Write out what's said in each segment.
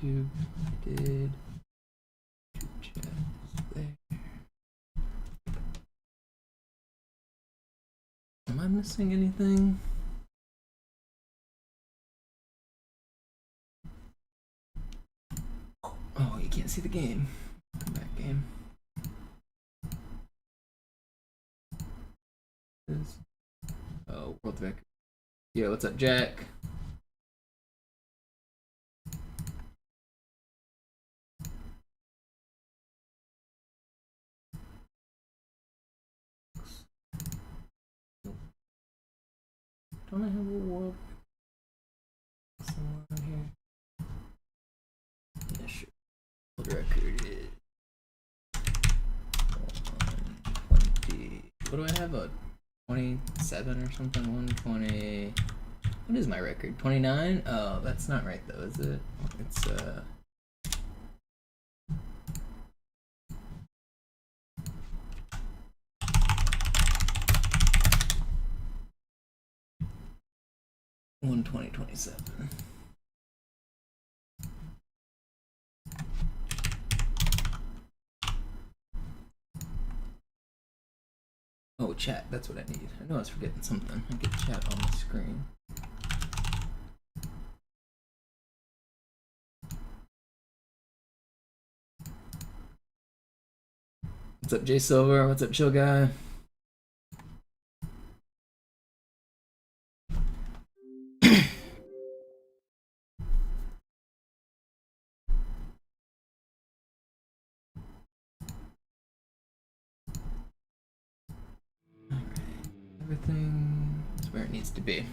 YouTube. I did. YouTube chat is there. Am I missing anything? Oh, you can't see the game. Come back, game. Oh, world record. Yo, what's up, Jack? Don't I have a world somewhere in here? Yeah, sure. World record is 120. What do I have? A 27 or something? 120. What is my record? 29? Oh, that's not right though, is it? It's 120.27. Oh, chat, that's what I need. I know I was forgetting something. I get chat on the screen. What's up, Jay Silver? What's up, Chill Guy? Everything is where it needs to be.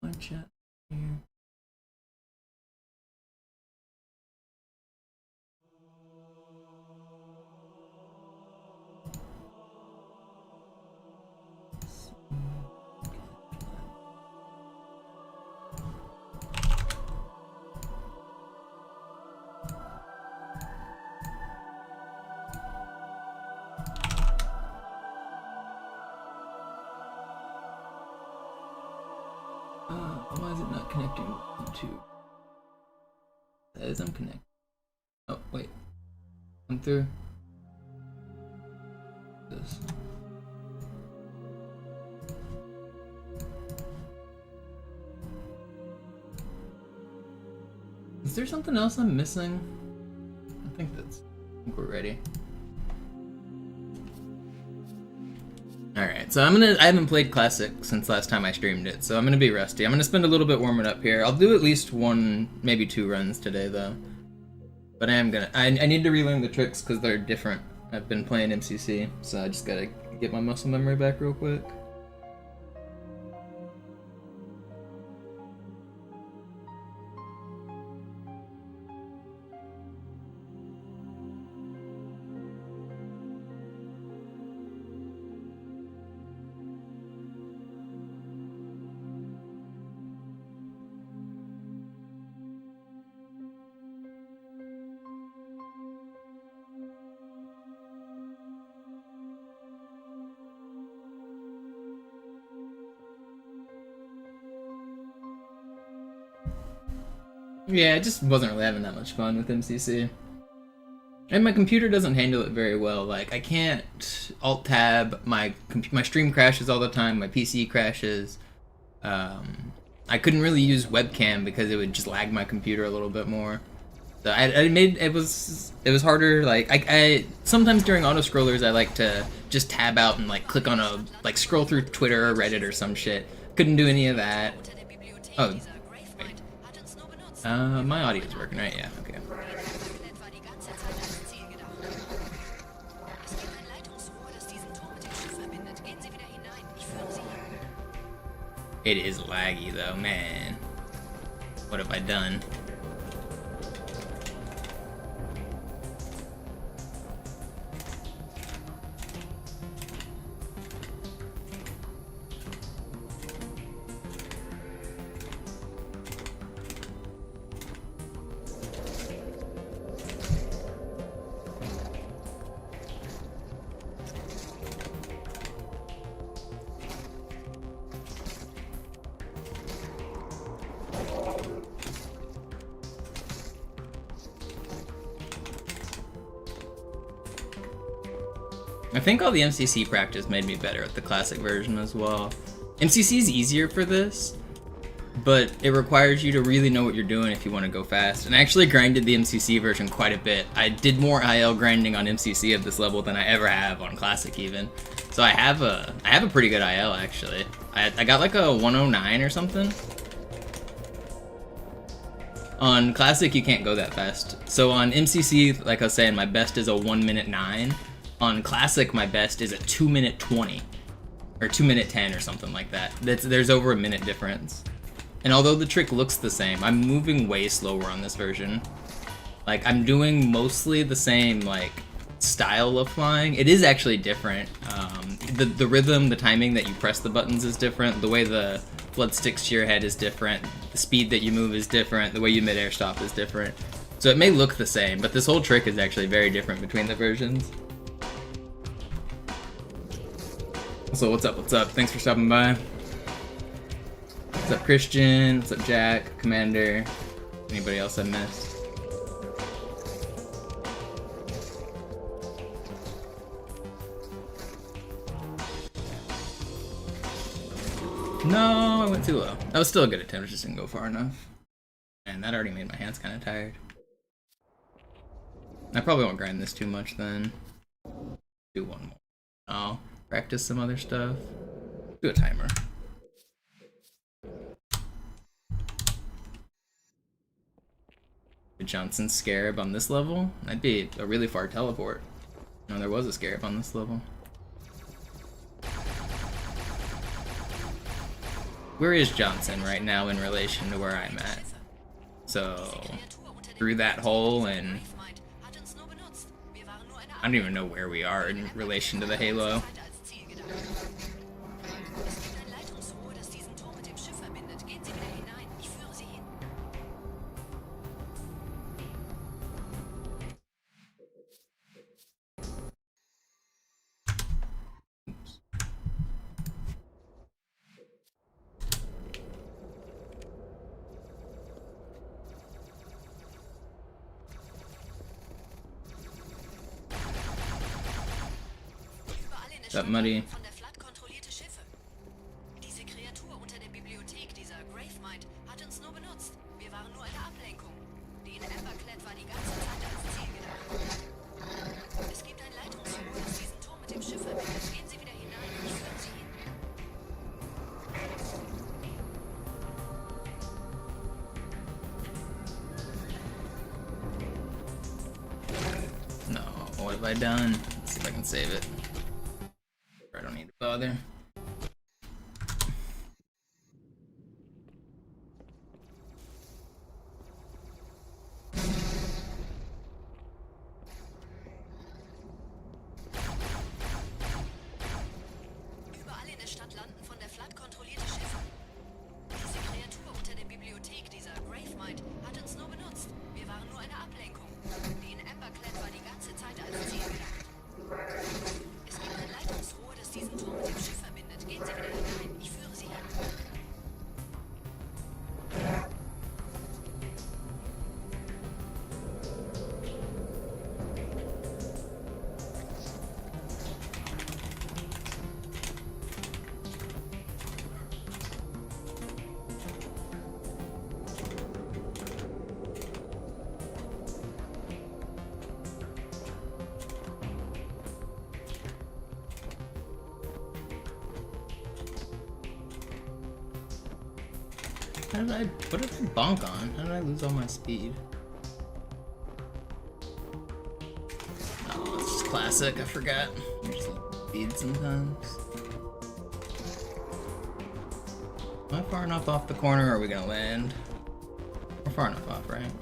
One chat here. Why is it not connecting to? That is, I'm connected. Oh, wait. I'm through. This. Is there something else I'm missing? I think we're ready. Alright, so I haven't played Classic since last time I streamed it, so I'm gonna be rusty. I'm gonna spend a little bit warming up here. I'll do at least one, maybe 2 runs today, though. But I need to relearn the tricks because they're different. I've been playing MCC, so I just gotta get my muscle memory back real quick. Yeah, I just wasn't really having that much fun with MCC. And my computer doesn't handle it very well. Like, I can't alt-tab, my stream crashes all the time, my PC crashes. I couldn't really use webcam because it would just lag my computer a little bit more. So it was harder. Like, I sometimes during auto-scrollers I like to just tab out and like click on scroll through Twitter or Reddit or some shit. Couldn't do any of that. Oh. My audio's working, right? Yeah, okay. It is laggy though, man. What have I done? I think all the MCC practice made me better at the classic version as well. MCC is easier for this, but it requires you to really know what you're doing if you want to go fast. And I actually grinded the MCC version quite a bit. I did more IL grinding on MCC at this level than I ever have on Classic even. So I have a pretty good IL actually. I got like a 109 or something. On Classic you can't go that fast. So on MCC, like I was saying, my best is a 1:09. On Classic my best is a 2:20. Or 2:10 or something like that. There's over a minute difference. And although the trick looks the same, I'm moving way slower on this version. Like, I'm doing mostly the same, like, style of flying. It is actually different. The rhythm, the timing that you press the buttons is different. The way the flood sticks to your head is different. The speed that you move is different. The way you mid-air stop is different. So it may look the same, but this whole trick is actually very different between the versions. So what's up, what's up? Thanks for stopping by. What's up, Christian? What's up, Jack? Commander? Anybody else I missed? No, I went too low. That was still a good attempt, I just didn't go far enough. And that already made my hands kind of tired. I probably won't grind this too much then. Do one more. I'll practice some other stuff. Do a timer. The Johnson Scarab on this level? That'd be a really far teleport. No, there was a Scarab on this level. Where is Johnson right now in relation to where I'm at? So, through that hole, and I don't even know where we are in relation to the Halo. That muddy. Diese Kreatur unter der Bibliothek, dieser Gravemind, hat uns nur benutzt. Wir waren nur eine Ablenkung. Die in Amberclad war die ganze Zeit als Ziel gedacht. Es gibt ein Leitungsrohr, das diesen Turm mit dem Schiff verbindet. Gehen Sie wieder hinein, ich führe Sie hin. No, what have I done? Let's see if I can save it. I don't need to bother. Überall in der Stadt landen von der Flood kontrollierte Schiffe. Diese Kreatur unter der Bibliothek, dieser Gravemind, hat uns nur benutzt. Wir waren nur eine Ablenkung. Die in Amberclad war die ganze Zeit als Ziel gedacht. Es gibt ein Leitungsrohr, das diesen Turm mit dem Schiff verbindet. Gehen Sie wieder hinein, ich führe Sie hin. What did I bonk on? How did I lose all my speed? Oh, it's just classic, I forgot. I just lose speed sometimes. Am I far enough off the corner or are we gonna land? We're far enough off, right?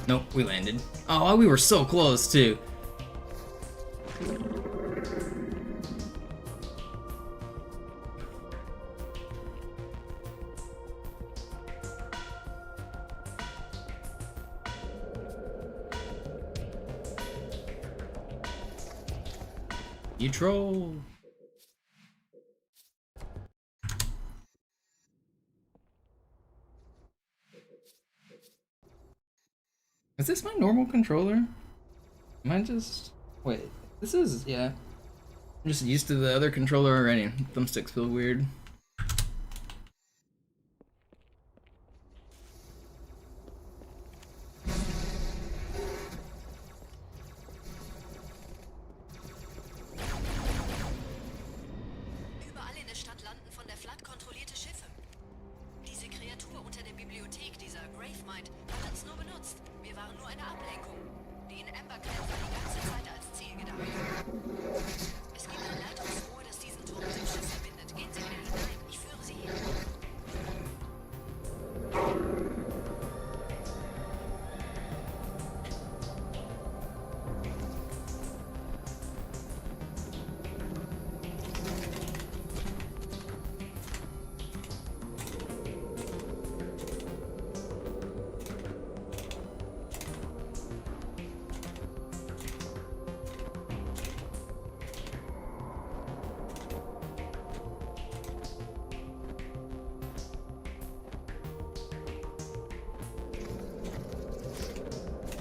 Nope, we landed. Oh, we were so close too. You troll. Is this my normal controller? Am I just... Wait, this is... yeah. I'm just used to the other controller already. Thumbsticks feel weird. Überall in der Stadt landen von der Flood kontrollierte Schiffe. Diese Kreatur unter der Bibliothek, dieser Gravemind, hat uns nur benutzt. Wir waren nur eine Ablenkung. Die in Ember Clan war die ganze Zeit als Ziel gedacht. Es gibt ein Leitungsrohr, das diesen Turm mit dem Schiff verbindet. Gehen Sie wieder hinein. Ich führe Sie hin.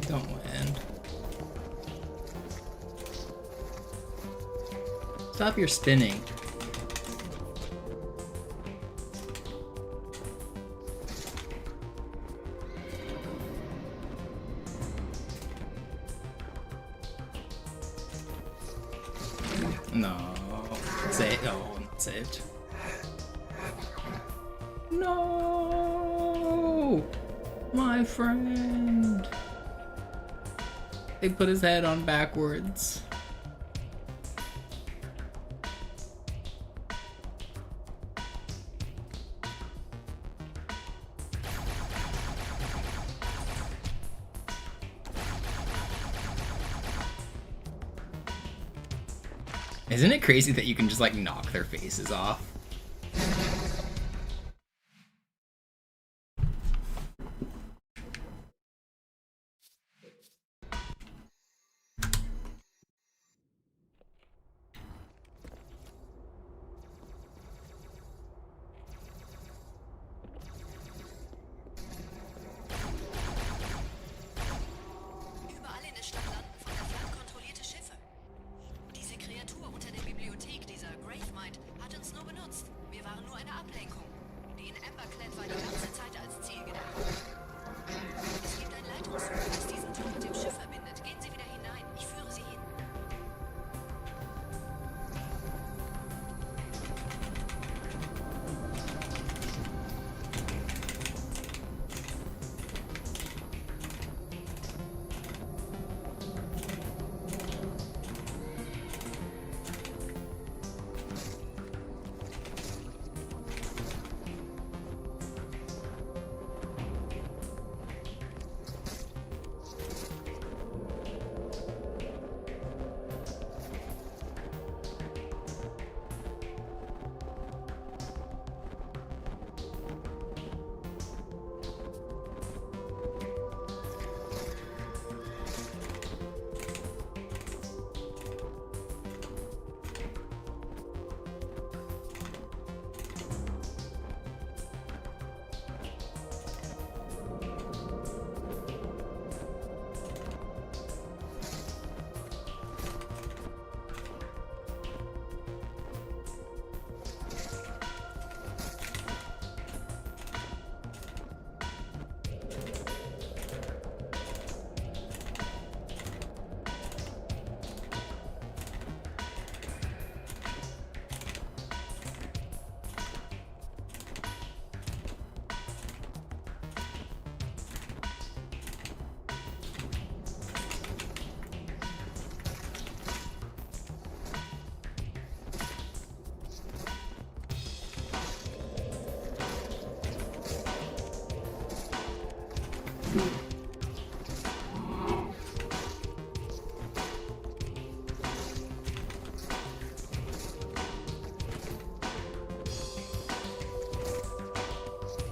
Don't land. Stop your spinning. No. Save. Oh, not saved. No! My friend! They put his head on backwards. Isn't it crazy that you can just like knock their faces off? Überall in der Stadt landen von der Flood kontrollierte Schiffe. Diese Kreatur unter der Bibliothek, dieser Gravemind, hat uns nur benutzt. Wir waren nur eine Ablenkung. Die in Ember Clan war die ganze Zeit als Ziel gedacht. Es gibt ein Leitungsrohr, das diesen Turm mit dem Schiff verbindet. Gehen Sie wieder hinein. Ich führe Sie hin.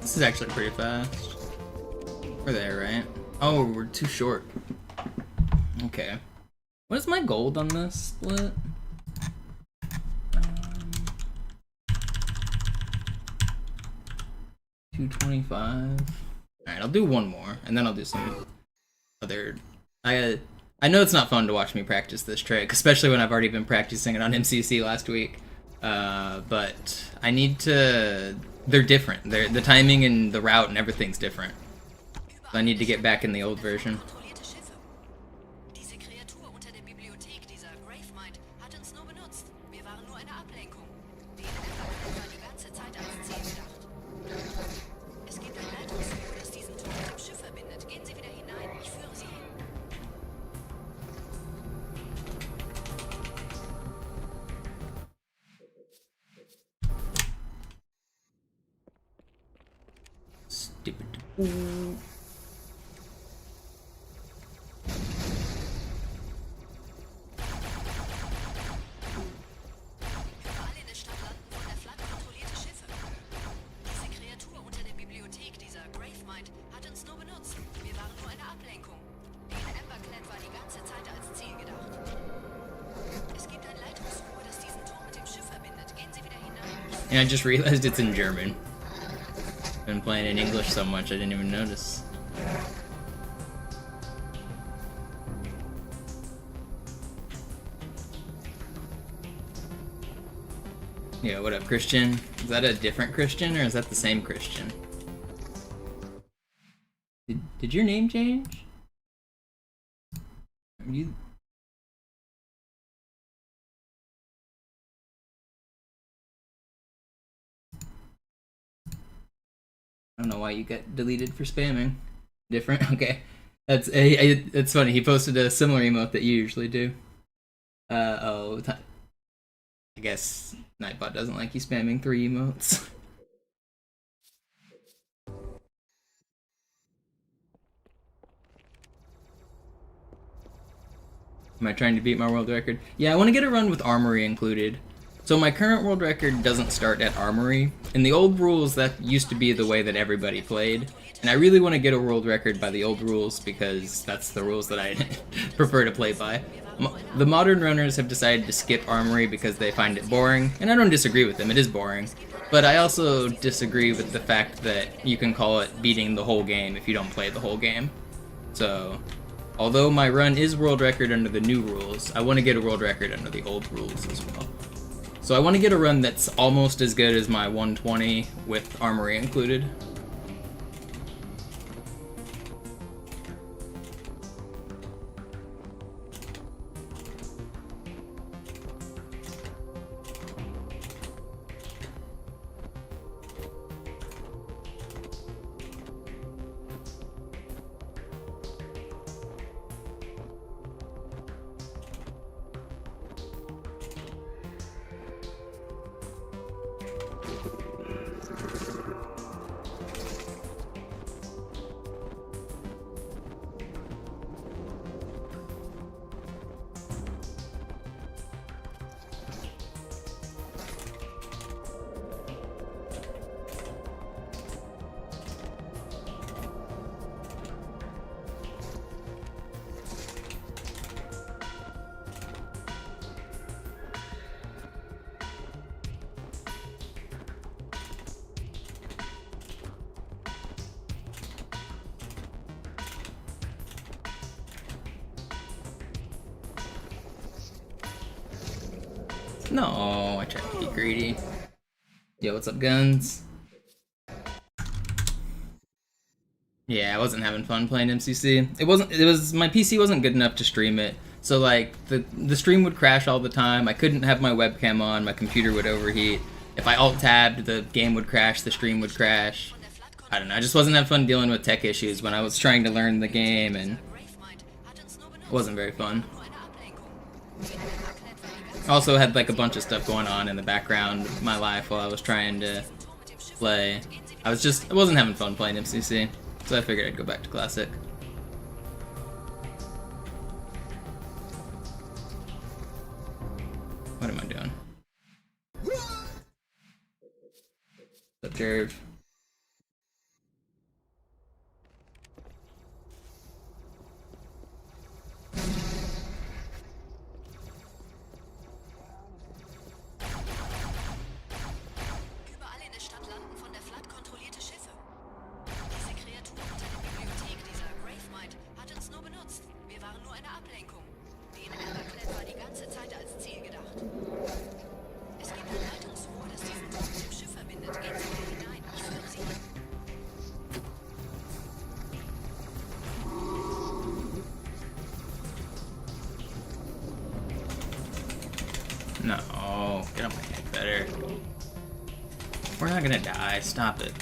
This is actually pretty fast. We're there, right? Oh, we're too short. Okay. What is my gold on this split? 225. Alright, I'll do one more, and then I'll do some other... I know it's not fun to watch me practice this trick, especially when I've already been practicing it on MCC last week. But I need to... They're different. The timing and the route and everything's different. So I need to get back in the old version. Kontrollierte Schiffe. Diese Kreatur unter der Bibliothek, dieser Gravemind, hat uns nur benutzt. Wir waren nur eine Ablenkung. Die in Ember war die ganze Zeit als Ziel gedacht. Es gibt ein Leitungsrohr, das diesen Turm mit dem Schiff verbindet. Gehen Sie wieder hinein. Ich führe Sie hin. Stupid. Überall in der Stadt landen von der Flood kontrollierte Schiffe. Diese Kreatur unter der Bibliothek, dieser Gravemind, hat uns nur benutzt. Wir waren nur eine Ablenkung. Die in Ember war die ganze Zeit als Ziel gedacht. Es gibt ein Leitungsrohr, das diesen Turm mit dem Schiff verbindet. Gehen Sie wieder hinein. And I just realized it's in German. Been playing in English so much I didn't even notice. Yeah, what up, Christian? Is that a different Christian or is that the same Christian? Did your name change? Are you... I don't know why you got deleted for spamming. Different? Okay. It's funny. He posted a similar emote that you usually do. I guess Nightbot doesn't like you spamming 3 emotes. Am I trying to beat my world record? Yeah, I want to get a run with Armory included. So my current world record doesn't start at Armory. In the old rules, that used to be the way that everybody played. And I really want to get a world record by the old rules because that's the rules that I prefer to play by. The modern runners have decided to skip Armory because they find it boring, and I don't disagree with them, it is boring. But I also disagree with the fact that you can call it beating the whole game if you don't play the whole game. So, although my run is world record under the new rules, I want to get a world record under the old rules as well. So I want to get a run that's almost as good as my 120 with Armory included. No, I tried to be greedy. Yo, what's up, guns? Yeah, I wasn't having fun playing MCC. My PC wasn't good enough to stream it. So like the stream would crash all the time. I couldn't have my webcam on, my computer would overheat. If I alt-tabbed, the game would crash, the stream would crash. I don't know, I just wasn't having fun dealing with tech issues when I was trying to learn the game, and it wasn't very fun. Also had like a bunch of stuff going on in the background of my life while I was trying to play. I wasn't having fun playing MCC, so I figured I'd go back to Classic. What am I doing? Observe. Überall in der Stadt landen von der Flood kontrollierte Schiffe. Diese Kreatur unter der Bibliothek, dieser Gravemind, hat uns nur benutzt. Wir waren nur eine Ablenkung. No, get on my head better. We're not gonna die. Stop it.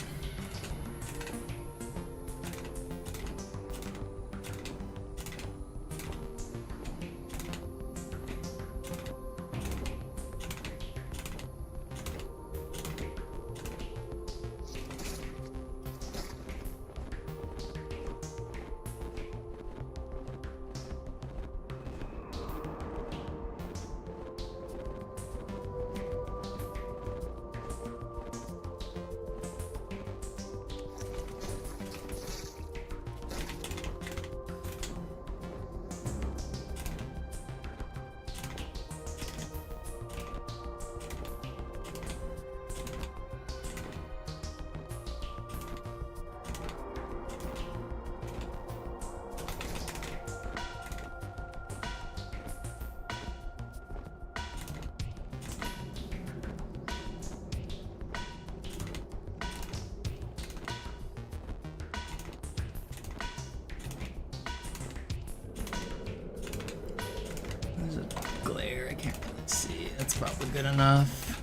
There's a glare, I can't really see. That's probably good enough.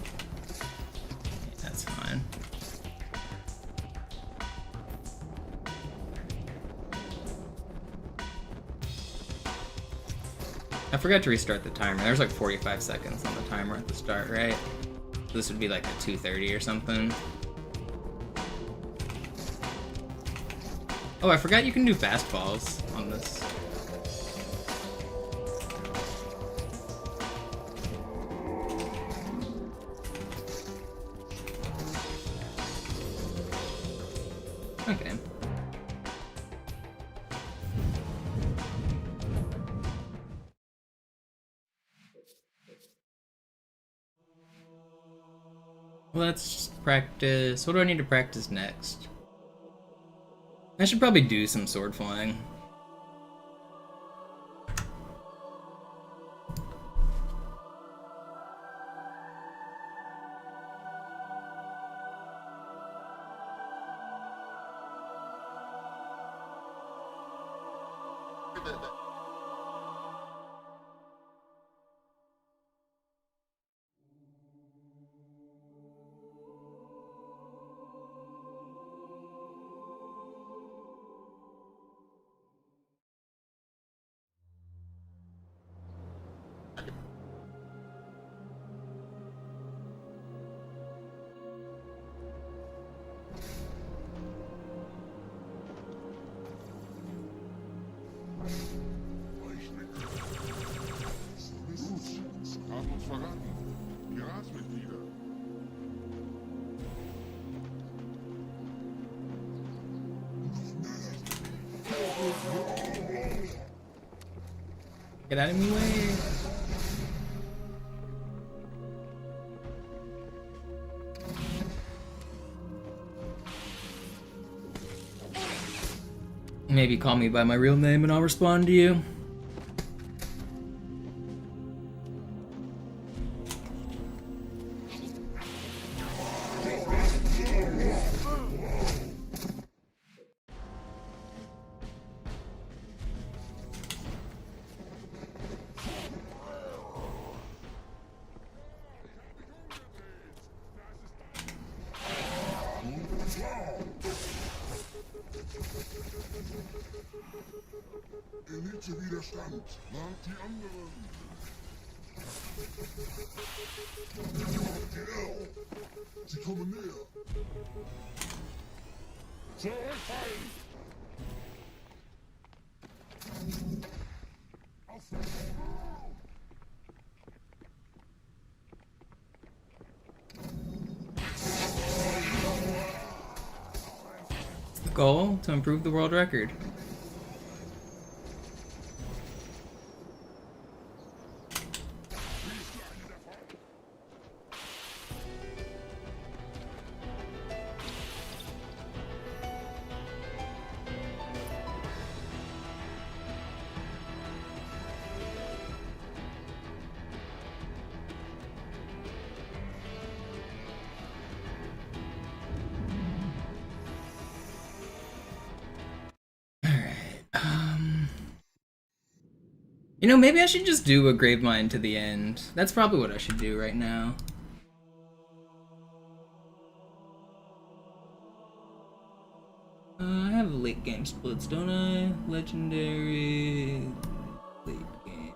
Yeah, that's fine. I forgot to restart the timer. There's like 45 seconds on the timer at the start, right? This would be like a 2:30 or something. Oh, I forgot you can do fastballs on this. Okay. Let's practice. What do I need to practice next? I should probably do some sword flying. Haben uns verraten. Piratsmitglieder. Get out of my way. Maybe call me by my real name and I'll respond to you. Elite-Widerstand. Wart die anderen. Sie kommen näher. Zurückfallen! The goal to improve the world record. You know, maybe I should just do a Gravemind to the end. That's probably what I should do right now. I have late game splits, don't I? Legendary... late game.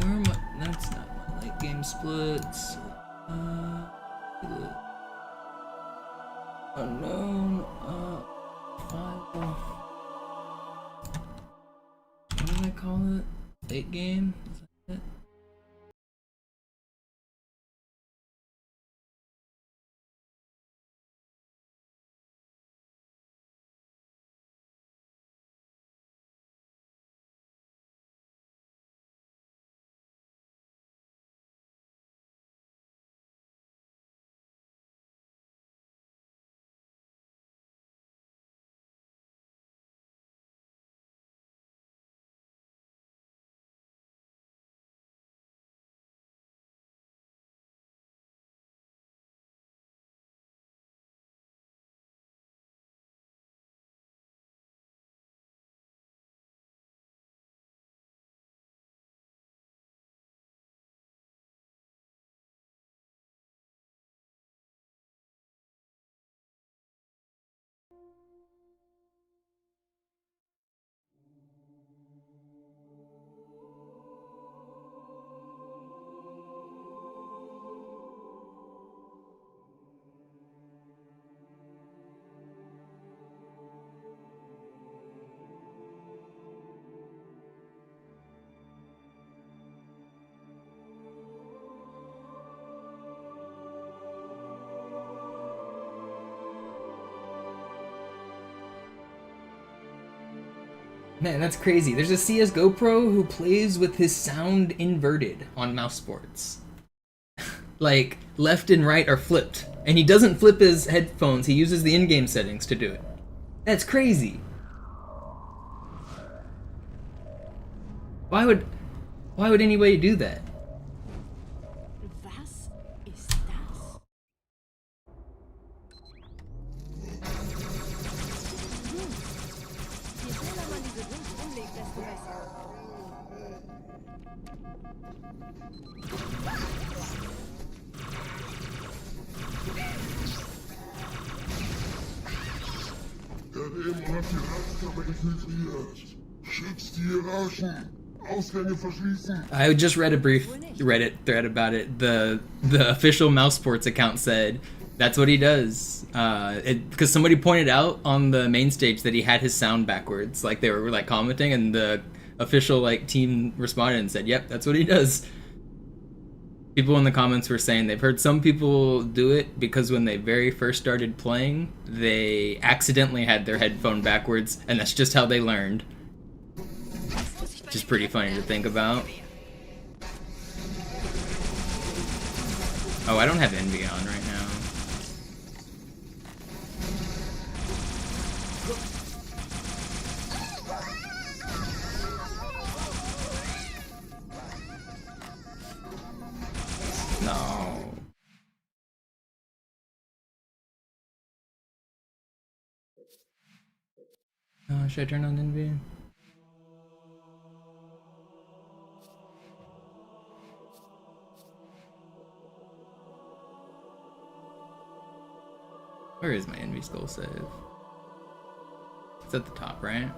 Where am I? That's not my late game splits. Unknown. File. What did I call it? Late game? Is that it? Man, that's crazy. There's a CSGO pro who plays with his sound inverted on mouse sports. Like, left and right are flipped. And he doesn't flip his headphones, he uses the in-game settings to do it. That's crazy. Why would anybody do that? Was ist das? Je schneller man diese Wunsch umlegt, desto besser. Der Dämon hat die Ratskammer infiltriert. Schützt die Hierarchen. Ausgänge verschließen. I just read a brief Reddit thread about it. The official Mouse Sports account said that's what he does. Because somebody pointed out on the main stage that he had his sound backwards. Like they were like commenting, and the official like team responded and said, "Yep, that's what he does." People in the comments were saying they've heard some people do it because when they very first started playing, they accidentally had their headphone backwards, and that's just how they learned. Which is pretty funny to think about. Oh, I don't have Envy on right now. No. Should I turn on Envy? Where is my Envy Skull save? It's at the top, right?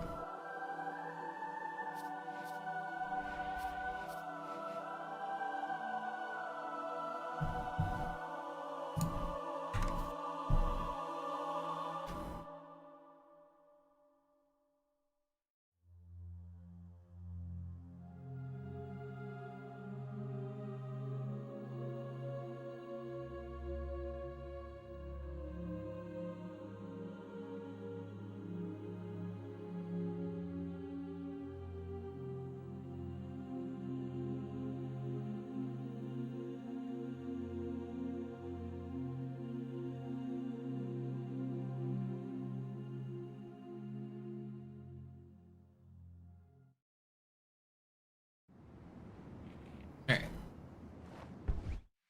Alright.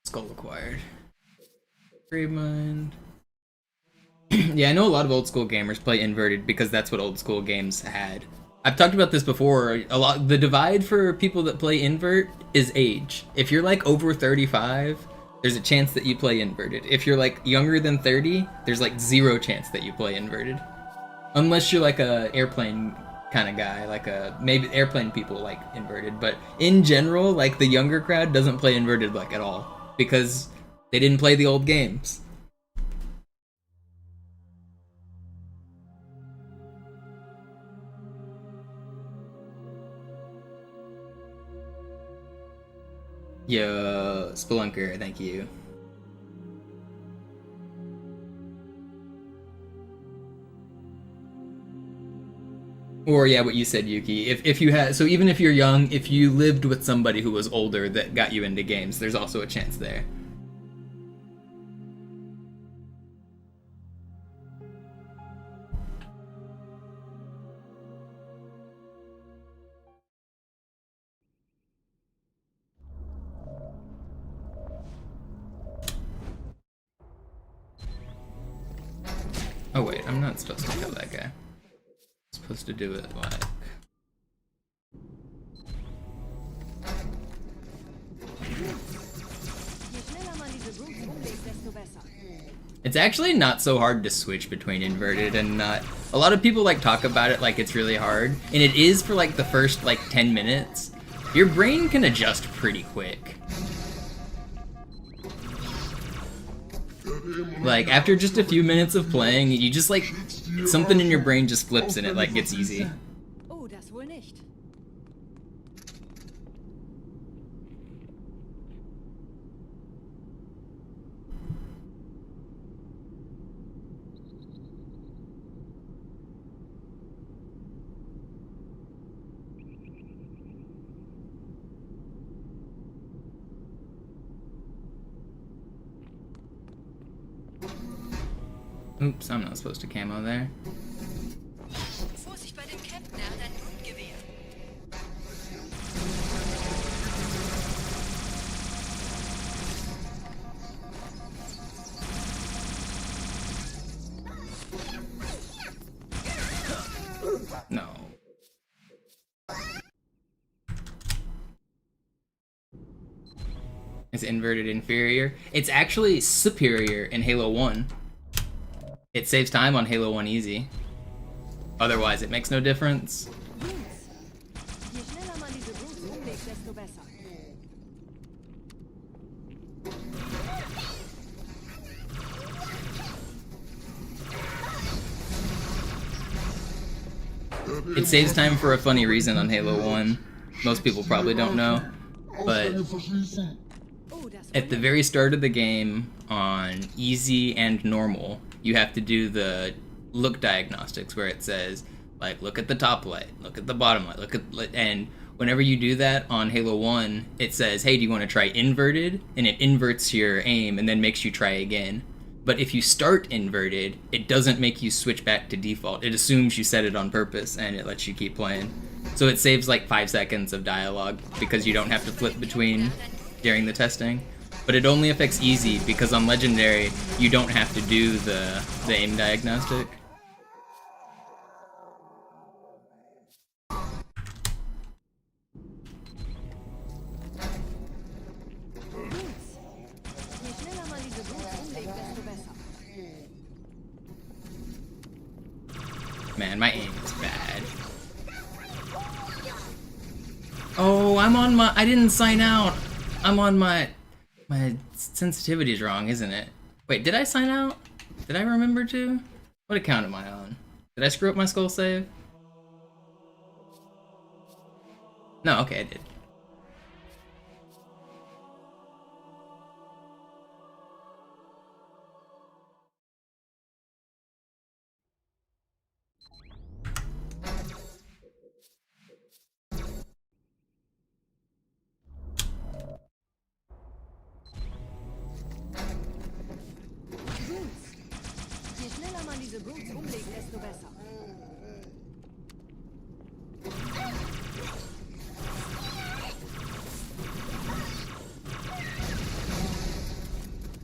Skull acquired. Gravemind. Yeah, I know a lot of old school gamers play inverted because that's what old school games had. I've talked about this before. The divide for people that play invert is age. If you're like over 35, there's a chance that you play inverted. If you're like younger than 30, there's like 0 chance that you play inverted. Unless you're like a airplane kind of guy, like maybe airplane people like inverted, but in general, like the younger crowd doesn't play inverted like at all because they didn't play the old games. Yo, Spelunker, thank you. Or yeah, what you said, Yuki. If you had, so even if you're young, if you lived with somebody who was older that got you into games, there's also a chance there. Oh wait, I'm not supposed to kill that guy. I'm supposed to do it like... It's actually not so hard to switch between inverted and not. A lot of people like talk about it like it's really hard, and it is for like the first like 10 minutes. Your brain can adjust pretty quick. Like after just a few minutes of playing, you just like something in your brain just flips and it like gets easy. Oh, das wohl nicht. Oops, I'm not supposed to camo there. Vorsicht bei dem Captain, er hat ein Blutgewehr. No. Is inverted inferior? It's actually superior in Halo 1. It saves time on Halo 1 easy. Otherwise, it makes no difference. Je schneller man diese Boots umlegt, desto besser. It saves time for a funny reason on Halo 1. Most people probably don't know, but Oh, das wohl at the very start of the game on easy and normal, you have to do the look diagnostics where it says, like, look at the top light, look at the bottom light, and whenever you do that on Halo 1, it says, hey, do you want to try inverted? And it inverts your aim and then makes you try again. But if you start inverted, it doesn't make you switch back to default. It assumes you set it on purpose and it lets you keep playing. So it saves like 5 seconds of dialogue because you don't have to flip between during the testing. But it only affects easy because on Legendary, you don't have to do the aim diagnostic. Boots. Je schneller man diese Boots umlegt, desto besser. Man, my aim is bad. Oh, I'm on my... I didn't sign out. I'm on my... My sensitivity is wrong, isn't it? Wait, did I sign out? Did I remember to? What account am I on? Did I screw up my skull save? No, okay, I did. Boots. Je schneller man diese Boots umlegt, desto besser.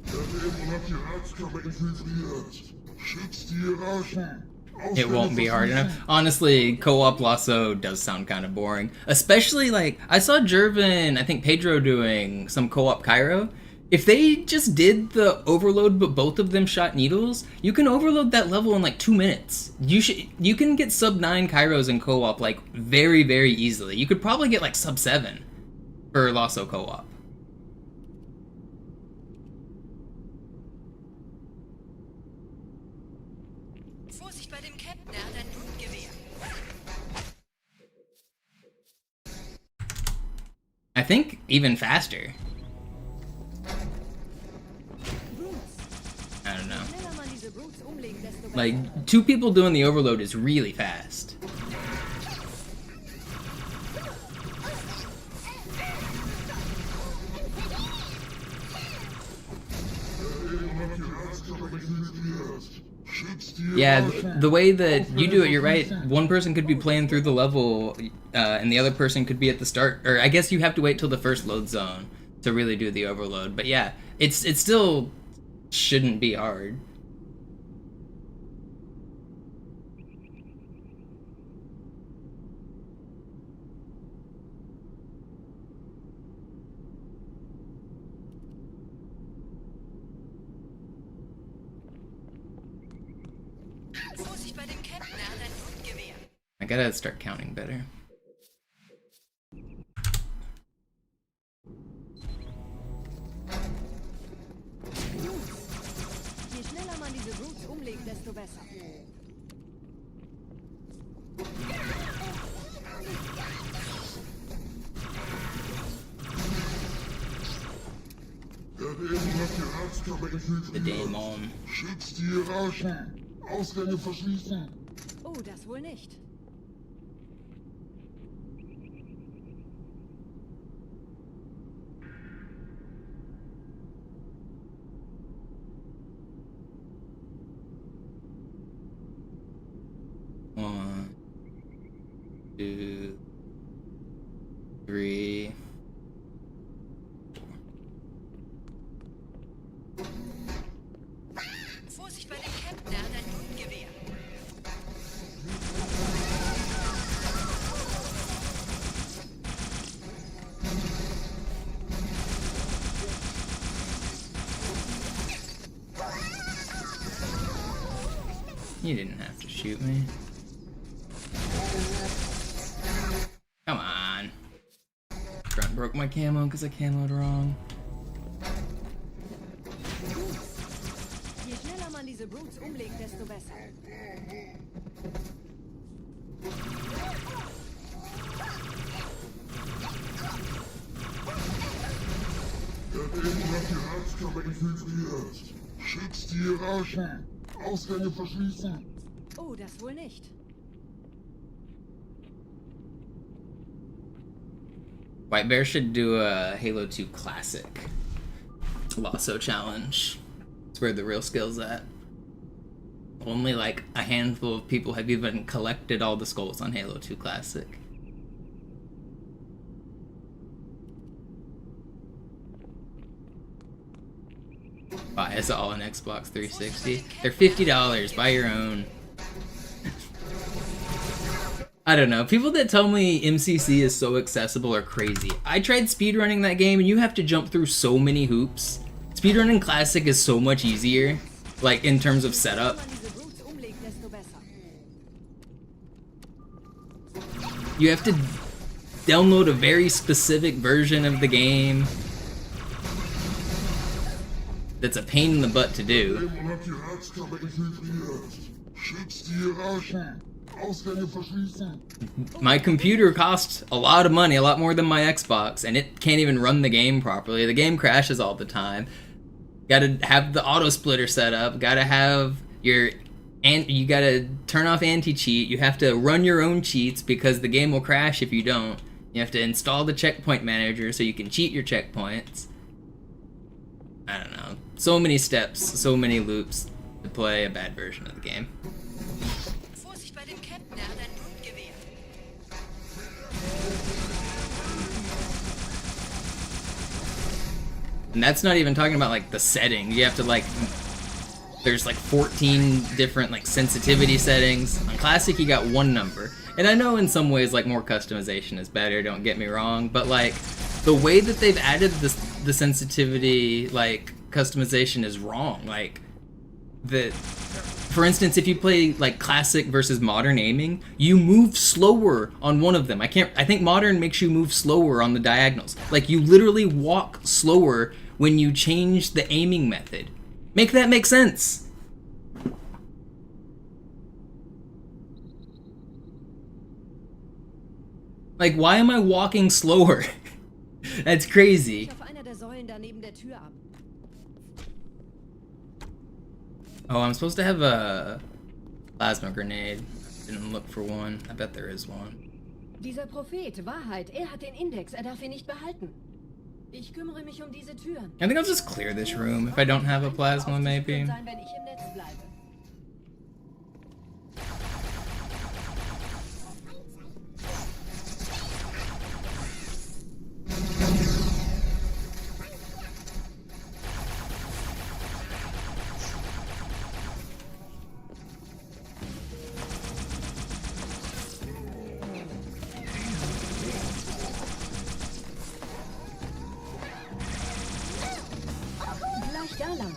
Der Dämon hat die Ratskammer infiltriert. Schützt die Hierarchen. It won't be hard enough. Honestly, co-op Lasso does sound kind of boring. Especially, like, I saw Jervin, I think Pedro doing some co-op Cairo. If they just did the overload but both of them shot needles, you can overload that level in like 2 minutes. You can get sub 9 Cairos in co-op like very, very easily. You could probably get like sub 7 for Lasso co-op. Vorsicht bei dem Captain, er hat ein Blutgewehr. I think even faster. I don't know. Schneller man diese Brutes umlegen, desto besser. Like, 2 people doing the overload is really fast. Yeah, the way that you do it, you're right. One person could be playing through the level, and the other person could be at the start. Or I guess you have to wait till the first load zone to really do the overload. But yeah, it still shouldn't be hard. Vorsicht bei dem Captain, er hat ein Blutgewehr. I gotta start counting better. Je schneller man diese Brutes umlegt, desto besser. Der Dämon hat die Ratskammer The infiltriert. Daemon. Schützt die Hierarchen. Ausgänge verschließen. Oh, das wohl nicht. One, 2, 3. Vorsicht bei dem Captain, er hat ein Blutgewehr. You didn't have to shoot me. Come on. Grunt broke my camo because I camoed wrong. Je schneller man diese Brutes umlegt, desto besser. Der Dämon hat die Ratskammer infiltriert. Schützt die Hierarchen. Ausgänge verschließen. Oh, das wohl nicht. White Bear should do a Halo 2 Classic Lasso challenge. It's where the real skill's at. Only like a handful of people have even collected all the skulls on Halo 2 Classic. Buy us all an Xbox 360. They're $50. Buy your own. I don't know. People that tell me MCC is so accessible are crazy. I tried speedrunning that game and you have to jump through so many hoops. Speedrunning Classic is so much easier, like in terms of setup. Man diese Brutes umlegt, desto besser. You have to download a very specific version of the game that's a pain in the butt to do. Dämon hat die Ratskammer infiltriert. Schützt die Hierarchen. Ausgänge verschließen. My computer costs a lot of money, a lot more than my Xbox, and it can't even run the game properly. The game crashes all the time. Gotta have the auto splitter set up, gotta have your, and you gotta turn off anti-cheat. You have to run your own cheats because the game will crash if you don't. You have to install the checkpoint manager so you can cheat your checkpoints. I don't know. So many steps, so many loops to play a bad version of the game. Vorsicht bei dem Captain, er hat ein Blutgewehr. And that's not even talking about like the settings. You have to like there's like 14 different like sensitivity settings. On classic, you got one number. And I know in some ways like more customization is better, don't get me wrong, but like the way that they've added the sensitivity like customization is wrong. Like for instance, if you play like classic versus modern aiming, you move slower on one of them. I think modern makes you move slower on the diagonals. Like you literally walk slower when you change the aiming method. Make that make sense. Like, why am I walking slower? That's crazy. Auf einer der Säulen da neben der Tür ab. Oh, I'm supposed to have a plasma grenade. Didn't look for one. I bet there is one. Dieser Prophet, Wahrheit, hat den Index, darf ihn nicht behalten. Ich kümmere mich diese Türen. I think I'll just clear this room if I don't have a plasma, maybe. Sein, wenn ich im Netz bleibe. Gleich da lang.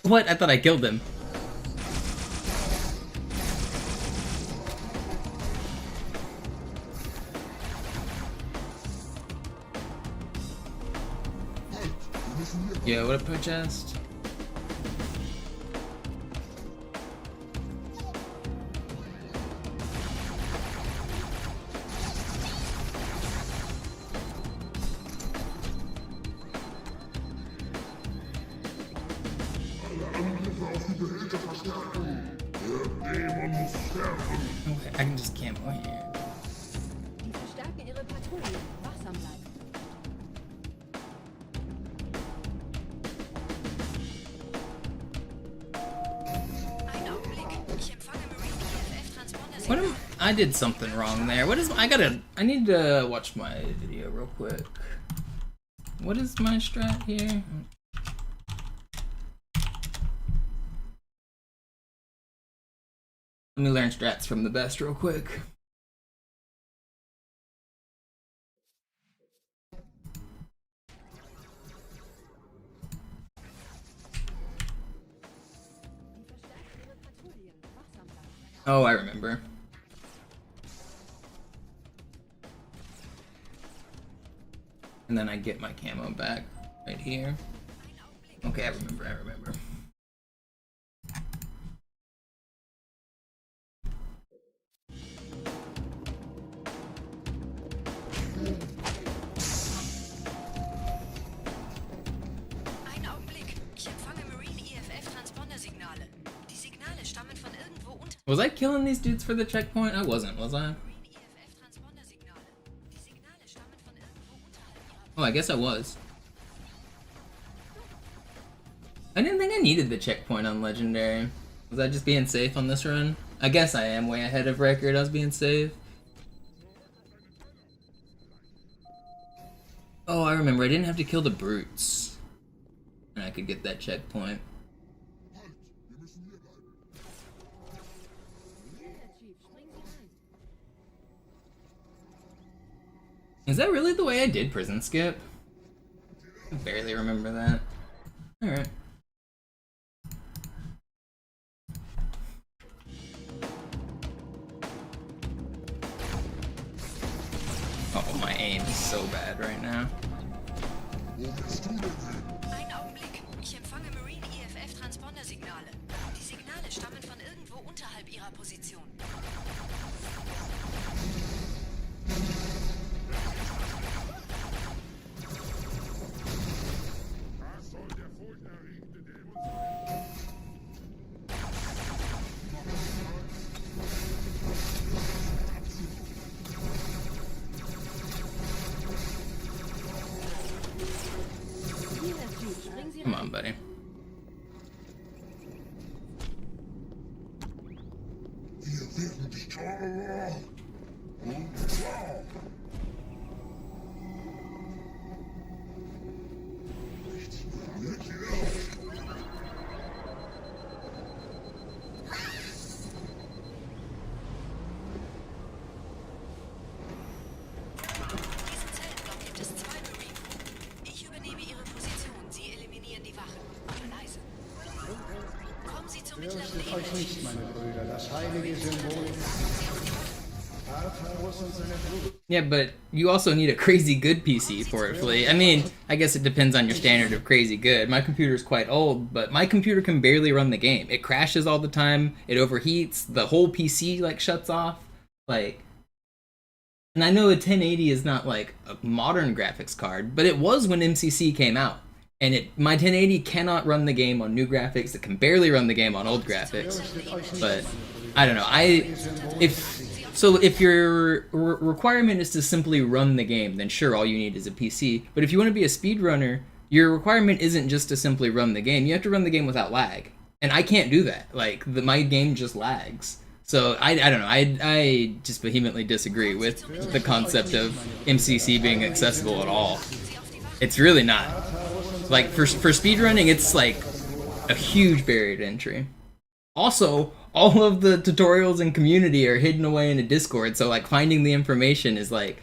What? I thought I killed him. Yeah, what a protest. Okay, I can just camp right here. Die verstärken ihre Patrouillen. Wachsam bleiben. Ein Augenblick. Ich empfange Marine EFF Transponder. What am I did something wrong there. What is I need to watch my video real quick. What is my strat here? Let me learn strats from the best real quick. Oh, I remember. And then I get my camo back right here. Okay, I remember. Ein Augenblick. Ich empfange Marine EFF Transponder-Signale. Die Signale stammen von irgendwo unter. Was I killing these dudes for the checkpoint? I wasn't, was I? Marine EFF Transponder-Signale. Die Signale stammen von irgendwo unterhalb ihrer. Oh, I guess I was. I didn't think I needed the checkpoint on Legendary. Was I just being safe on this run? I guess I am way ahead of record. I was being safe. Oh, I remember. I didn't have to kill the brutes. And I could get that checkpoint. Is that really the way I did prison skip? I barely remember that. Alright. Oh, my aim is so bad right now. Ein Augenblick. Ich empfange Marine EFF Transponder-Signale. Die Signale stammen von irgendwo unterhalb ihrer Position. Sie Come rein. on, buddy. Wir werden dich teurer. Und zwar. Nichts mehr mit dir. Diesen Zellenblock gibt es 2 Marine. Ich übernehme Ihre Position. Sie eliminieren die Wachen. Aber leise. Kommen Sie zur mittleren Fürchtet euch Ebene. nicht, meine Brüder, das heilige Symbol ist Artharus und seine Brut. Yeah, but you also need a crazy good PC for it, Flea. I mean, I guess it depends on your standard of crazy good. My computer's quite old, but my computer can barely run the game. It crashes all the time, it overheats, the whole PC, like, shuts off. Like, and I know a 1080 is not, like, a modern graphics card, but it was when MCC came out. And my 1080 cannot run the game on new graphics, it can barely run the game on old graphics. But, I don't know, if your requirement is to simply run the game, then sure, all you need is a PC. But if you want to be a speedrunner, your requirement isn't just to simply run the game. You have to run the game without lag. And I can't do that. Like, my game just lags. So, I don't know. I just vehemently disagree with the concept of MCC being accessible at all. It's really not. Like, for speedrunning, it's like a huge barrier to entry. Also, all of the tutorials and community are hidden away in a Discord, so like finding the information is like,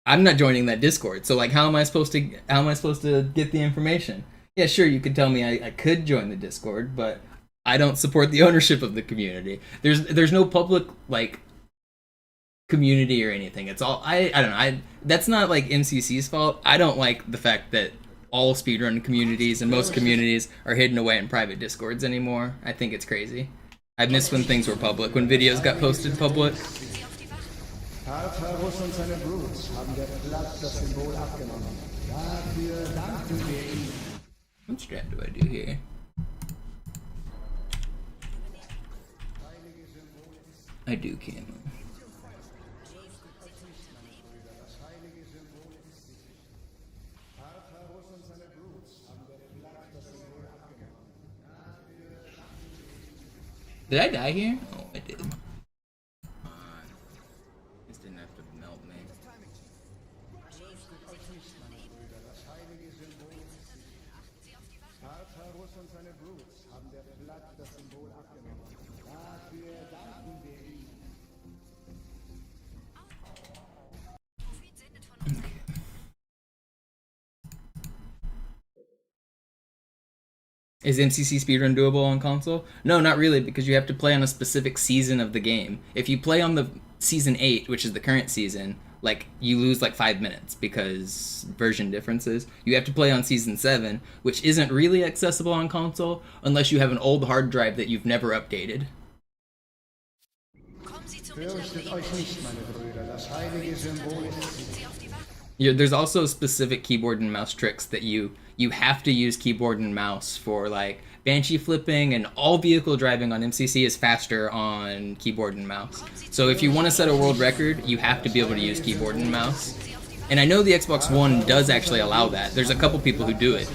I'm not joining that Discord, so like how am I supposed to get the information? Yeah, sure, you could tell me I could join the Discord, but I don't support the ownership of the community. There's no public like community or anything. It's all I don't know. That's not like MCC's fault. I don't like the fact that all speedrun communities and most communities are hidden away in private Discords anymore. I think it's crazy. I miss when things were public, when videos got posted public. Artharus und seine Brut haben der Platt das Symbol abgenommen. Dafür danken wir ihnen. What strat do I do here? I do camo. Did I die here? Oh, I did. This didn't have to melt me. Artharus und seine Brut haben der Platt das Symbol abgenommen. Dafür danken wir ihnen. Prophet sendet von uns. Is MCC speedrun doable on console? No, not really, because you have to play on a specific season of the game. If you play on the season 8, which is the current season, like, you lose like 5 minutes because version differences. You have to play on season 7, which isn't really accessible on console unless you have an old hard drive that you've never updated. Kommen Sie zur mittleren Fürchtet Ebene. euch nicht, meine Brüder, das heilige Symbol ist Sie auf die Wachen. There's also specific keyboard and mouse tricks that you have to use keyboard and mouse for, like banshee flipping, and all vehicle driving on MCC is faster on keyboard and mouse. So if you want to set a world record, you have to be able to use keyboard and mouse. And I know the Xbox One does actually allow that. There's a couple people who do it,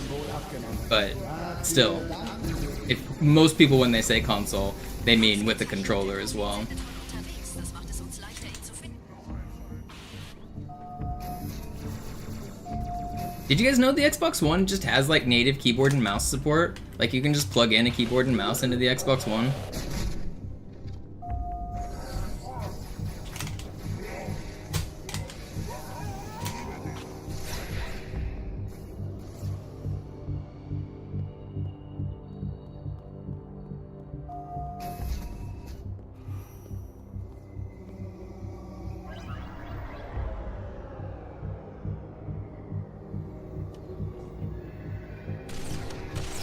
but still, if most people, when they say console, they mean with the controller as well. Unterwegs. Das macht es uns leichter, ihn zu finden. Did you guys know the Xbox One just has like native keyboard and mouse support? Like you can just plug in a keyboard and mouse into the Xbox One.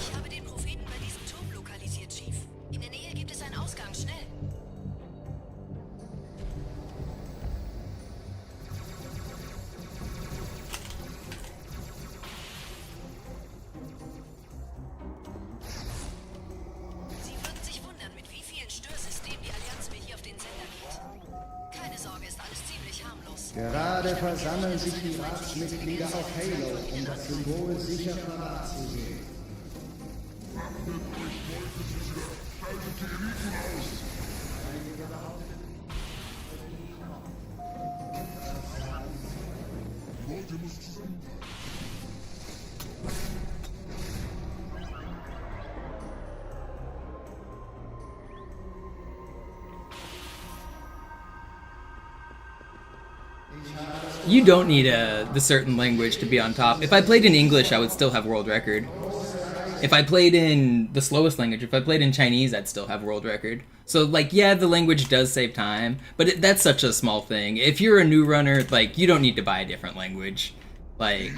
Ich habe den Propheten bei diesem Turm lokalisiert, Chief. In der Nähe gibt es einen Ausgang. Schnell. Sie würden sich wundern, mit wie vielen Störsystemen die Allianz mir hier auf den Sender geht. Keine Sorge, ist alles ziemlich harmlos. Gerade versammeln sich die Ratsmitglieder auf Halo, um das Symbol sicher verwahrt zu sehen. Leute, ihr müsst zusammenhalten. You don't need the certain language to be on top. If I played in English, I would still have world record. If I played in the slowest language, if I played in Chinese, I'd still have world record. So, like, yeah, the language does save time, but that's such a small thing. If you're a new runner, like, you don't need to buy a different language. Like,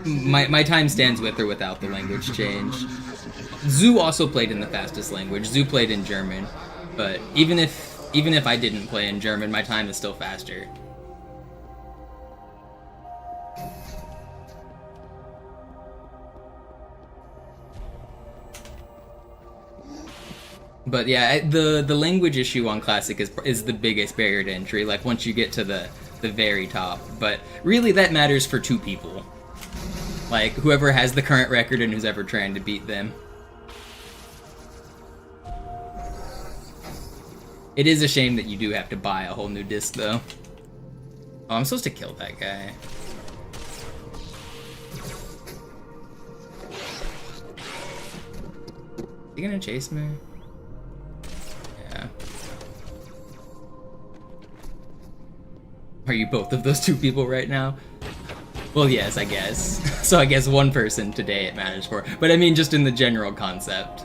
my time stands with or without the language change. Zoo also played in the fastest language. Zoo played in German, but even if I didn't play in German, my time is still faster. But yeah, the language issue on Classic is the biggest barrier to entry, like once you get to the very top. But really that matters for two people. Like, whoever has the current record and who's ever trying to beat them. It is a shame that you do have to buy a whole new disc, though. Oh, I'm supposed to kill that guy. Is he gonna chase me? Yeah. Are you both of those two people right now? Well, yes, I guess. So I guess one person today it matters for. But I mean, just in the general concept.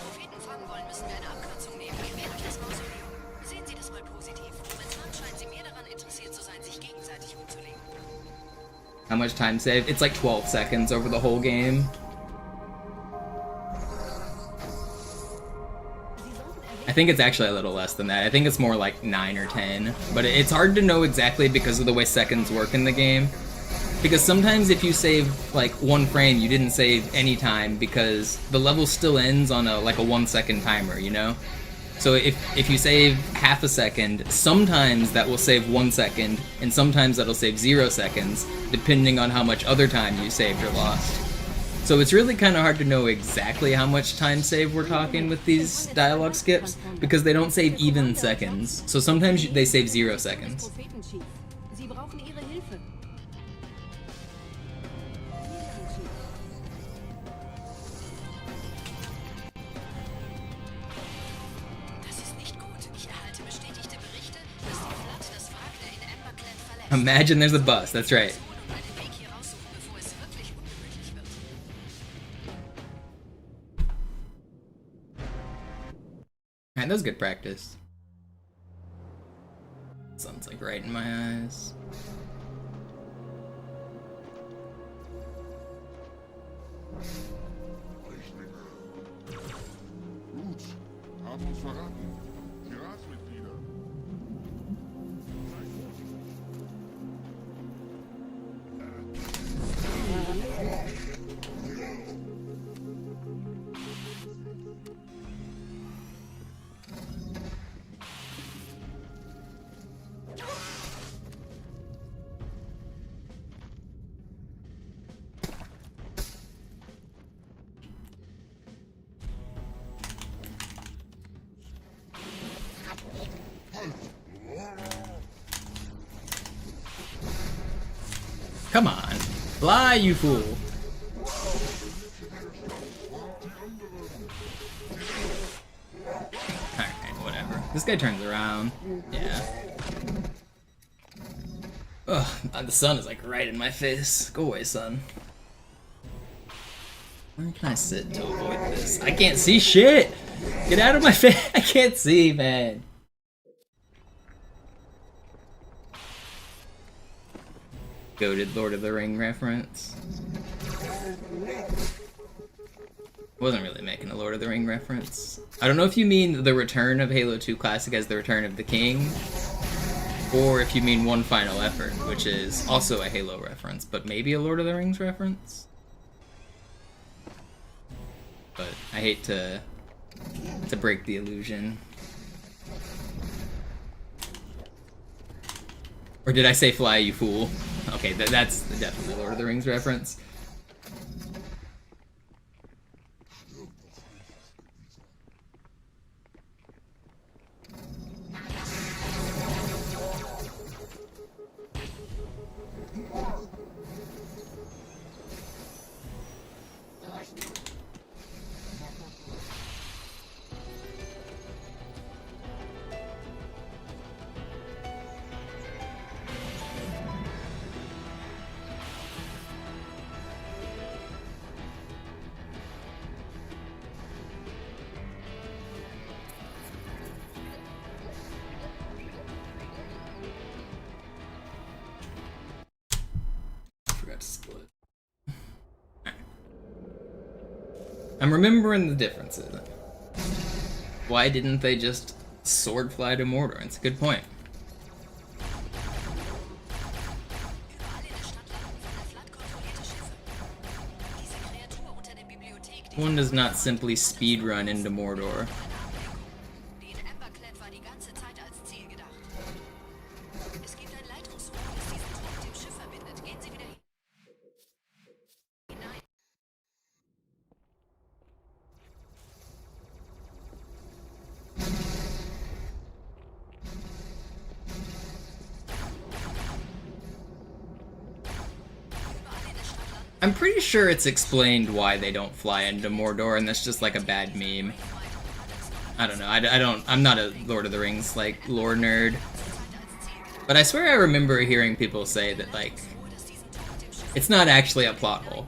Propheten fangen wollen, müssen wir eine Abkürzung nehmen. Quer durch das Mausoleum. Sehen Sie das mal positiv. Momentan scheinen Sie mehr daran interessiert zu sein, sich gegenseitig umzulegen. How much time saved? It's like 12 seconds over the whole game. I think it's actually a little less than that. I think it's more like 9 or 10. But it's hard to know exactly because of the way seconds work in the game. Because sometimes if you save like one frame, you didn't save any time because the level still ends on a 1 second timer, you know? So if you save half a second, sometimes that will save 1 second, and sometimes that'll save 0 seconds, depending on how much other time you saved or lost. So it's really kind of hard to know exactly how much time saved we're talking with these dialogue skips, because they don't save even seconds. So sometimes they save 0 seconds. Sie brauchen Ihre Hilfe. Das ist nicht gut. Ich erhalte bestätigte Berichte, dass die Flood das Wrack der in Ember Clan verlässt. Imagine there's a bus, that's right. Und einen Weg hier raussuchen, bevor es wirklich ungemütlich wird. Man, that was good practice. Sun's like right in my eyes. Gut, haben uns verraten. Piratsmitglieder. Come on, fly, you fool. Alright, whatever. This guy turns around. Yeah. Ugh, the sun is like right in my face. Go away, sun. Where can I sit to avoid this? I can't see shit! Get out of my face! I can't see, man. Goated Lord of the Ring reference. Wasn't really making a Lord of the Ring reference. I don't know if you mean the return of Halo 2 Classic as the Return of the King, or if you mean One Final Effort, which is also a Halo reference, but maybe a Lord of the Rings reference? But I hate to break the illusion. Or did I say fly, you fool? Okay, that's definitely Lord of the Rings reference. forgot to split. I'm remembering the differences. Why didn't they just sword fly to Mordor? It's a good point. One does not simply speedrun into Mordor. I'm pretty sure it's explained why they don't fly into Mordor, and that's just like a bad meme. I don't know. I'm not a Lord of the Rings like lore nerd, but I swear I remember hearing people say that like it's not actually a plot hole.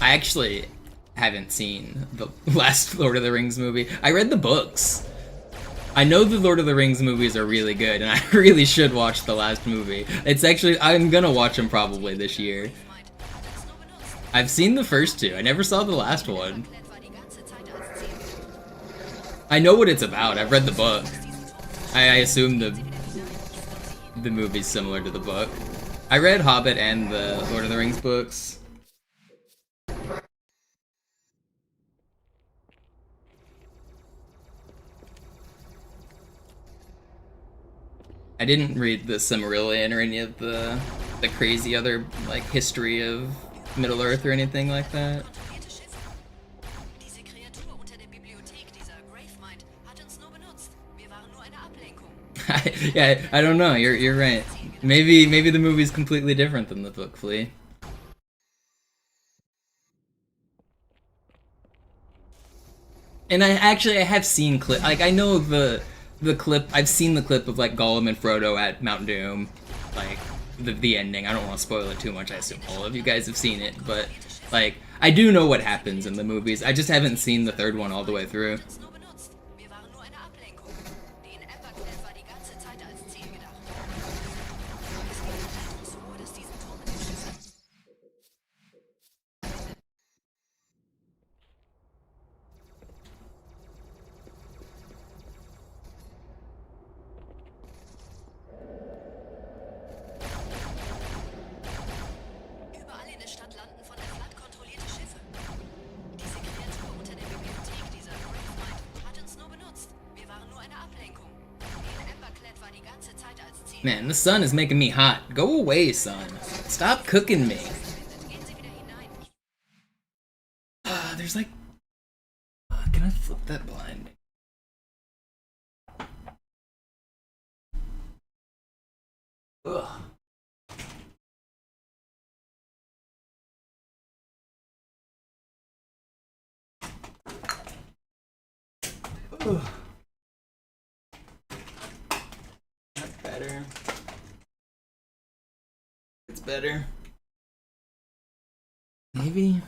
I actually haven't seen the last Lord of the Rings movie. I read the books. I know the Lord of the Rings movies are really good, and I really should watch the last movie. It's actually, I'm gonna watch them probably this year. I've seen the first two. I never saw the last one. I know what it's about. I've read the book. I assume the movie's similar to the book. I read Hobbit and the Lord of the Rings books. I didn't read the Silmarillion or any of the crazy other like history of Middle Earth or anything like that. Yeah, I don't know. You're right. Maybe the movie's completely different than the book, Flea. And I have seen clip. Like I know the clip. I've seen the clip of like Gollum and Frodo at Mount Doom, like the ending. I don't want to spoil it too much. I assume all of you guys have seen it, but like I do know what happens in the movies. I just haven't seen the third one all the way through. Man, the sun is making me hot. Go away, sun. Stop cooking me. There's like... can I flip that blind? Ugh. Ugh. That's better. It's better. Maybe?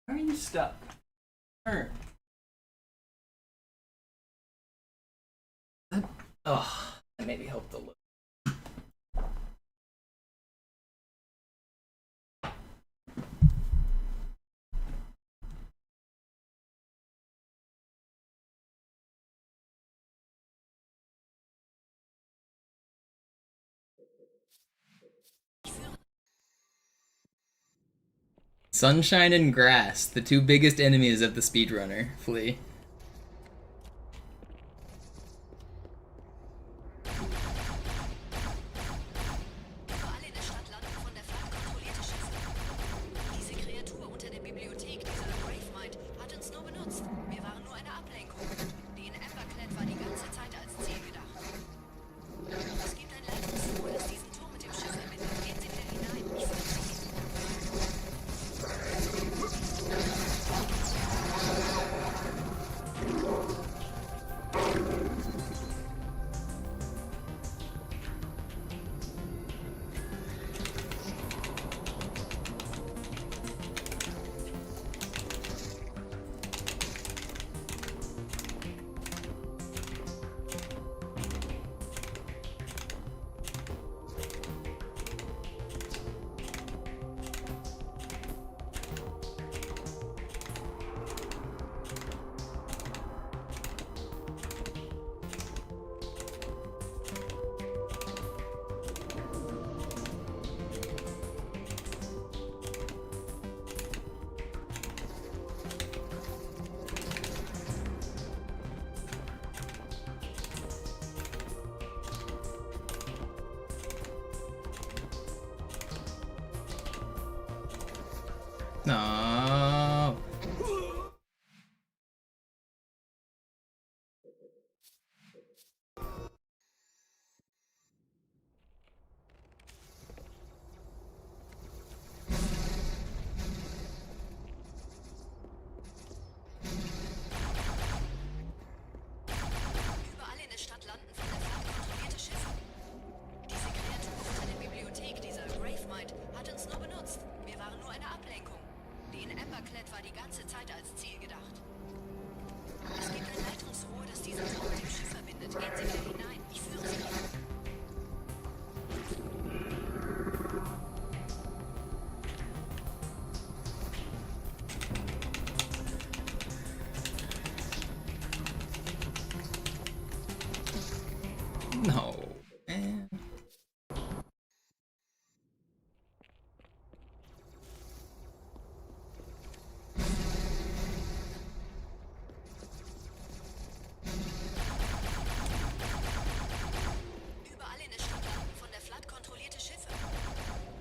Why are you stuck? Turn. That maybe helped a little. Sunshine and grass, the two biggest enemies of the speedrunner, flee. Überall in der Stadt landen von der Flood kontrollierte Schiffe. Diese Kreatur unter der Bibliothek, dieser Gravemind, hat uns nur benutzt. Wir waren nur eine Ablenkung. Die in Emberclad war die ganze Zeit als Ziel gedacht. Es gibt ein Leitungsrohr, das diesen Turm mit dem Schiff verbindet. Gehen Sie wieder hinein. Ich führe Sie hin. No. Überall in der Stadt landen von der Flood kontrollierte Schiffe. Diese Kreatur unter der Bibliothek, dieser Gravemind, hat uns nur benutzt. Wir waren nur eine Ablenkung. Die in Emberclad war die ganze Zeit als Ziel gedacht. Es gibt ein Leitungsrohr, das diesen Turm mit dem Schiff verbindet. Gehen Sie wieder hinein. Ich führe Sie hin. No. Man. Überall in der Stadt landen von der Flood kontrollierte Schiffe.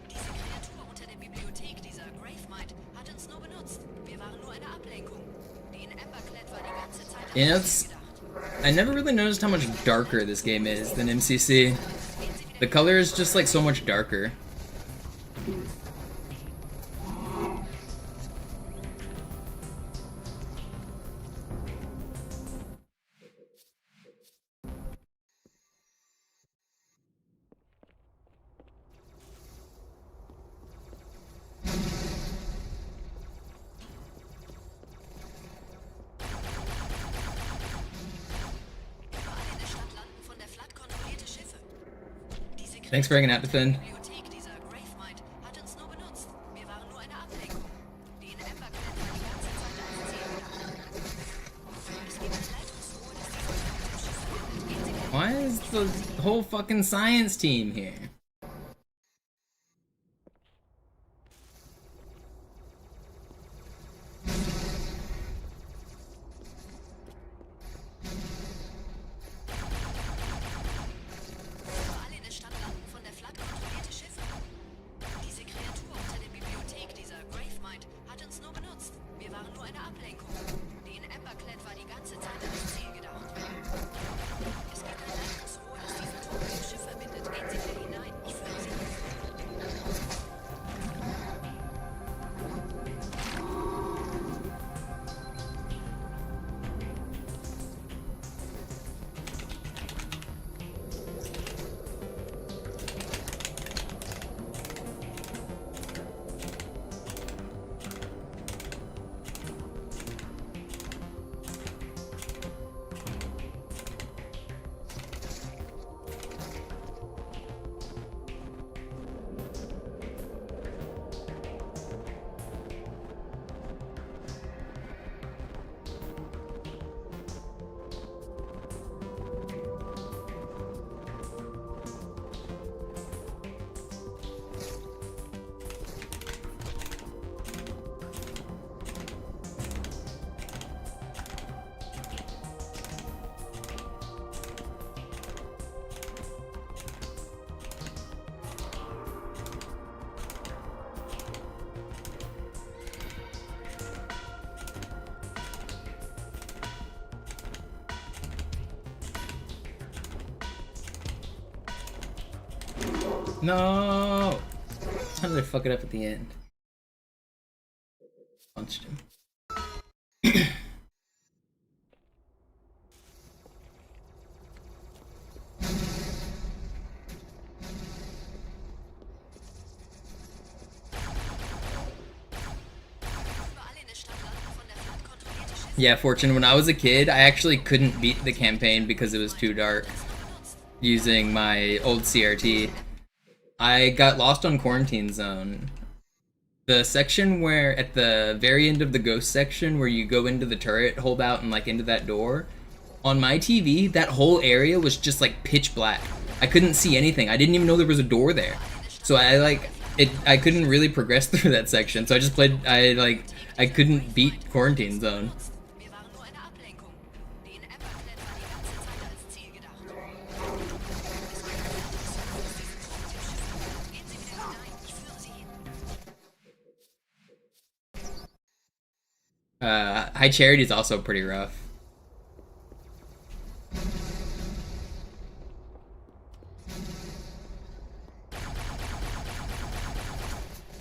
Diese Kreatur unter der Bibliothek, dieser Gravemind, hat uns nur benutzt. Wir waren nur eine Ablenkung. Die in Emberclad war die ganze Zeit Yeah, als that's. Ziel gedacht. I never really noticed how much darker this game is than MCC. The color is just like so much darker. Überall in der Stadt landen von der Flood kontrollierte Schiffe. Diese Thanks for hanging out, Defend. Bibliothek, dieser Gravemind, hat uns nur benutzt. Wir waren nur eine Ablenkung. Die in Emberclad war die ganze Zeit als Ziel gedacht. Es gibt ein Leitungsrohr, das diesen Turm mit dem Schiff verbindet. Gehen Sie wieder Why is the whole fucking science team here? Überall in der Stadt landen von der Flood kontrollierte Schiffe. Diese Kreatur unter der Bibliothek, dieser Gravemind, hat uns nur benutzt. Wir waren nur eine Ablenkung. Die in Emberclad war die ganze Zeit als Ziel gedacht. Es gibt ein Leitungsrohr, das diesen Turm mit dem Schiff verbindet. Gehen Sie wieder hinein. No! How did I fuck it up at the end? Punched him. Yeah, Fortune, when I was a kid, I actually couldn't beat the campaign because it was too dark using my old CRT. I got lost on Quarantine Zone. The section where, at the very end of the ghost section, where you go into the turret, hold out, and like into that door, on my TV, that whole area was just like pitch black. I couldn't see anything. I didn't even know there was a door there. So I couldn't really progress through that section. So I just played, I couldn't beat Quarantine Zone. High Charity is also pretty rough.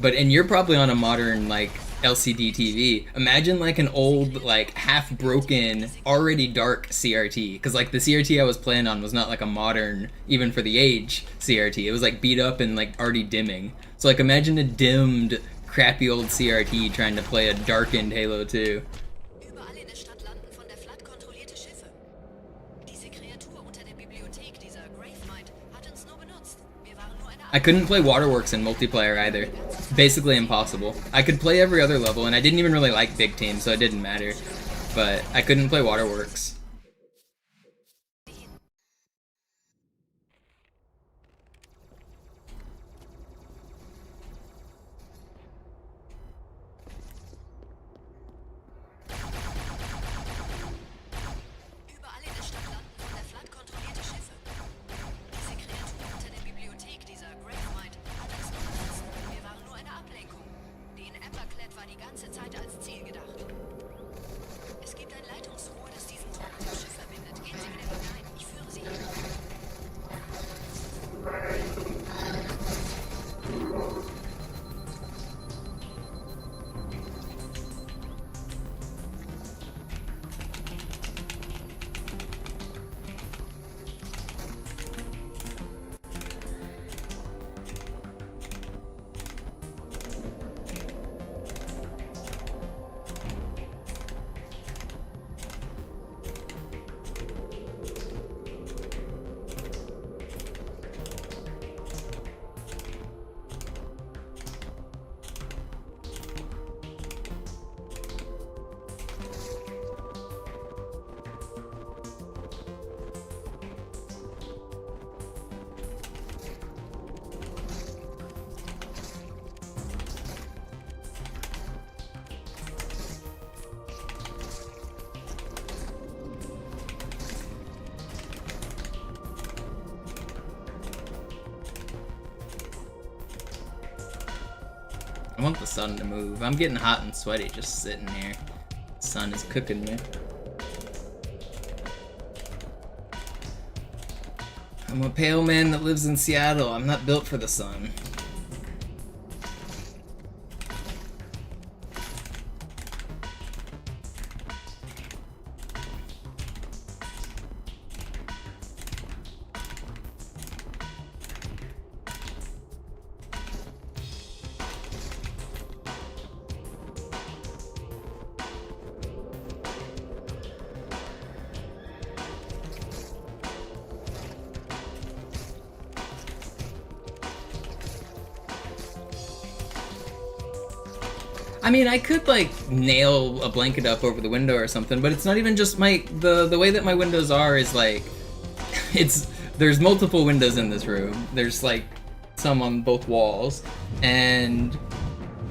And you're probably on a modern, like, LCD TV. Imagine, like, an old, like, half-broken, already dark CRT. Because, like, the CRT I was playing on was not, like, a modern, even for the age, CRT. It was, like, beat up and, like, already dimming. So, like, imagine a dimmed, crappy old CRT trying to play a darkened Halo 2. Überall in der Stadt landen von der Flood kontrollierte Schiffe. Diese Kreatur unter der Bibliothek, dieser Gravemind, hat uns nur benutzt. Wir waren nur eine I couldn't play Waterworks in multiplayer either. Basically impossible. I could play every other level, and I didn't even really like big teams, so it didn't matter. But I couldn't play Waterworks. Überall in der Stadt landen von der Flood kontrollierte Schiffe. Diese Kreatur unter der Bibliothek, dieser Gravemind, hat uns nur benutzt. Wir waren nur eine Ablenkung. Die in Emberclad war die ganze Zeit als Ziel gedacht. Es gibt ein Leitungsrohr, das diesen Turm mit dem Schiff verbindet. Gehen Sie wieder hinein. Ich führe Sie hin. I want the sun to move. I'm getting hot and sweaty just sitting here. The sun is cooking me. I'm a pale man that lives in Seattle. I'm not built for the sun. I mean, I could like nail a blanket up over the window or something, but it's not even just the way that my windows are is like there's multiple windows in this room. There's like some on both walls, and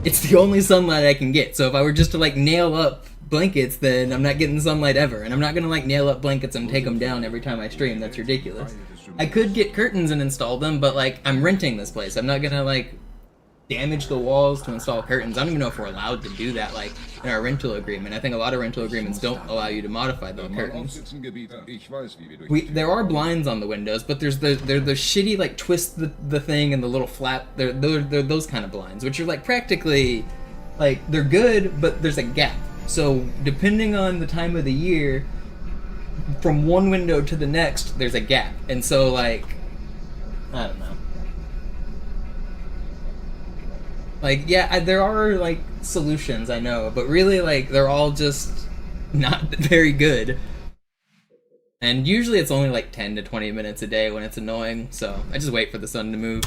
it's the only sunlight I can get. So if I were just to like nail up blankets, then I'm not getting sunlight ever, and I'm not gonna like nail up blankets and take them down every time I stream. That's ridiculous. I could get curtains and install them, but like I'm renting this place. I'm not gonna like damage the walls to install curtains. I don't even know if we're allowed to do that. Like, in our rental agreement. I think a lot of rental agreements don't allow you to modify the curtains. There are blinds on the windows, but they're the shitty like twist the thing and the little flap. They're those kind of blinds, which are like practically like they're good, but there's a gap. So depending on the time of the year, from one window to the next, there's a gap, and so like I don't know. Like, yeah, there are, like, solutions, I know, but really, like, they're all just not very good. And usually it's only, like, 10 to 20 minutes a day when it's annoying, so I just wait for the sun to move.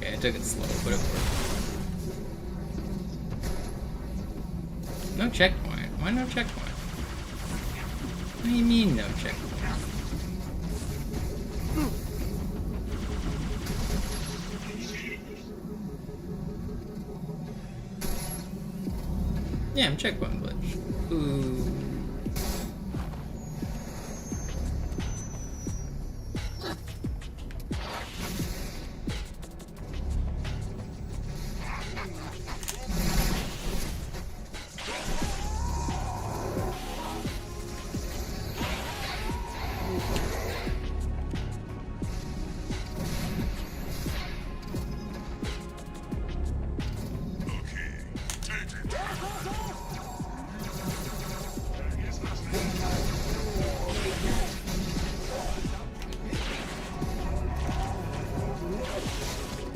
I took it slow, but it worked. No checkpoint? Why no checkpoint? What do you mean no checkpoint? Yeah, I'm checkpoint glitch. Ooh.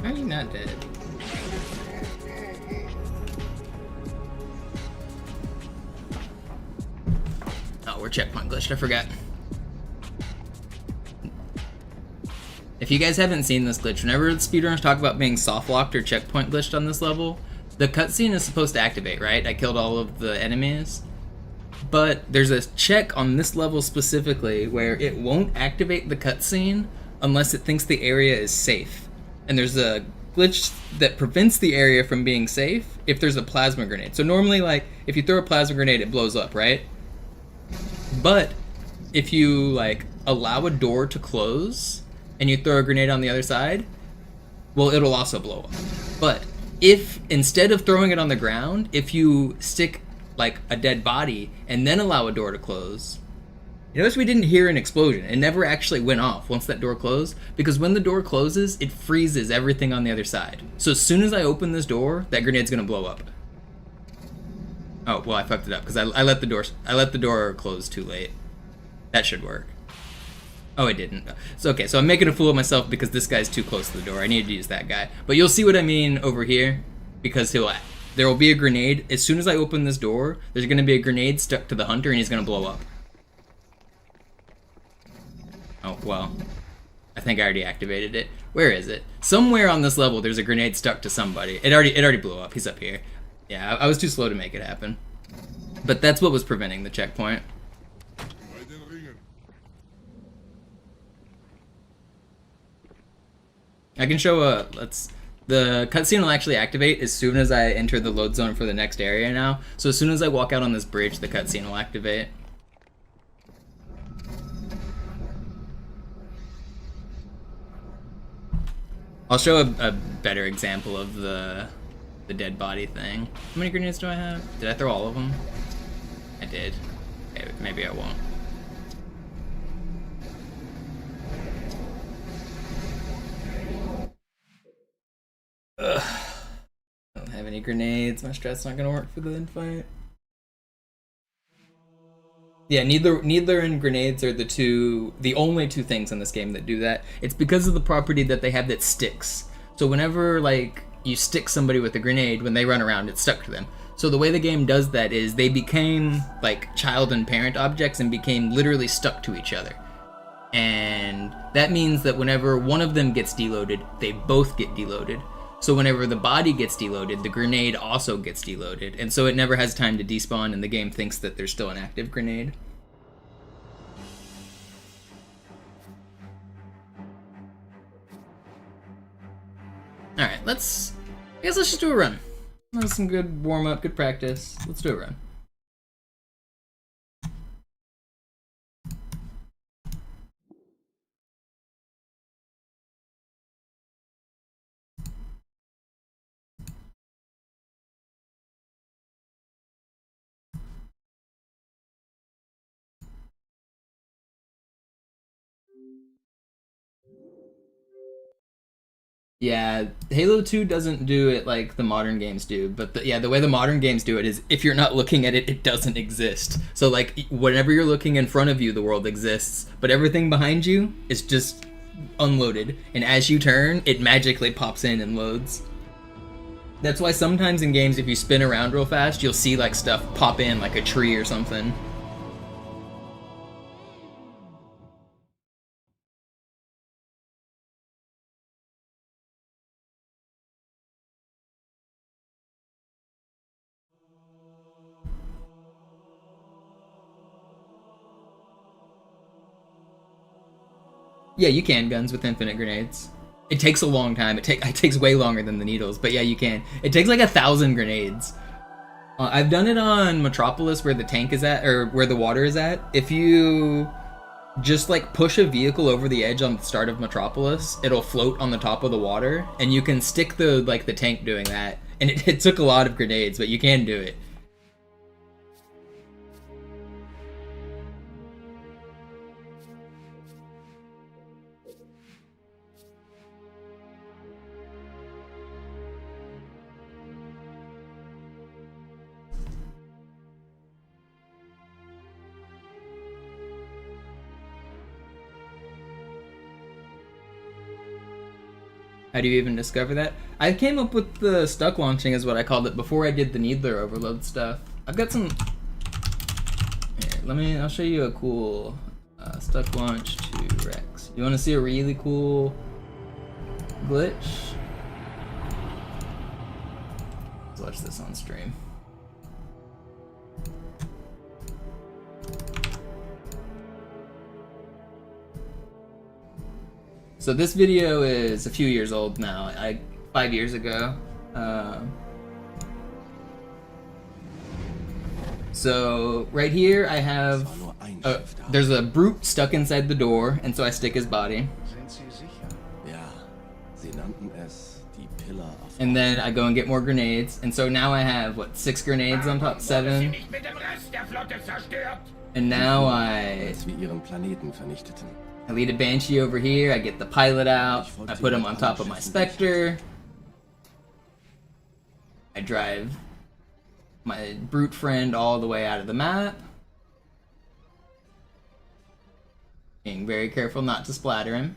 How are you not dead? Oh, we're checkpoint glitched, I forgot. If you guys haven't seen this glitch, whenever the speedrunners talk about being soft locked or checkpoint glitched on this level, the cutscene is supposed to activate, right? I killed all of the enemies. But there's a check on this level specifically where it won't activate the cutscene unless it thinks the area is safe. And there's a glitch that prevents the area from being safe if there's a plasma grenade. So normally, like, if you throw a plasma grenade, it blows up, right? But if you, like, allow a door to close and you throw a grenade on the other side, well, it'll also blow up. But if, instead of throwing it on the ground, if you stick, like, a dead body and then allow a door to close, you notice we didn't hear an explosion. It never actually went off once that door closed, because when the door closes, it freezes everything on the other side. So as soon as I open this door, that grenade's gonna blow up. Oh, well, I fucked it up because I let the door close too late. That should work. Oh, it didn't. So okay, so I'm making a fool of myself because this guy's too close to the door. I needed to use that guy. But you'll see what I mean over here, because there will be a grenade. As soon as I open this door, there's gonna be a grenade stuck to the hunter and he's gonna blow up. Oh, well, I think I already activated it. Where is it? Somewhere on this level, there's a grenade stuck to somebody. It already blew up. He's up here. Yeah, I was too slow to make it happen. But that's what was preventing the checkpoint. I can show let's The cutscene will actually activate as soon as I enter the load zone for the next area now. So as soon as I walk out on this bridge, the cutscene will activate. I'll show a better example of the dead body thing. How many grenades do I have? Did I throw all of them? I did. Okay, maybe I won't. Ugh. I don't have any grenades. My strat's not gonna work for the end fight. Yeah, neither and grenades are the only two things in this game that do that. It's because of the property that they have that sticks. So whenever like you stick somebody with a grenade, when they run around, it's stuck to them. So the way the game does that is they became like child and parent objects and became literally stuck to each other. And that means that whenever one of them gets deloaded, they both get deloaded. So whenever the body gets deloaded, the grenade also gets deloaded. And so it never has time to despawn, and the game thinks that there's still an active grenade. Alright, I guess let's just do a run. That was some good warm-up, good practice. Let's do a run. Yeah, Halo 2 doesn't do it like the modern games do, but the way the modern games do it is if you're not looking at it, it doesn't exist. So like whenever you're looking in front of you, the world exists, but everything behind you is just unloaded, and as you turn, it magically pops in and loads. That's why sometimes in games, if you spin around real fast, you'll see like stuff pop in, like a tree or something. Yeah, you can guns with infinite grenades. It takes a long time. It takes way longer than the needles, but yeah, you can. It takes like 1,000 grenades. I've done it on Metropolis where the tank is at, or where the water is at. If you just like push a vehicle over the edge on the start of Metropolis, it'll float on the top of the water, and you can stick the tank doing that. And it took a lot of grenades, but you can do it. How do you even discover that? I came up with the stuck launching is what I called it before I did the needler overload stuff. I've got some... Here, I'll show you a cool stuck launch to Rex. You want to see a really cool glitch? Let's watch this on stream. So this video is a few years old now, 5 years ago. So right here I have, there's a brute stuck inside the door, and so I stick his body. And then I go and get more grenades, and so now I have, what, 6 grenades on top, 7? And now I lead a Banshee over here, I get the pilot out, I put him on top of my Spectre, I drive my brute friend all the way out of the map, being very careful not to splatter him.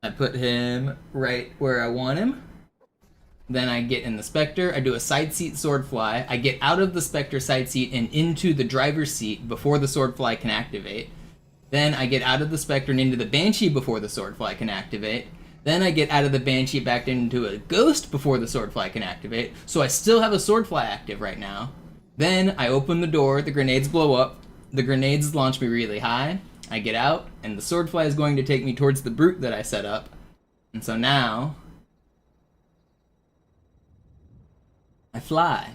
I put him right where I want him. Then I get in the Spectre, I do a side seat sword fly, I get out of the Spectre side seat and into the driver's seat before the sword fly can activate. Then I get out of the Spectre and into the Banshee before the sword fly can activate. Then I get out of the Banshee back into a Ghost before the sword fly can activate, so I still have a sword fly active right now. Then I open the door, the grenades blow up, the grenades launch me really high, I get out, and the sword fly is going to take me towards the brute that I set up. And so now I fly.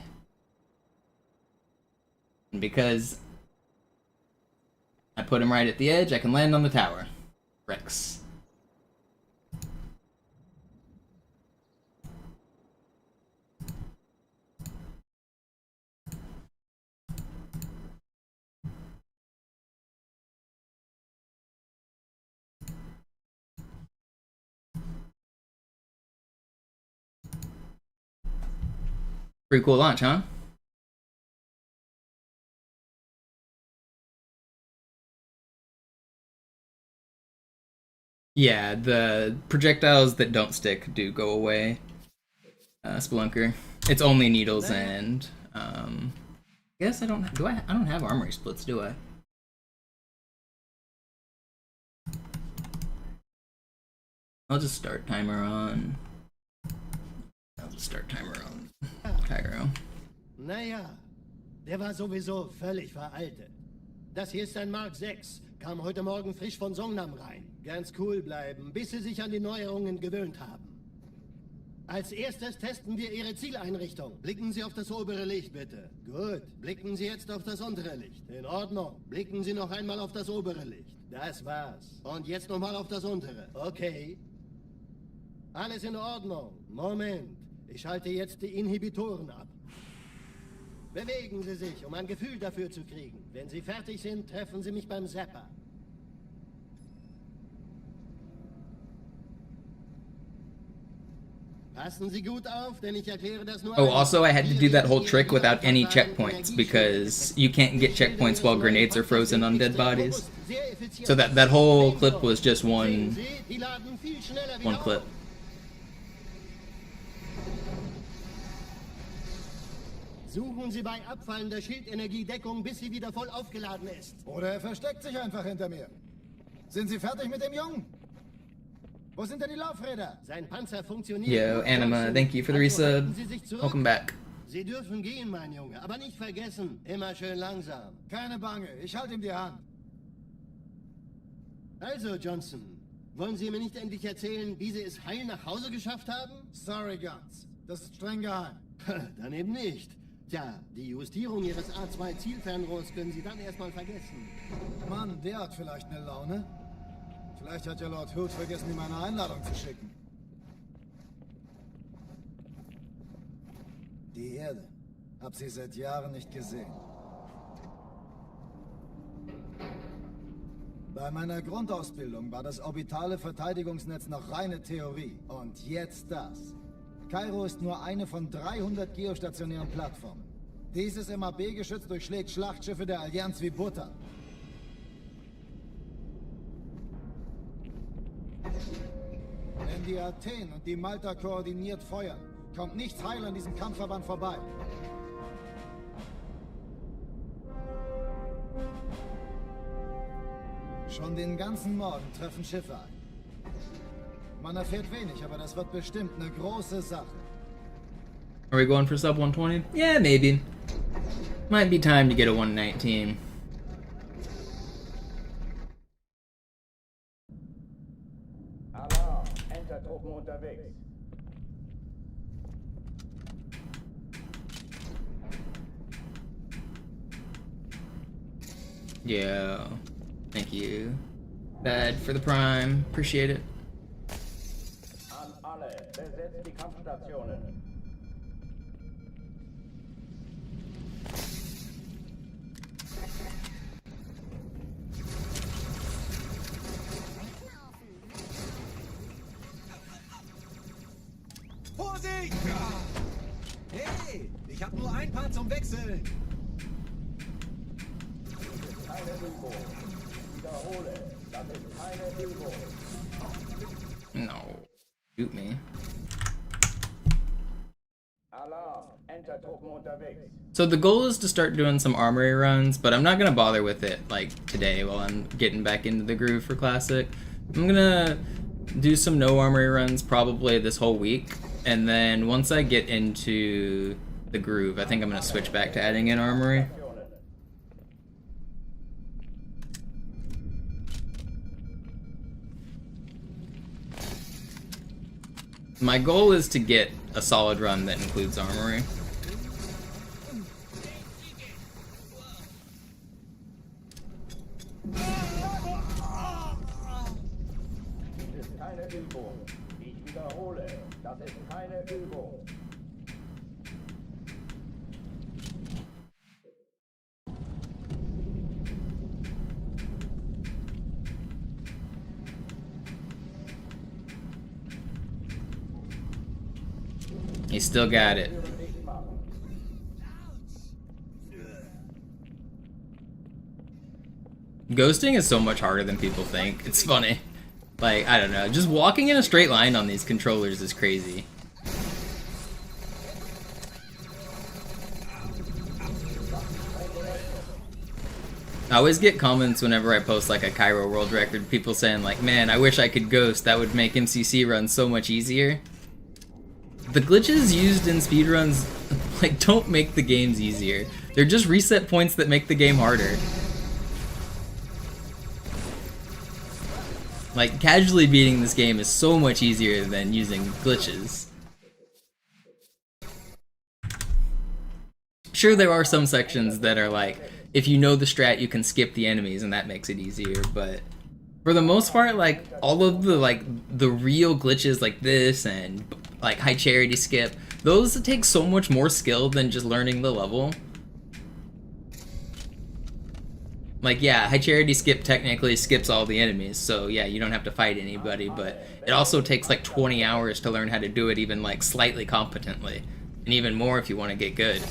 And because I put him right at the edge, I can land on the tower. Rex. Pretty cool launch, huh? Yeah, the projectiles that don't stick do go away. Spelunker. It's only needles and I guess I don't have armory splits, do I? I'll just start timer on Cairo. Naja, der war sowieso völlig veraltet. Das hier ist ein Mark 6. Kam heute Morgen frisch von Songnam rein. Ganz cool bleiben, bis Sie sich an die Neuerungen gewöhnt haben. Als erstes testen wir Ihre Zieleinrichtung. Blicken Sie auf das obere Licht, bitte. Gut. Blicken Sie jetzt auf das untere Licht. In Ordnung. Blicken Sie noch einmal auf das obere Licht. Das war's. Und jetzt nochmal auf das untere. Okay. Alles in Ordnung. Moment. Ich schalte jetzt die Inhibitoren ab. Bewegen Sie sich, um ein Gefühl dafür zu kriegen. Wenn Sie fertig sind, treffen Sie mich beim Zapper. Passen Sie gut auf, denn ich erkläre das nur. Oh, also I had to do that whole trick without any checkpoints because you can't get checkpoints while grenades are frozen on dead bodies. So that whole clip was just one clip. Suchen Sie bei abfallender Schildenergie Deckung, bis sie wieder voll aufgeladen ist. Oder er versteckt sich einfach hinter mir. Sind Sie fertig mit dem Jungen? Wo sind denn die Laufräder? Sein Panzer funktioniert. Yo, Anima, thank you for the resub. Welcome back. Sie dürfen gehen, mein Junge, aber nicht vergessen, immer schön langsam. Keine Bange, ich halte ihm die Hand. Also, Johnson, wollen Sie mir nicht endlich erzählen, wie Sie es heil nach Hause geschafft haben? Sorry, Guns. Das ist streng geheim. Dann eben nicht. Tja, die Justierung Ihres A2-Zielfernrohrs können Sie dann erstmal vergessen. Mann, der hat vielleicht eine Laune. Vielleicht hat ja Lord Hood vergessen, ihm eine Einladung zu schicken. Die Erde. Hab sie seit Jahren nicht gesehen. Bei meiner Grundausbildung war das orbitale Verteidigungsnetz noch reine Theorie. Und jetzt das. Kairo ist nur eine von 300 geostationären Plattformen. Dieses MAB-Geschütz durchschlägt Schlachtschiffe der Allianz wie Butter. Wenn die Athen und die Malta koordiniert feuern, kommt nichts heil an diesem Kampfverband vorbei. Schon den ganzen Morgen treffen Schiffe ein. Man erfährt wenig, aber das wird bestimmt eine große Sache. Are we going for sub 120? Yeah, maybe. Might be time to get a 119. Alarm, Entertruppen unterwegs. Yeah. Thank you. Bad for the prime. Appreciate it. An alle, besetzt die Kampfstationen. Vorsicht! Hey, ich habe nur ein Paar zum Wechseln. Keine Übung. Wiederhole, das ist keine Übung. No. Shoot me. Alarm, Entertruppen unterwegs. So the goal is to start doing some armory runs, but I'm not gonna bother with it like today while I'm getting back into the groove for Classic. I'm gonna do some no armory runs probably this whole week, and then once I get into the groove, I think I'm gonna switch back to adding in armory. My goal is to get a solid run that includes armory. Dies ist keine Übung. Ich wiederhole, das ist keine Übung. He still got it. Ghosting is so much harder than people think. It's funny. Like, I don't know. Just walking in a straight line on these controllers is crazy. I always get comments whenever I post like a Cairo world record, people saying like, man, I wish I could ghost, that would make MCC runs so much easier. The glitches used in speedruns like don't make the games easier. They're just reset points that make the game harder. Like, casually beating this game is so much easier than using glitches. Sure, there are some sections that are like, if you know the strat, you can skip the enemies, and that makes it easier, but for the most part, like, all of the, like, the real glitches like this and, like, high charity skip, those take so much more skill than just learning the level. Like, yeah, high charity skip technically skips all the enemies, so yeah, you don't have to fight anybody, but it also takes like 20 hours to learn how to do it even like slightly competently, and even more if you want to get good.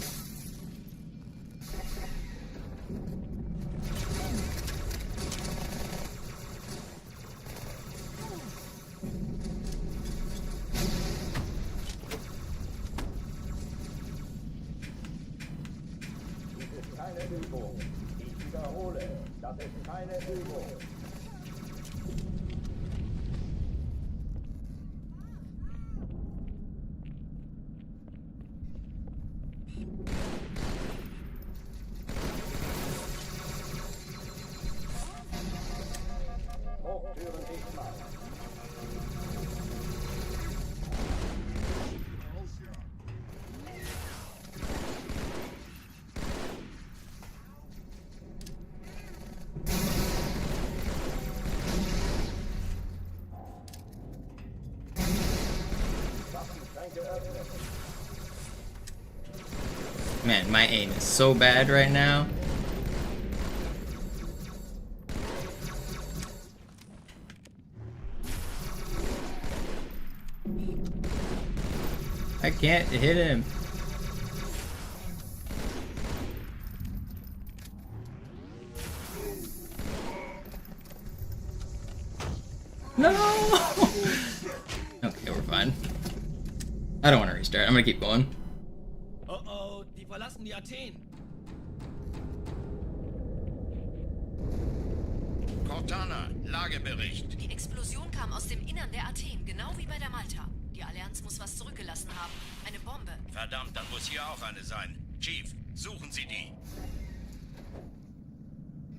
Dies ist keine Übung. Ich wiederhole, das ist keine Übung. Hochtüren dicht machen. Man, my aim is so bad right now. I can't hit him. No! Okay, we're fine. I don't want to restart. I'm gonna keep going. Oh oh, die verlassen die Athen. Cortana, Lagebericht. Die Explosion kam aus dem Innern der Athen, genau wie bei der Malta. Die Allianz muss was zurückgelassen haben. Eine Bombe. Verdammt, dann muss hier auch eine sein. Chief, suchen Sie die.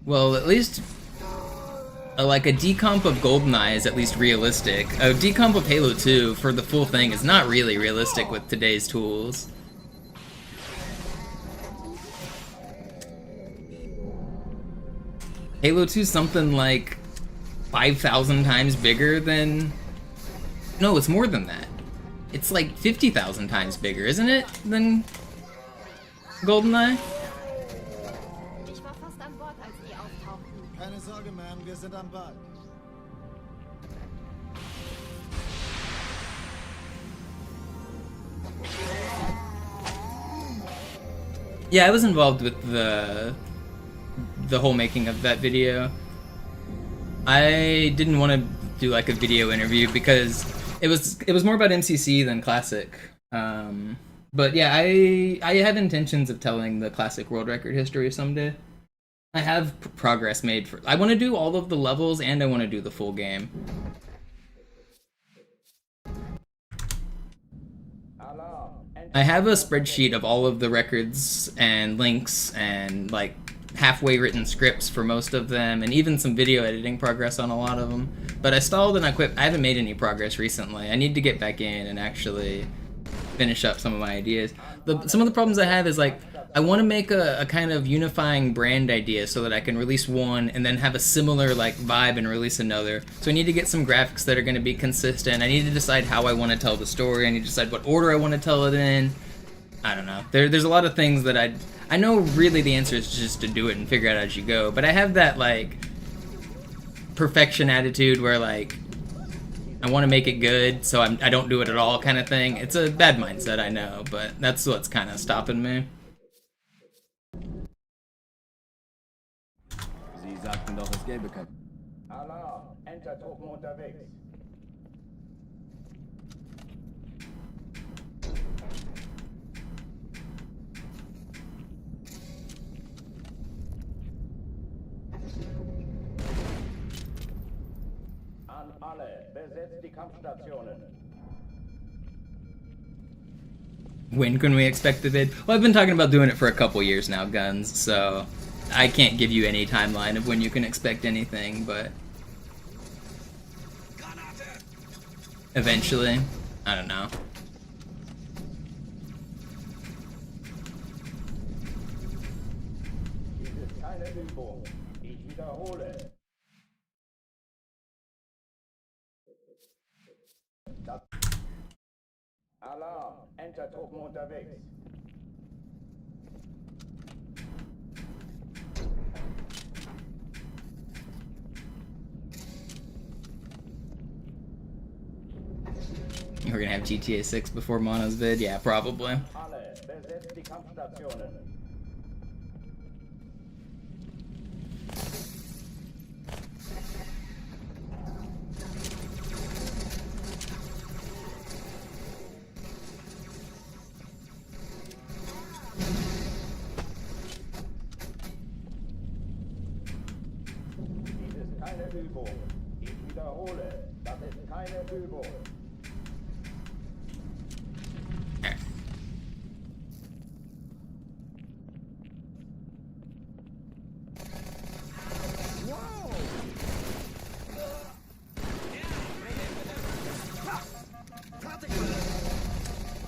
Well, at least like a decomp of GoldenEye is at least realistic. A decomp of Halo 2 for the full thing is not really realistic with today's tools. Halo 2 is something like 5,000 times bigger than... No, it's more than that. It's like 50,000 times bigger, isn't it, than GoldenEye? Ich war fast an Bord, als ihr auftauchten. Keine Sorge, Ma'am, wir sind am Ball. Yeah, I was involved with the whole making of that video. I didn't want to do like a video interview because it was more about MCC than Classic. But yeah, I have intentions of telling the Classic world record history someday. I have progress made for. I want to do all of the levels and I want to do the full game. I have a spreadsheet of all of the records and links and like halfway written scripts for most of them, and even some video editing progress on a lot of them. But I stalled and I quit. I haven't made any progress recently. I need to get back in and actually finish up some of my ideas. Some of the problems I have is like, I want to make a kind of unifying brand idea so that I can release one and then have a similar like vibe and release another. So I need to get some graphics that are going to be consistent. I need to decide how I want to tell the story. I need to decide what order I want to tell it in. I don't know. There's a lot of things that I know really the answer is just to do it and figure it out as you go. But I have that like perfection attitude where like I want to make it good, so I don't do it at all kind of thing. It's a bad mindset, I know, but that's what's kind of stopping me. Sie sagten doch, es gäbe kein... Alarm! Entertruppen unterwegs. An alle, besetzt die Kampfstationen. When can we expect the vid? Well, I've been talking about doing it for a couple years now, Guns, so I can't give you any timeline of when you can expect anything, but eventually, I don't know. Dies ist keine Übung. Ich wiederhole. Das Alarm! Entertruppen unterwegs. We're gonna have GTA 6 before Mono's vid? Yeah, probably. Alle, besetzt die Kampfstationen. Dies ist keine Übung. Ich wiederhole, das ist keine Übung.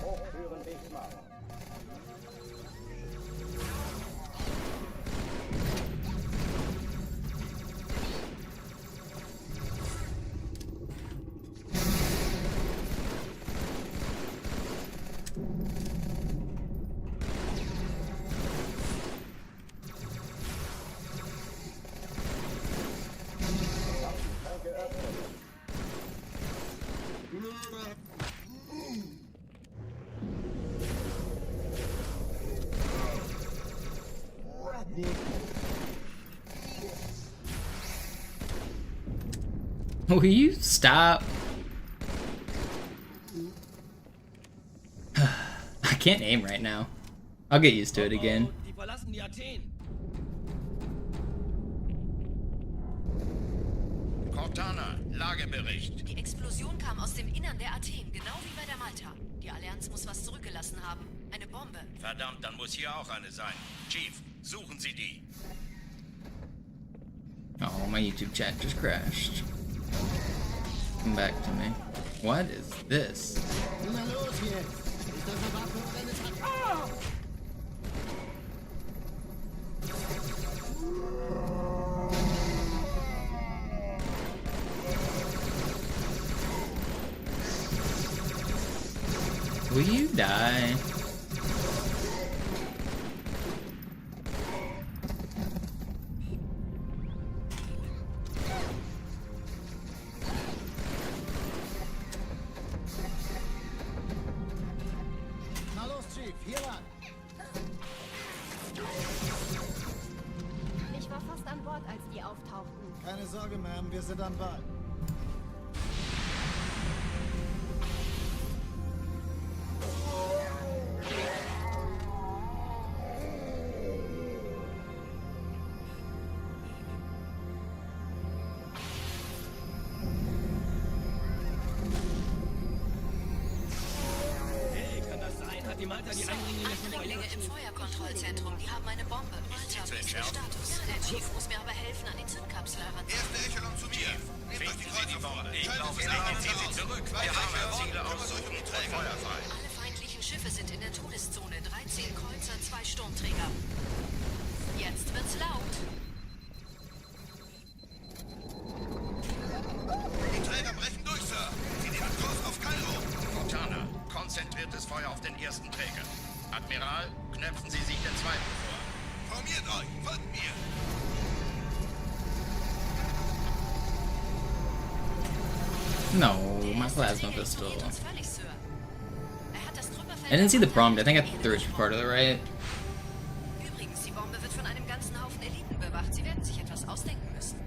Hochführen dich mal. Will you stop? I can't aim right now. I'll get used to it again. Die verlassen die Athen. Cortana, Lagebericht. Die Explosion kam aus dem Innern der Athen, genau wie bei der Malta. Die Allianz muss was zurückgelassen haben. Eine Bombe. Verdammt, dann muss hier auch eine sein. Chief, suchen Sie die. Oh, my YouTube chat just crashed. Come back to me. What is this? Na los jetzt! Ist das eine Waffe oder eine Attacke? Will you die? Na los, Chief, hier lang. Ich war fast an Bord, als die auftauchten. Keine Sorge, Ma'am, wir sind am Ball. Hey, kann das sein? Hat die Malta die Eindringlinge Eindringlinge im Feuerkontrollzentrum. Die haben eine Bombe. Alter, wie ist der Status? Ja, der Chief muss mir aber helfen, an die Zündkapsel heranzukommen. Erste Echelon zu mir. Nehmt euch die Kreuze vor. Ich glaube, Sie ziehen sie zurück. Wir haben Ziele aussuchen und Feuer frei. Alle feindlichen Schiffe sind in der Todeszone. 13 Kreuzer, 2 Sturmträger. Jetzt wird's laut. Die Träger brechen durch, Sir. Sie nehmen Kurs auf Kairo. Montana, konzentriertes Feuer auf den ersten Träger. Admiral, knöpfen Sie sich den zweiten vor. Formiert euch, folgt mir. No, my plasma pistol. Völlig, Sir. Er hat das Trümmerfeld. I didn't see the prompt. I think I threw it part of the right. Übrigens, die Bombe wird von einem ganzen Haufen Eliten bewacht. Sie werden sich etwas ausdenken müssen.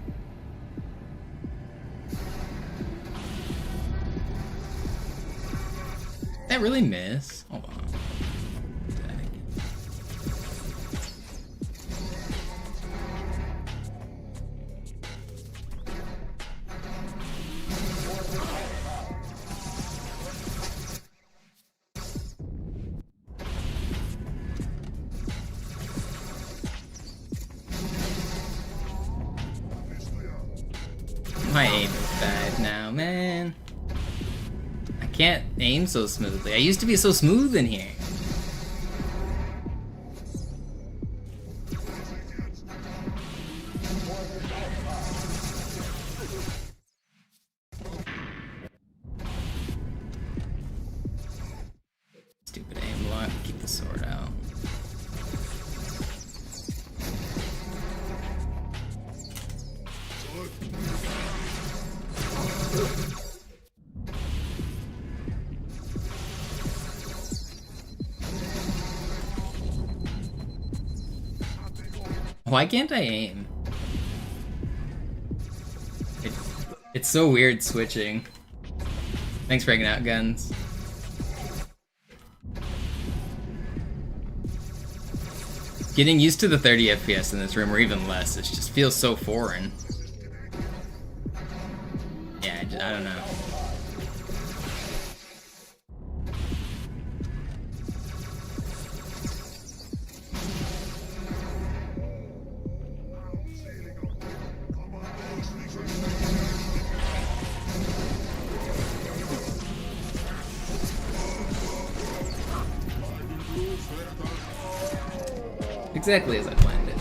Did that really miss? Hold on. My aim is bad now, man. I can't aim so smoothly. I used to be so smooth in here. Stupid aim lock. Keep the sword out. Why can't I aim? It's so weird switching. Thanks for hanging out, guns. Getting used to the 30 FPS in this room, or even less, it just feels so foreign. Yeah, I don't know. Exactly as I planned it.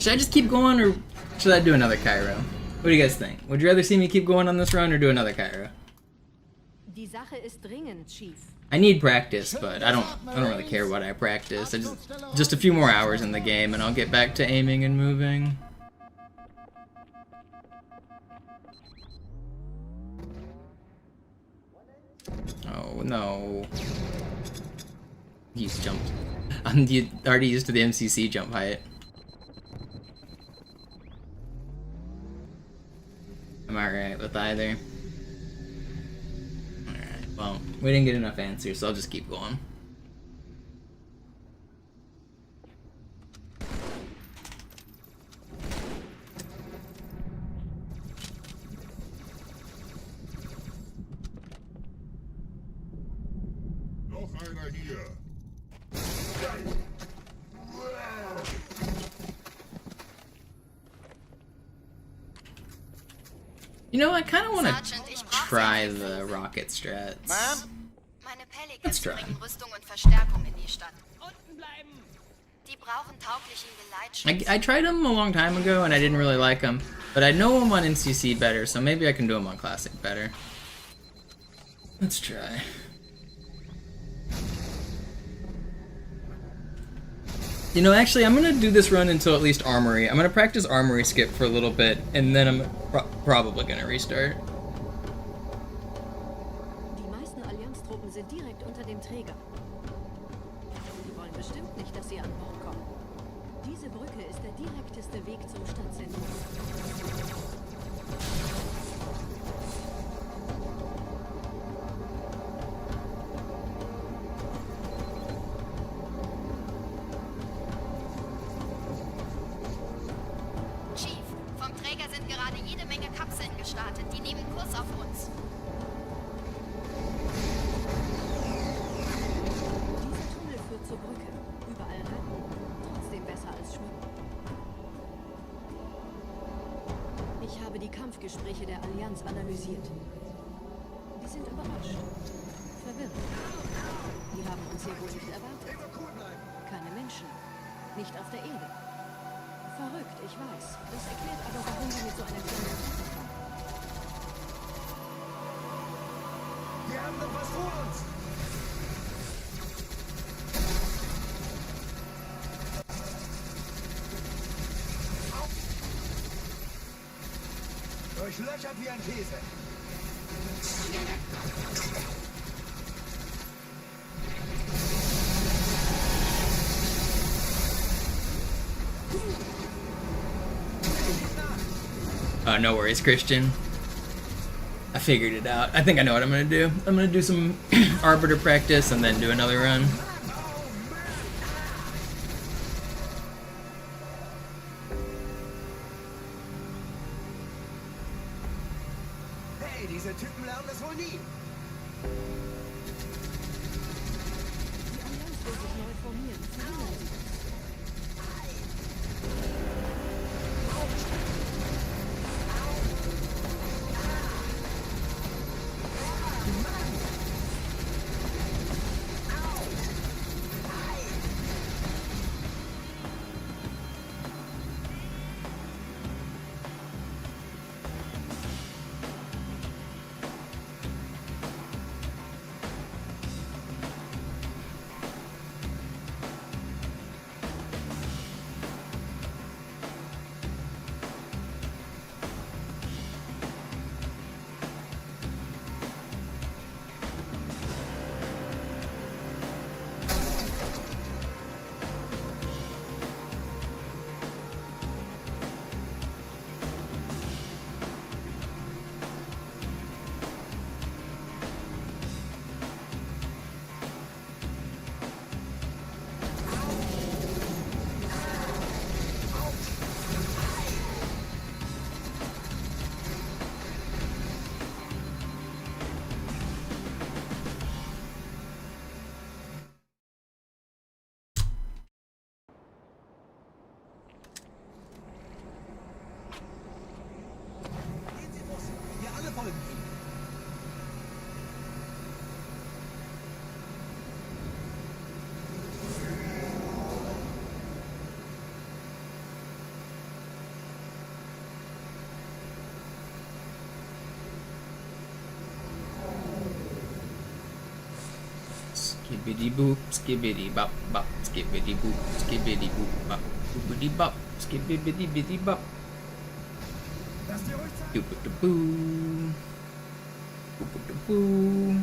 Should I just keep going, or should I do another Cairo? What do you guys think? Would you rather see me keep going on this run, or do another Cairo? Die Sache ist dringend, Chief. I need practice, but I don't really care what I practice. Just a few more hours in the game, and I'll get back to aiming and moving. Oh no. He's jumped. I'm already used to the MCC jump height. I'm alright with either. Alright, well, we didn't get enough answers, so I'll just keep going. Noch einer hier. You know, I kind of want Sergeant, ich to brauch try seine the Hilfe. rocket strats. Meine Let's Pelicans try. bringen Rüstung und Verstärkung in die Stadt. Unten bleiben! Die brauchen tauglichen Geleitschutz. I tried them a long time ago and I didn't really like them, but I know them on MCC better, so maybe I can do them on Classic better. Let's try. You know, actually, I'm gonna do this run until at least Armory. I'm gonna practice Armory skip for a little bit, and then I'm probably gonna restart. Die meisten Allianztruppen sind direkt unter dem Träger. Die wollen bestimmt nicht, dass sie an Bord kommen. Diese Brücke ist der direkteste Weg zum Stadtzentrum. Chief, vom Träger sind gerade jede Menge Kapseln gestartet. Die nehmen Kurs auf uns. Diese die Kampfgespräche der Allianz analysiert. Die sind überrascht. Verwirrt. Die haben uns hier wohl nicht erwartet. Keine Menschen. Nicht auf der Erde. Verrückt, ich weiß. Das erklärt aber, warum wir mit so einer kleinen Flotte kommen. Wir haben noch was vor uns! Durchlöchert wie ein Käse. Oh, no worries, Christian. I figured it out. I think I know what I'm gonna do. I'm gonna do some Arbiter practice and then do another run. Hey, diese Typen lernen das wohl nie. Die Allianz will sich neu formieren. Verhindern Sie das. Wir alle folgen ihm. Skibbity boop, skibbity bop bop, skibbity boop, skibbity boop bop, boopity bop, skibbity bitty bop. Lass dir ruhig Zeit. Boop-a-da-boo. Boop-a-da-boo.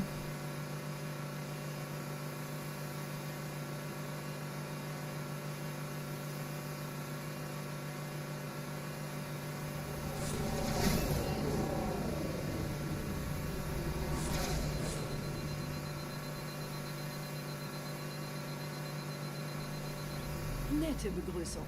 Nette Begrüßung.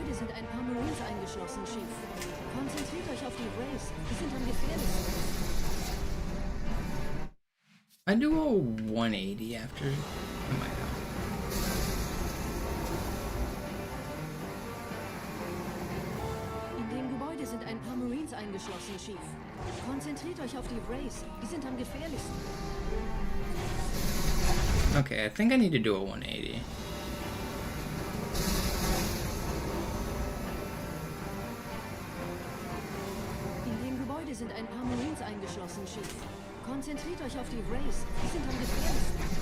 Sind ein paar Marines eingeschlossen, Chief. Konzentriert euch auf die Graves. Die sind am gefährlichsten. I do a 180 after. I might not. In dem Gebäude sind ein paar Marines Marines eingeschlossen, Chief. Konzentriert euch auf die Rays. Die sind am gefährlichsten. Okay, I think I need to do a 180. In dem Gebäude sind ein paar Marines eingeschlossen, Chief. Konzentriert euch auf die Rays. Die sind am gefährlichsten.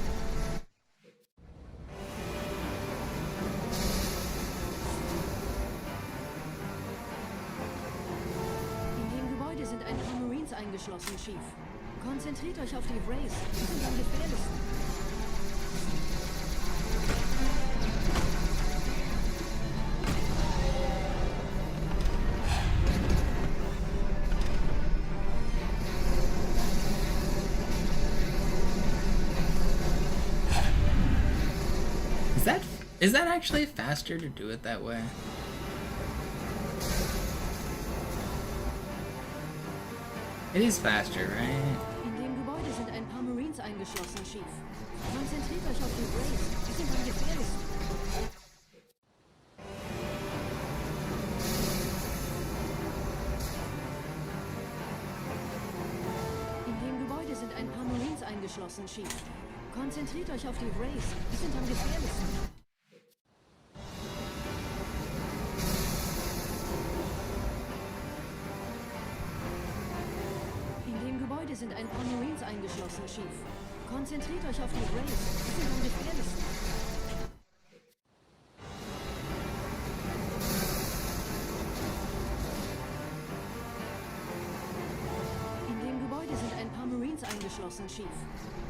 Eingeschlossen, Chief. Konzentriert euch auf die Rays. Die sind am gefährlichsten. Is that actually faster to do it that way? It is faster, right? In dem Gebäude sind ein paar Marines eingeschlossen, Chief. Konzentriert euch auf die Rays. Die sind am gefährlichsten. In dem Gebäude sind ein paar Marines eingeschlossen, Chief. Konzentriert euch auf die Rays. Die sind am gefährlichsten. Sind ein paar Marines eingeschlossen, Chief. Konzentriert euch auf die Rays. Die sind am gefährlichsten. In dem Gebäude sind ein paar Marines eingeschlossen, Chief.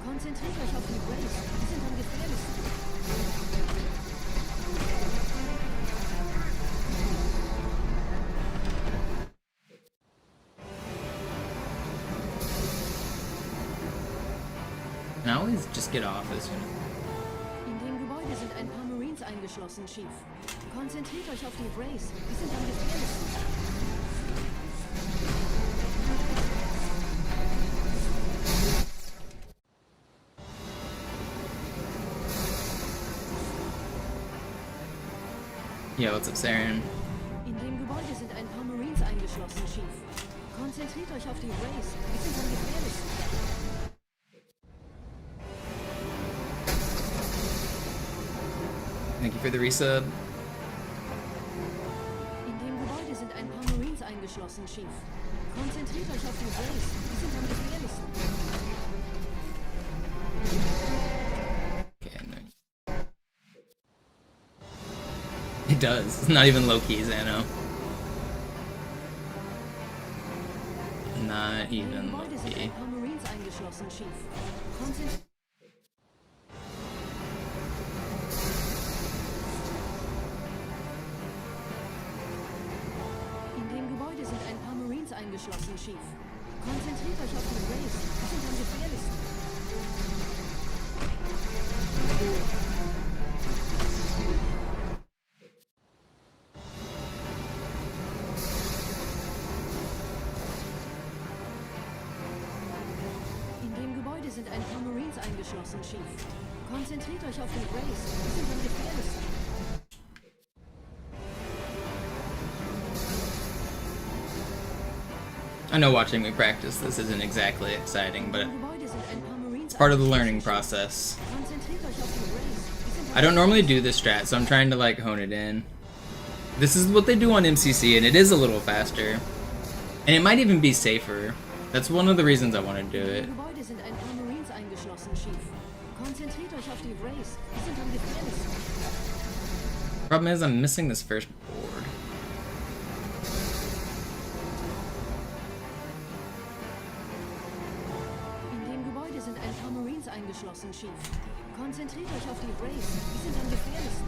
Konzentriert euch auf die Rays. Die sind am gefährlichsten. I always just get off as soon as... In dem Gebäude sind ein paar Marines eingeschlossen, Chief. Konzentriert euch auf die Rays. Die sind am gefährlichsten. Yeah, what's up, Saren? In dem Gebäude sind ein paar Marines eingeschlossen, Chief. Konzentriert euch auf die Rays. Die sind am gefährlichsten. Thank you for the resub. In dem Gebäude sind ein paar Marines eingeschlossen, Chief. Konzentriert euch auf die Rays. Die sind am gefährlichsten. Okay, no. It does. It's not even low-key, Zano. Not even low-key. Sind ein paar Marines eingeschlossen, Chief. Eingeschlossen, Chief. Konzentriert euch auf die Rays. Die sind am gefährlichsten. In dem Gebäude sind ein paar Marines eingeschlossen, Chief. Konzentriert euch auf die Rays. Die sind am gefährlichsten. I know watching me practice this isn't exactly exciting, but it's part of the learning process. I don't normally do this strat, so I'm trying to like hone it in. This is what they do on MCC, and it is a little faster. And it might even be safer. That's one of the reasons I want to do it. Problem is, I'm missing this first board. Eingeschlossen, Chief. Konzentriert euch auf die Rays. Die sind am gefährlichsten.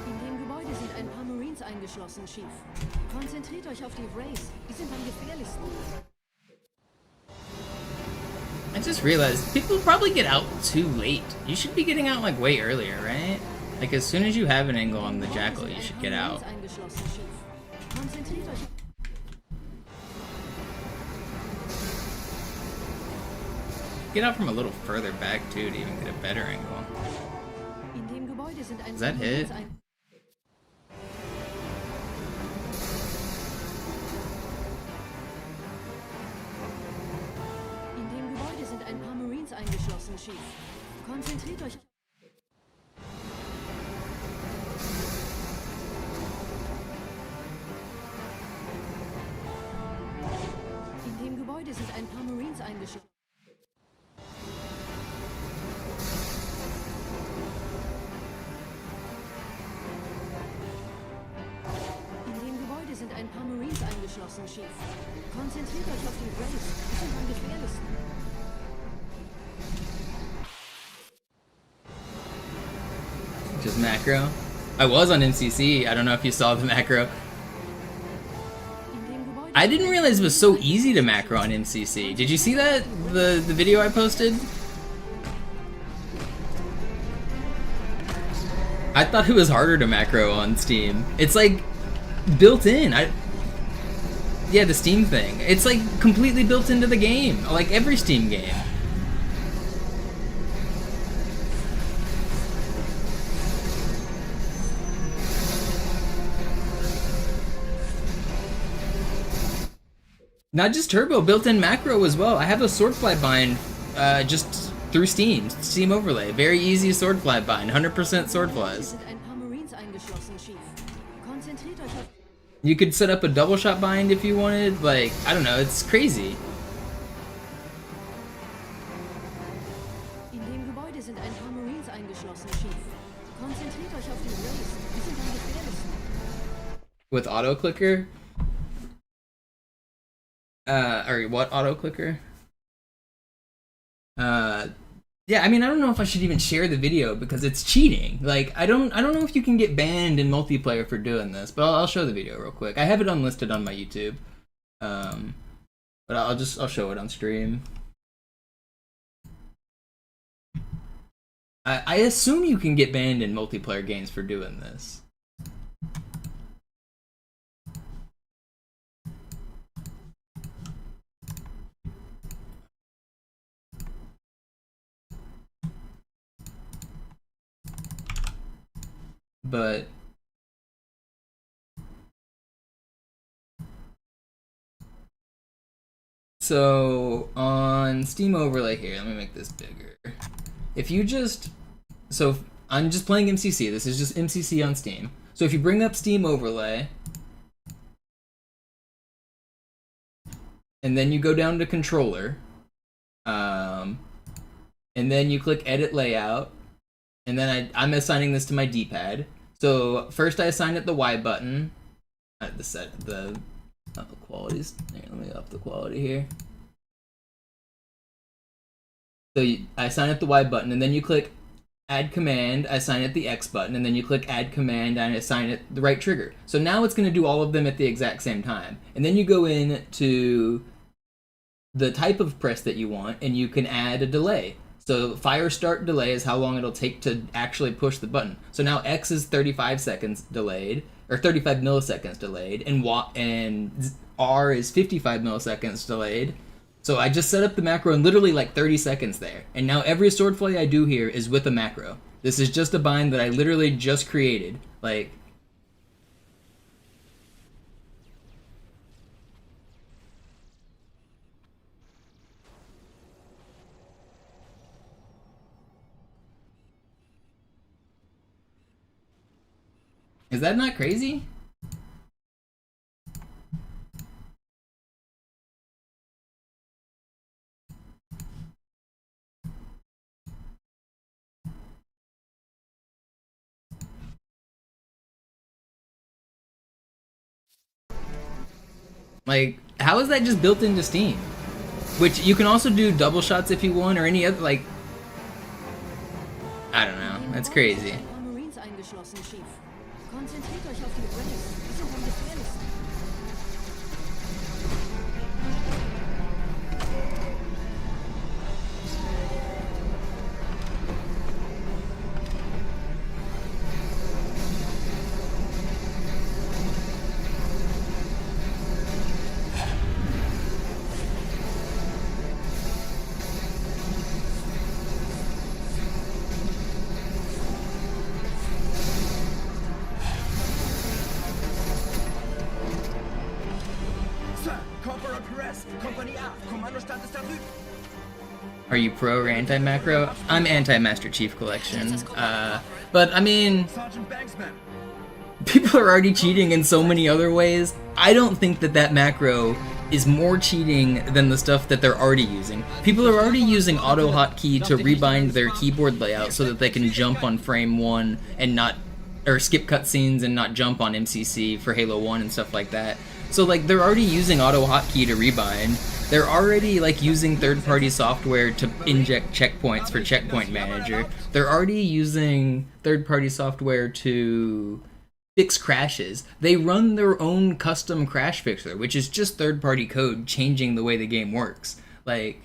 In dem Gebäude sind ein paar Marines eingeschlossen, Chief. Konzentriert euch auf die Rays. Die sind am gefährlichsten. I just realized people probably get out too late. You should be getting out like way earlier, right? Like as soon as you have an angle on the Jackal, you should get out. Get out from a little further back too to even get a better angle. Gebäude sind ein Does that hit? In dem Gebäude sind ein paar Marines eingeschlossen, Chief. Konzentriert euch. In dem Gebäude sind ein paar Marines eingeschlossen. In dem Gebäude sind ein paar Marines eingeschlossen, Chief. Konzentriert euch auf die Graves. Die sind am gefährlichsten. Just macro. I was on MCC. I don't know if you saw the macro. I didn't realize it was so easy to macro on MCC. Did you see that? The video I posted? I thought it was harder to macro on Steam. It's like built in. Yeah, the Steam thing. It's like completely built into the game, like every Steam game. Not just turbo, built-in macro as well. I have a swordfly bind just through Steam overlay. Very easy swordfly bind, 100% swordflies. You could set up a double shot bind if you wanted. Like, I don't know, it's crazy. In dem Gebäude sind ein paar Marines eingeschlossen, Chief. Konzentriert euch auf die Graves. Die sind am gefährlichsten. With auto clicker? Or what auto clicker? Yeah, I mean, I don't know if I should even share the video because it's cheating. Like, I don't know if you can get banned in multiplayer for doing this, but I'll show the video real quick. I have it unlisted on my YouTube, but I'll show it on stream. I assume you can get banned in multiplayer games for doing this. But so on Steam overlay here, let me make this bigger. If you just, so I'm just playing MCC. This is just MCC on Steam. So if you bring up Steam overlay and then you go down to controller, and then you click edit layout, and then I'm assigning this to my D-pad. So first I assign it the Y button. The qualities. Here, let me up the quality here. So I assign it the Y button, and then you click add command. I assign it the X button, and then you click add command, and I assign it the right trigger. So now it's going to do all of them at the exact same time. And then you go in to the type of press that you want, and you can add a delay. So fire start delay is how long it'll take to actually push the button. So now X is 35 seconds delayed, or 35 milliseconds delayed, and R is 55 milliseconds delayed. So I just set up the macro in literally like 30 seconds there. And now every swordplay I do here is with a macro. This is just a bind that I literally just created. Like, is that not crazy? Like, how is that just built into Steam? Which you can also do double shots if you want, or any other, like, I don't know. That's crazy. Konzentriert euch auf die Graves. Die sind am gefährlichsten. Are you pro or anti-macro? I'm anti-Master Chief Collection. But I mean, people are already cheating in so many other ways. I don't think that that macro is more cheating than the stuff that they're already using. People are already using auto hotkey to rebind their keyboard layout so that they can jump on frame 1 and not, or skip cutscenes and not jump on MCC for Halo 1 and stuff like that. So like they're already using auto hotkey to rebind. They're already like using third-party software to inject checkpoints for Checkpoint Manager. They're already using third-party software to fix crashes. They run their own custom crash fixer, which is just third-party code changing the way the game works. Like,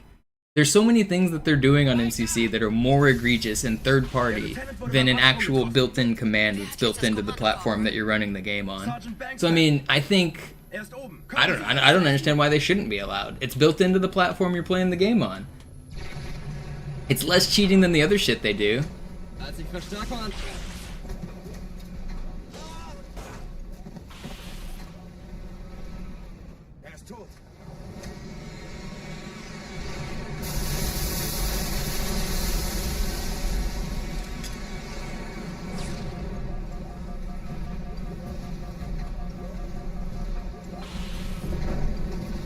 there's so many things that they're doing on MCC that are more egregious and third-party than an actual built-in command that's built into the platform that you're running the game on. So I mean, I think I don't understand why they shouldn't be allowed. It's built into the platform you're playing the game on. It's less cheating than the other shit they do.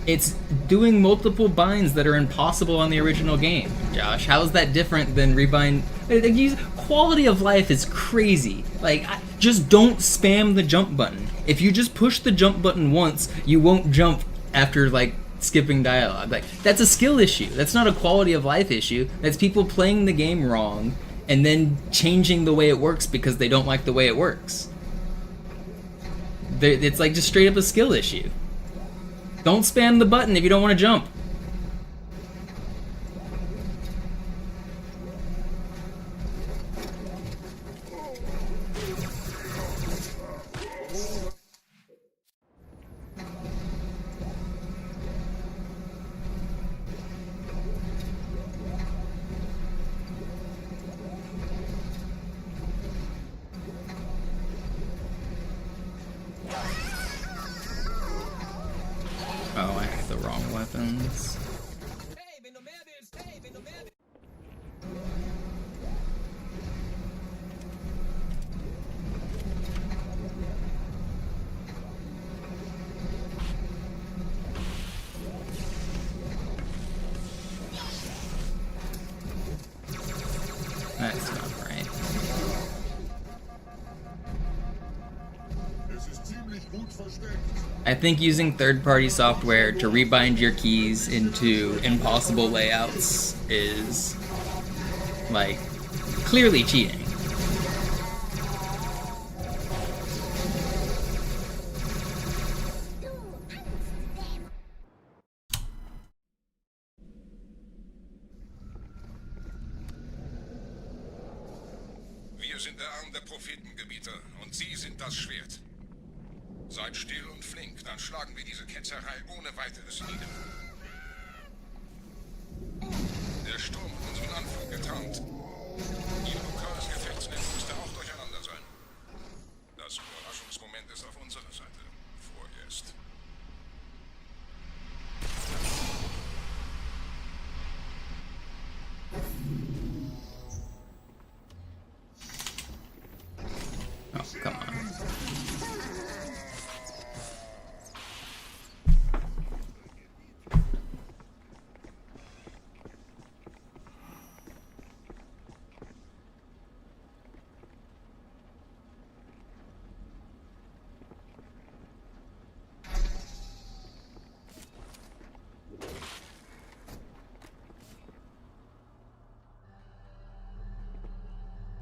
It's doing multiple binds that are impossible on the original game, Josh. How is that different than rebind? Quality of life is crazy. Like, just don't spam the jump button. If you just push the jump button once, you won't jump after, like, skipping dialogue. Like, that's a skill issue. That's not a quality of life issue. That's people playing the game wrong and then changing the way it works because they don't like the way it works. It's like just straight up a skill issue. Don't spam the button if you don't want to jump. Oh, I have the wrong weapons. That's not right. I think using third-party software to rebind your keys into impossible layouts is, like, clearly cheating. Wir sind der Arm der Prophetengebieter und Sie sind das Schwert. Seid still und flink, dann schlagen wir diese Ketzerei ohne weiteres nieder. Der Sturm hat unseren Anflug getarnt. Ihr lokales Gefechtsnetz müsste auch durcheinander sein. Das Überraschungsmoment ist auf unserer Seite. Vorerst. Oh, come on.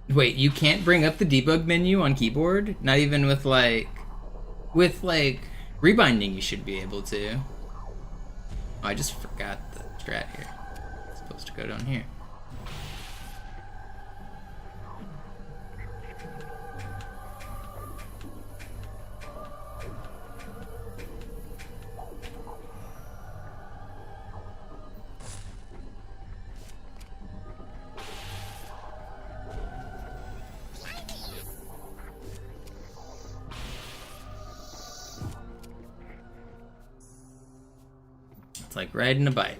Wait, you can't bring up the debug menu on keyboard? Not even with like rebinding you should be able to. Oh, I just forgot the strat here. It's supposed to go down here. It's like riding a bike.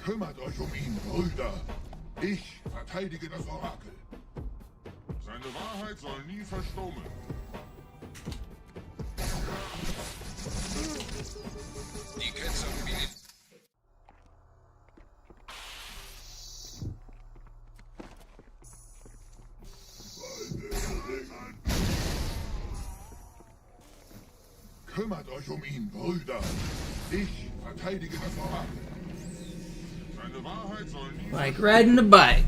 Kümmert euch ihn, Brüder. Ich verteidige das Orakel. Seine Wahrheit soll nie verstummen. Die Ketzer Kümmert euch ihn, Brüder. Ich verteidige das Orakel. Seine Wahrheit soll nie Like riding a bike.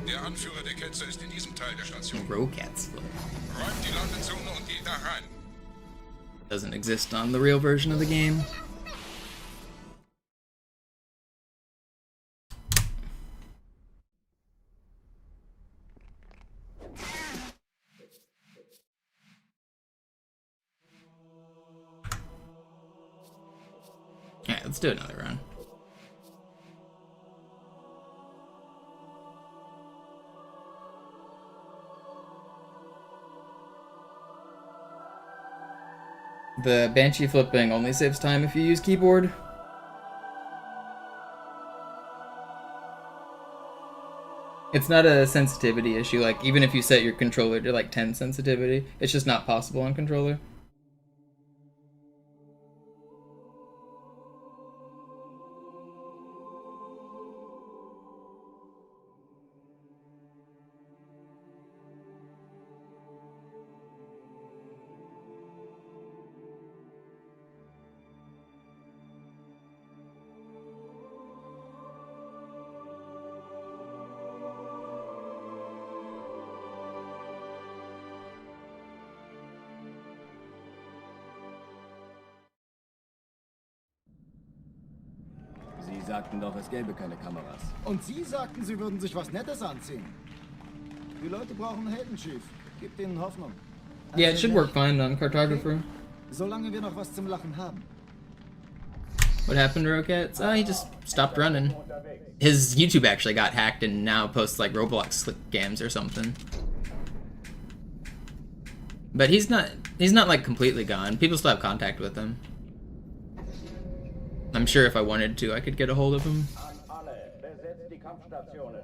Der Anführer der Ketzer ist in diesem Teil der Station. Rocat's foot. Räumt die Landezone und geht da rein. Doesn't exist on the real version of the game. Yeah, let's do another run. The Banshee flipping only saves time if you use keyboard. It's not a sensitivity issue, like even if you set your controller to like 10 sensitivity, it's just not possible on controller. Sie sagten doch, es gäbe keine Kameras. Und Sie sagten, Sie würden sich was Nettes anziehen. Die Leute brauchen Helden, Chief. Gebt ihnen Hoffnung. Yeah, it should work fine on Cartographer. Solange wir noch was zum Lachen haben. What happened to Rocats? Oh, he just stopped running. His YouTube actually got hacked and now posts like Roblox scams or something. But he's not like completely gone. People still have contact with him. I'm sure if I wanted to, I could get a hold of him. An alle, besetzt die Kampfstationen.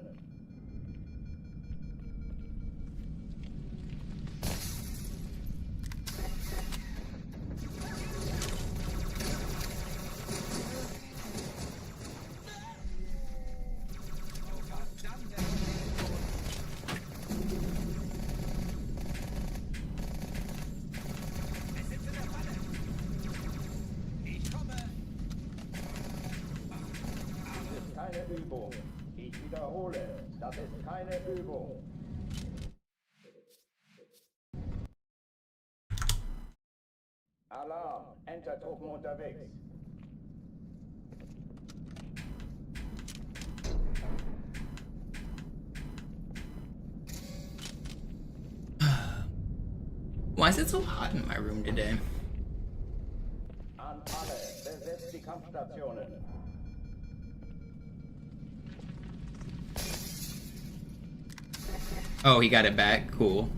Keine Übung. Ich wiederhole, das ist keine Übung. Alarm, Entertruppen unterwegs. Why is it so hot in my room today? An alle, besetzt die Kampfstationen. Oh, he got it back. Cool.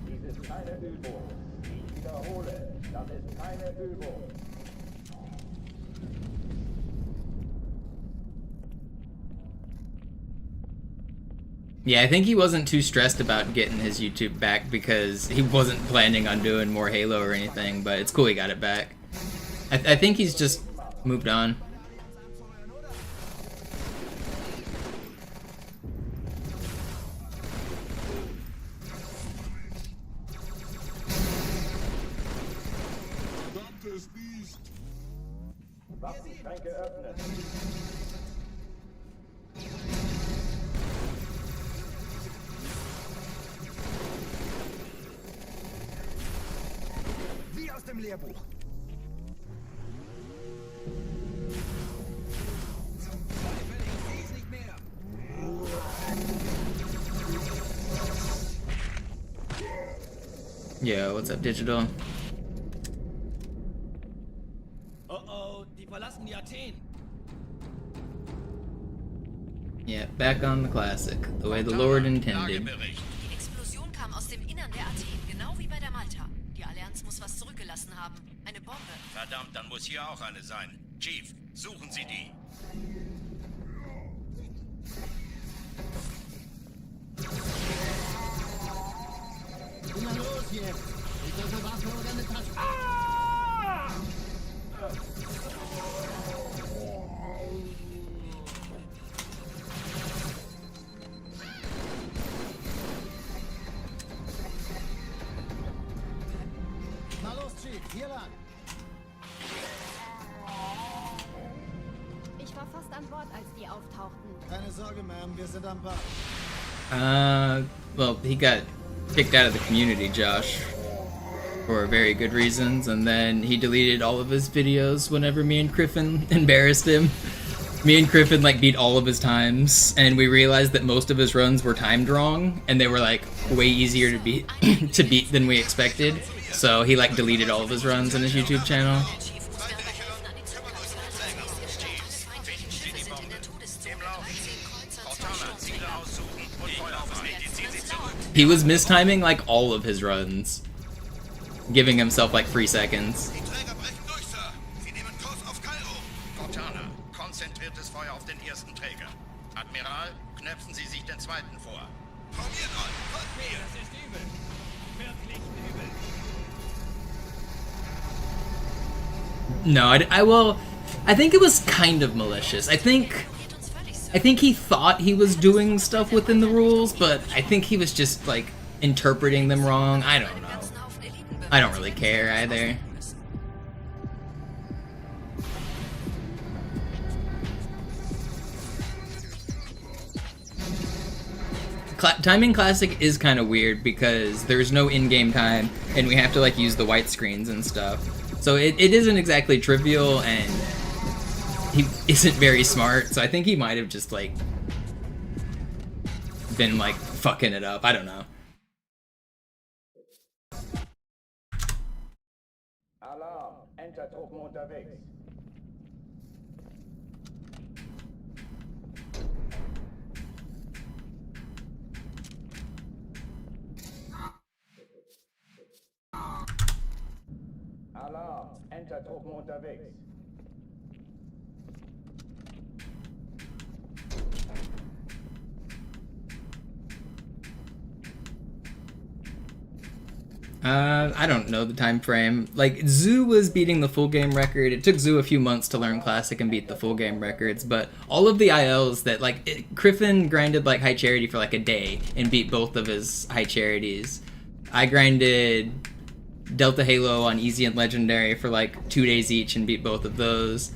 Dies ist keine Übung. Ich wiederhole, das ist keine Übung. Yeah, I think he wasn't too stressed about getting his YouTube back because he wasn't planning on doing more Halo or anything, but it's cool he got it back. I think he's just moved on. Waffenschränke öffnen. Wie aus dem Lehrbuch. Ich seh's nicht mehr. Yo, what's up, Digital? Oh, die verlassen die Athen. Yeah, back on the classic, the way the Lord intended. Lagebericht. Die Explosion kam aus dem Innern der Athen, genau wie bei der Malta. Die Allianz muss was zurückgelassen haben. Eine Bombe. Verdammt, dann muss hier auch eine sein. Chief, suchen Sie die. Na los jetzt! Ist das eine Waffe oder eine Tasche? Na los, Chief, hier lang. Ich war fast an Bord, als die auftauchten. Keine Sorge, Ma'am, wir sind am Ball. Well, he got kicked out of the community, Josh, for very good reasons, and then he deleted all of his videos whenever me and Griffin embarrassed him. Me and Griffin, like, beat all of his times, and we realized that most of his runs were timed wrong, and they were, like, way easier to beat, to beat than we expected, so he, like, deleted all of his runs on his YouTube channel. Chief muss mir aber helfen, an die Zugkapsel anzuschließen. Alle feindlichen Schiffe sind in der Todeszone. 13 Kreuzer, 2 Cortana, Ziele Sturzdinger. aussuchen und Feuer frei. Die ziehen Sie zurück. He was mistiming, like, all of his runs, giving himself, like, 3 seconds. Die Träger brechen durch, Sir. Sie nehmen Kurs auf Kairo. Cortana, konzentriertes Feuer auf den ersten Träger. Admiral, knöpfen Sie sich den zweiten vor. Formiert an, folgt mir. Das ist übel. Wirklich übel. No, I think it was kind of malicious. I think he thought he was doing stuff within the rules, but I think he was just, like, interpreting them wrong. I don't know. I don't really care either. Timing Classic is kind of weird because there's no in-game time, and we have to, like, use the white screens and stuff. So it isn't exactly trivial, and he isn't very smart, so I think he might have just, like, been, like, fucking it up. I don't know. Alarm! Entertruppen unterwegs. Alarm! Entertruppen unterwegs. I don't know the time frame. Like, Zoo was beating the full game record. It took Zoo a few months to learn Classic and beat the full game records, but all of the ILs that, like, Griffin grinded, like, High Charity for, like, a day and beat both of his High Charities. I grinded Delta Halo on Easy and Legendary for, like, 2 days each and beat both of those.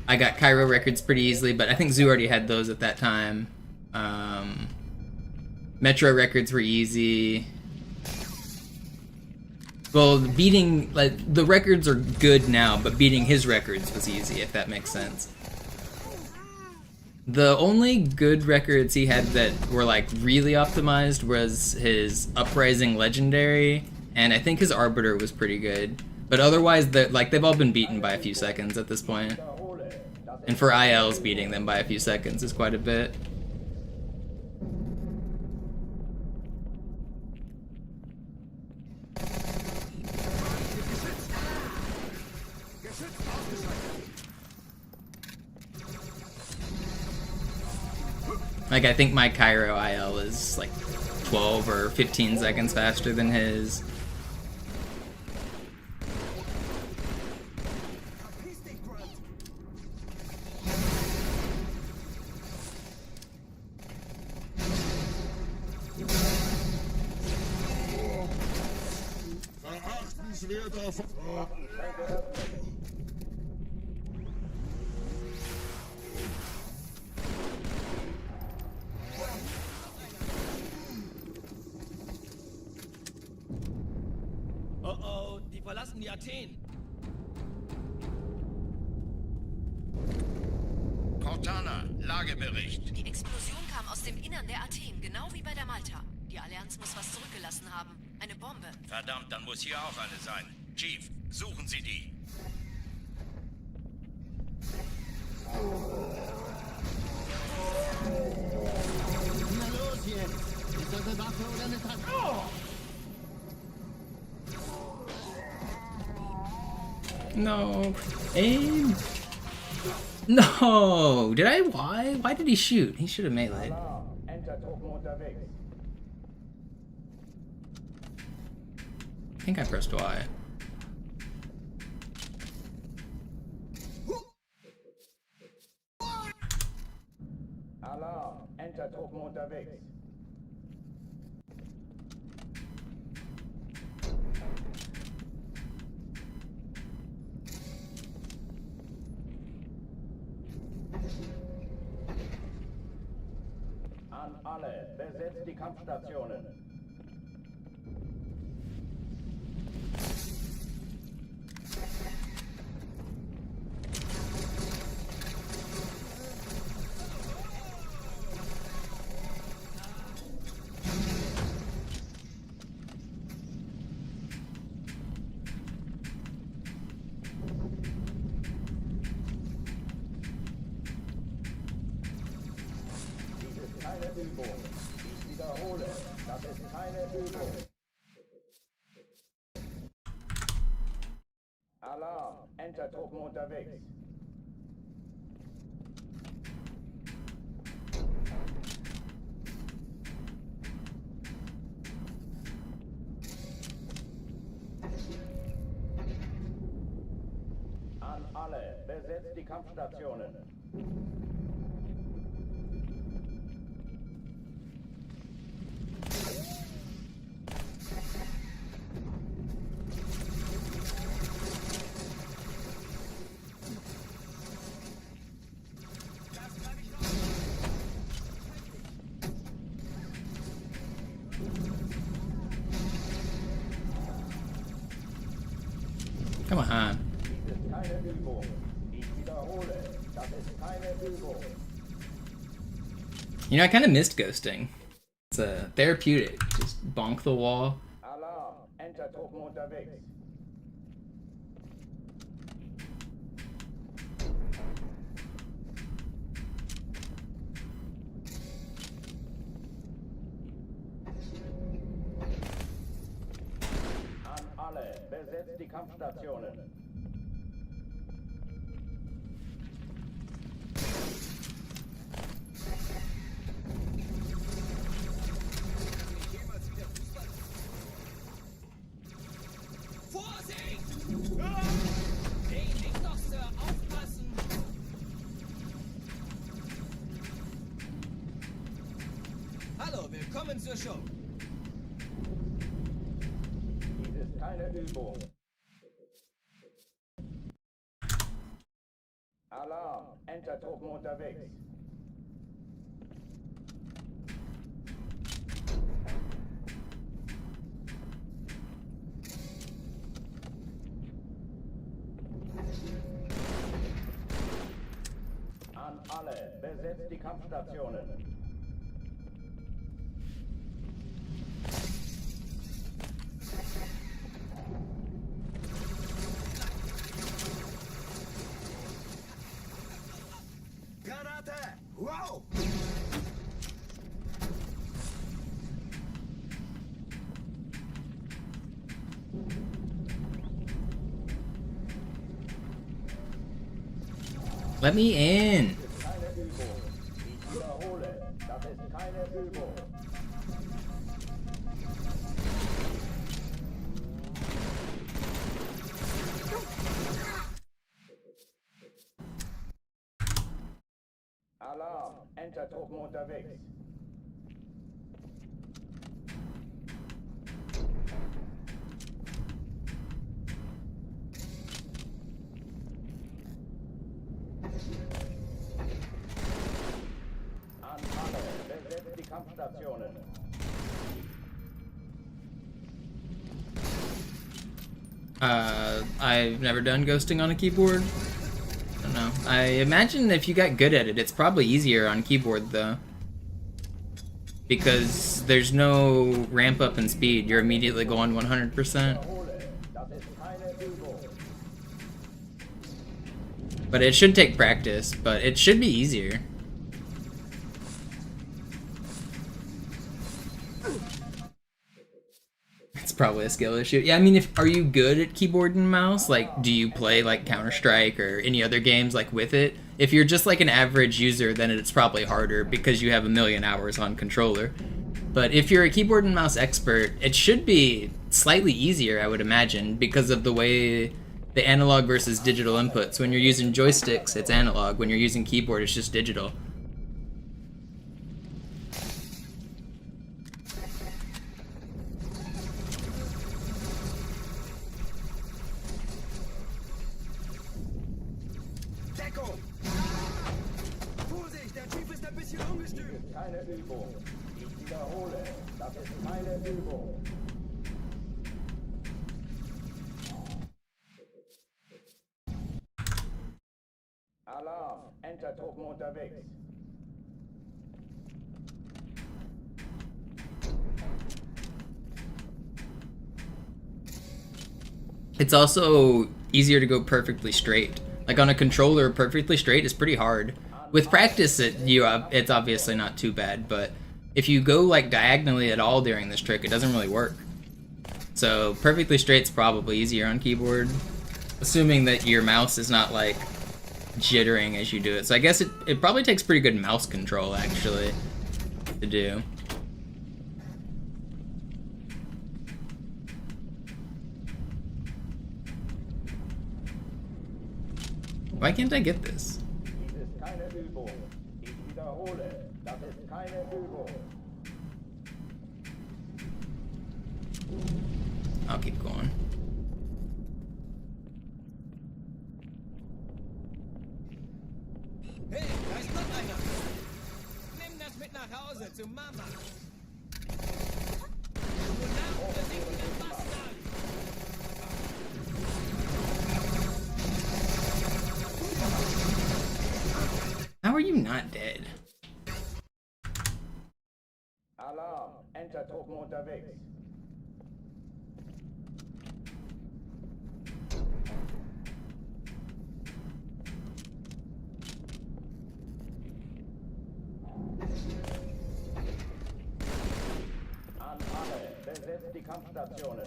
I got Cairo records pretty easily, but I think Zoo already had those at that time. Metro records were easy. Well, beating, like, the records are good now, but beating his records was easy, if that makes sense. The only good records he had that were, like, really optimized was his Uprising Legendary, and I think his Arbiter was pretty good. But otherwise, they've all been beaten by a few seconds at this point. And for ILs, beating them by a few seconds is quite a bit. Like, I think my Cairo IL is like 12 or 15 seconds faster than his. Oh oh, die verlassen die Athen. Cortana, Lagebericht. Die Explosion kam aus dem Innern der Athen, genau wie bei der Malta. Die Allianz muss was zurückgelassen haben. Eine Bombe. Verdammt, dann muss hier auch eine sein. Chief, suchen Sie die. Na los jetzt! Ist das eine Waffe oder eine Tasse? No. Aim. No. Did I? Why? Why did he shoot? He should have meleeed. Enter-Truppen unterwegs. I think I pressed Y. Alarm! Enter-Truppen unterwegs. An alle, besetzt die Kampfstationen. Keine Übung. Ich wiederhole, das ist keine Übung. Alarm! Enter-Truppen unterwegs. An alle, besetzt die Kampfstationen. Come on. Dies ist keine Übung. Ich wiederhole, das ist keine Übung. You know, I kind of missed ghosting. It's therapeutic. Just bonk the wall. Alarm! Enter-Truppen unterwegs. An alle, besetzt die Kampfstationen. Vorsicht! Hey, nicht doch, Sir, aufpassen! Hallo, willkommen zur Show. Dies ist keine Übung. Alarm! Enter-Truppen unterwegs. An alle, besetzt die Kampfstationen. Granate! Wow! Let me in. Keine Übung. Ich wiederhole, Das ist keine Übung. Alarm, Enter-Truppen unterwegs. An alle, besetzt die Kampfstationen. I've never done ghosting on a keyboard. I don't know. I imagine if you got good at it, it's probably easier on keyboard though. Because there's no ramp up in speed, you're immediately going 100%. Das ist keine Übung. But it should take practice, but it should be easier. It's probably a skill issue. Yeah, I mean, are you good at keyboard and mouse? Like, do you play like Counter-Strike or any other games like with it? If you're just like an average user, then it's probably harder because you have a million hours on controller. But if you're a keyboard and mouse expert, it should be slightly easier, I would imagine, because of the way the analog versus digital inputs. When you're using joysticks, it's analog. When you're using keyboard, it's just digital. Keine Übung. Ich wiederhole, das ist keine Übung. Alarm, Enter-Truppen unterwegs. It's also easier to go perfectly straight. Like on a controller, perfectly straight is pretty hard. With practice, it's obviously not too bad, but if you go like diagonally at all during this trick, it doesn't really work. So perfectly straight's probably easier on keyboard, assuming that your mouse is not like jittering as you do it. So I guess it probably takes pretty good mouse control actually to do. Why can't I get this? Dies ist keine Übung. Ich wiederhole, das ist keine Übung. I'll keep going. Hey, da ist noch einer. Nimm das mit nach Hause zu Mama. Du versinkende Bastard. How are you not dead? Alarm, Enter-Truppen unterwegs. An alle, besetzt die Kampfstationen.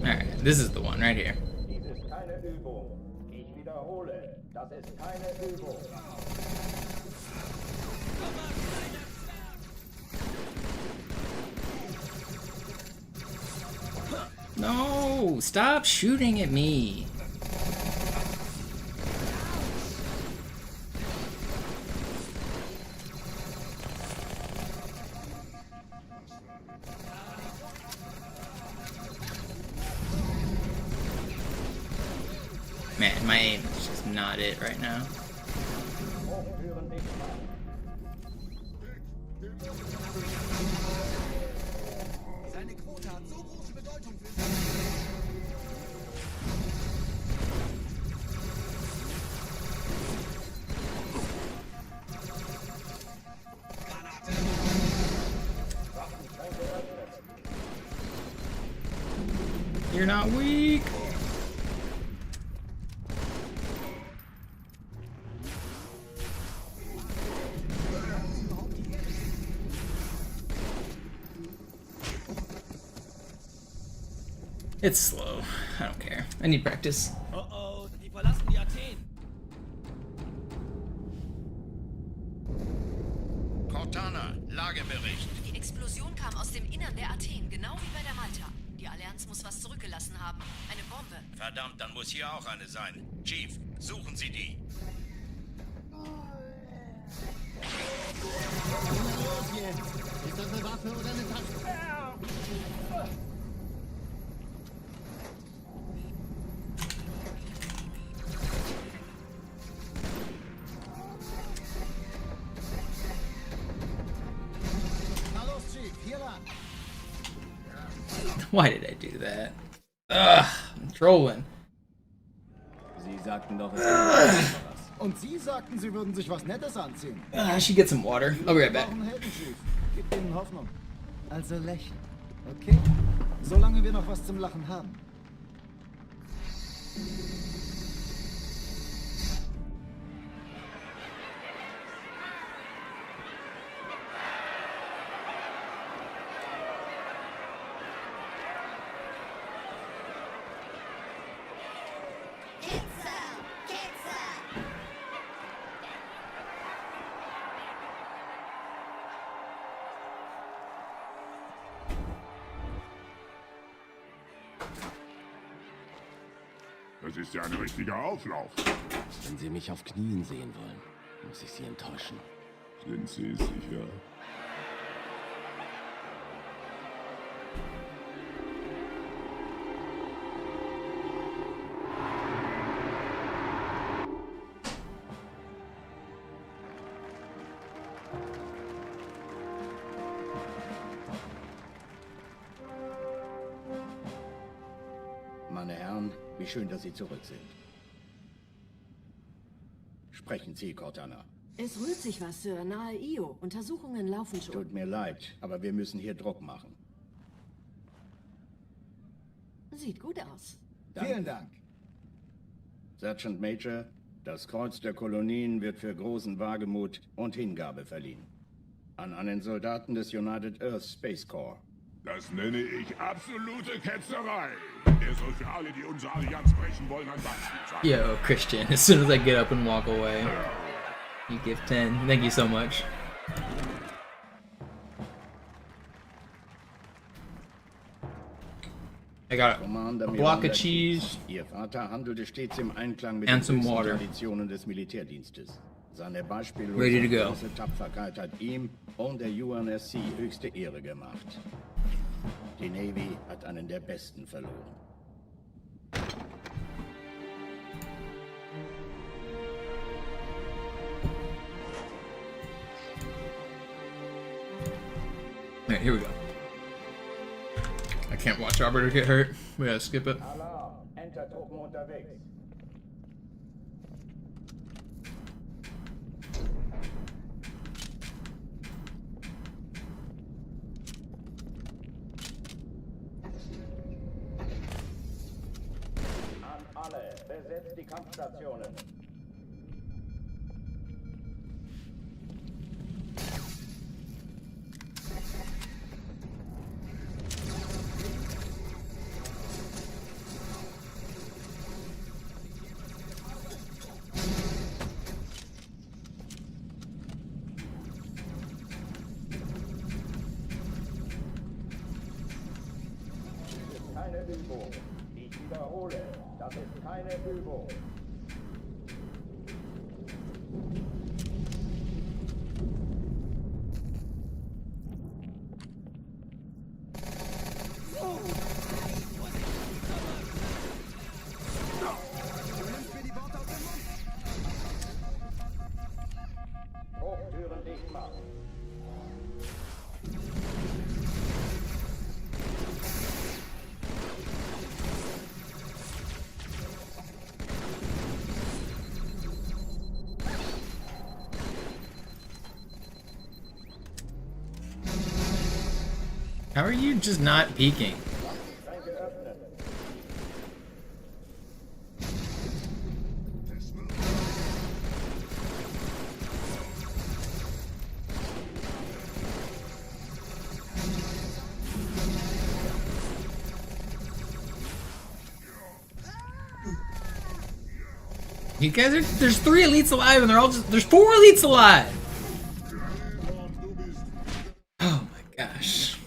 Alright, this is the one right here. Dies ist keine Übung. Ich wiederhole, das ist keine Übung. No! Stop shooting at me! Man, my aim is just not it right now. Hochführen dich mal. Seine Quote hat so große Bedeutung für sie. You're not weak. It's slow. I don't care. I need practice. Oh oh, die verlassen die Athen. Cortana, Lagebericht. Die Explosion kam aus dem Innern der Athen, genau wie bei der Malta. Die Allianz muss was zurückgelassen haben. Eine Bombe. Verdammt, dann muss hier auch eine sein. Chief, suchen Sie die. Los jetzt! Ist das eine Waffe oder eine Tasche? Na los, Chief, hier lang. Why did I do that? Ugh, I'm trolling. Sie sagten doch, es was. Und Sie sagten, Sie würden sich was Nettes anziehen. I should get some water. I'll be right Wir back. brauchen Helden, Chief. Gib ihnen Hoffnung. Also lächeln, okay? Solange wir noch was zum Lachen haben. Das ist ja ein richtiger Auflauf. Wenn Sie mich auf Knien sehen wollen, muss ich Sie enttäuschen. Sind Sie sicher? Meine Herren, wie schön, dass Sie zurück sind. Sprechen Sie, Cortana. Es rührt sich was, Sir, nahe Io. Untersuchungen laufen schon. Tut mir leid, aber wir müssen hier Druck machen. Sieht gut aus. Danke. Vielen Dank. Sergeant Major, das Kreuz der Kolonien wird für großen Wagemut und Hingabe verliehen. An einen Soldaten des United Earth Space Corps. Das nenne ich absolute Ketzerei. Er soll für alle, die unsere Allianz brechen wollen, ein Beispiel sein. Yo, Christian, as soon as I get up and walk away, you give 10. Thank you so much. I got Commander a block Miranda of cheese. Ihr Vater handelte stets im Einklang mit And den some höchsten water. Traditionen des Militärdienstes. Seine Ready beispiellose to go. große Tapferkeit hat ihm und der UNSC höchste Ehre gemacht. Die Navy hat einen der besten verloren. Alright, here we go. I can't watch Robert get hurt. We gotta skip it. Alarm! Entertruppen unterwegs. An alle, besetzt die Kampfstationen. Keine Übung. Ich wiederhole, das ist keine Übung. Hochtüren dicht machen. How are you just not peeking? Schränke öffnen. You guys are. There's 3 elites alive, and they're all just. There's 4 elites alive. Oh my gosh.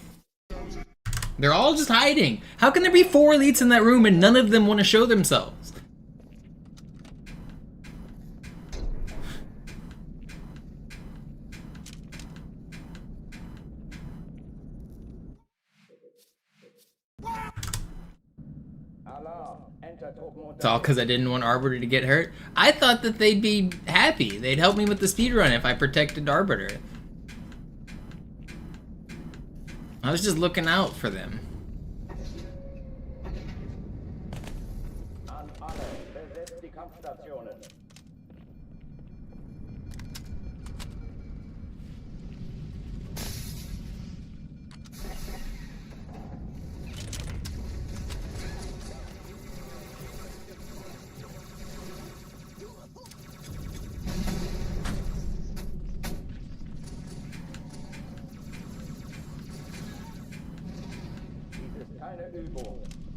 They're all just hiding. How can there be 4 elites in that room and none of them want to show themselves? It's all because I didn't want Arbiter to get hurt. I thought that they'd be happy. They'd help me with the speedrun if I protected Arbiter. I was just looking out for them.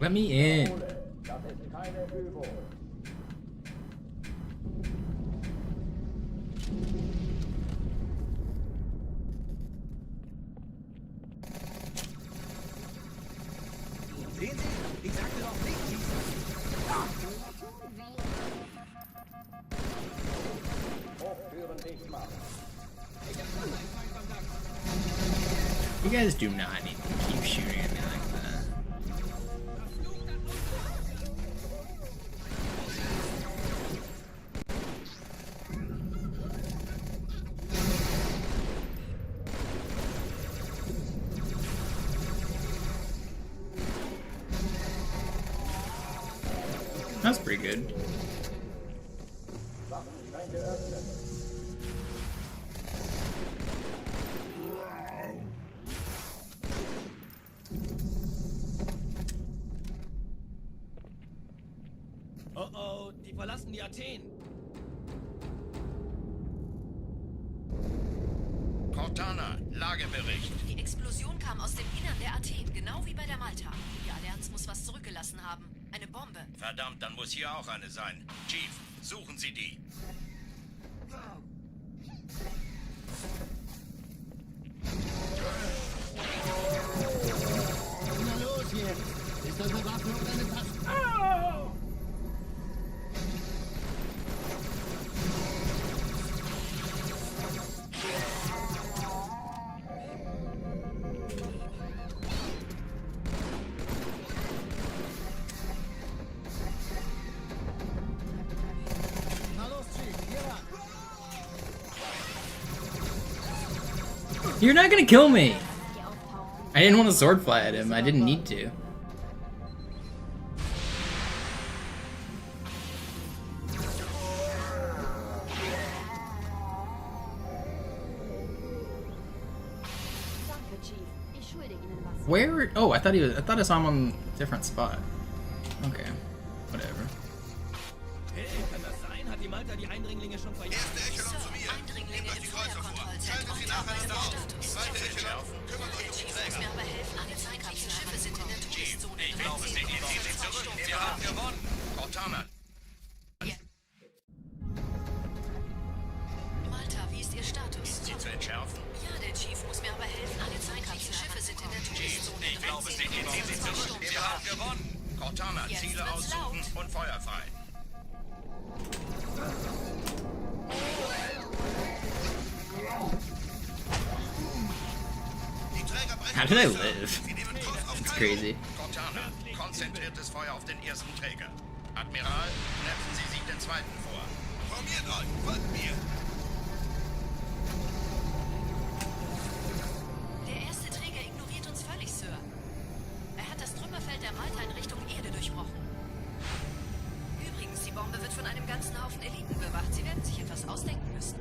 Let me in. Sehen Sie? Ich sagte doch nicht. You guys do not need to keep shooting at me like that. That's pretty good. Oh, die verlassen die Athen. Cortana, Lagebericht. Die Explosion kam aus dem Innern der Athen, genau wie bei der Malta. Die Allianz muss was zurückgelassen haben. Eine Bombe. Verdammt, dann muss hier auch eine sein. Chief, suchen Sie die. Na los jetzt! Ist das eine Waffe oder eine Taste? You're not gonna kill me! I didn't want to sword fly at him. I didn't need to. Where? Oh, I thought he was. I thought I saw him on a different spot. Okay, whatever. Hey, kann das sein? Hat die Malta die Eindringlinge schon verjagt? Erste Echelon zu mir. Nehmt euch die Kreuzer vor. Schaltet sie nachher auf. Zweite Echelon, kümmert euch um die Träger. Mir aber helfen, alle feindlichen Schiffe sind in der Todeszone. Ich glaube, sie ziehen sich zurück. Wir haben gewonnen. Cortana. Malta, wie ist Ihr Status? Sie zu entschärfen? Ja, der Chief muss mir aber helfen, alle feindlichen Schiffe sind in der Todeszone. Ich glaube, sie ziehen sich zurück. Wir haben gewonnen. Cortana, Ziele aussuchen und Feuer frei. How did I live? It's crazy. Cortana, konzentriertes Feuer auf den ersten Träger. Admiral, knöpfen Sie sich den zweiten vor. Formiert euch, folgt mir. Der erste Träger ignoriert uns völlig, Sir. Er hat das Trümmerfeld der Malta in Richtung Erde durchbrochen. Übrigens, die Bombe wird von einem ganzen Haufen Eliten bewacht. Sie werden sich etwas ausdenken müssen.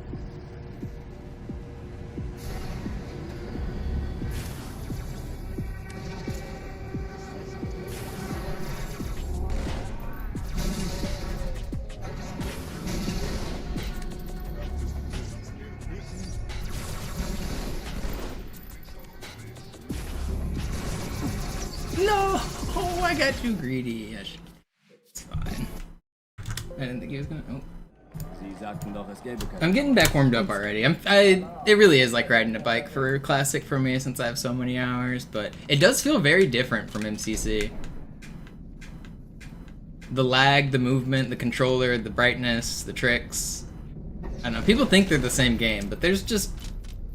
No! Oh, I got too greedy. It's fine. I didn't think he was gonna. Oh. I'm getting back warmed up already. It really is like riding a bike for Classic for me since I have so many hours, but it does feel very different from MCC. The lag, the movement, the controller, the brightness, the tricks. I don't know, people think they're the same game, but there's just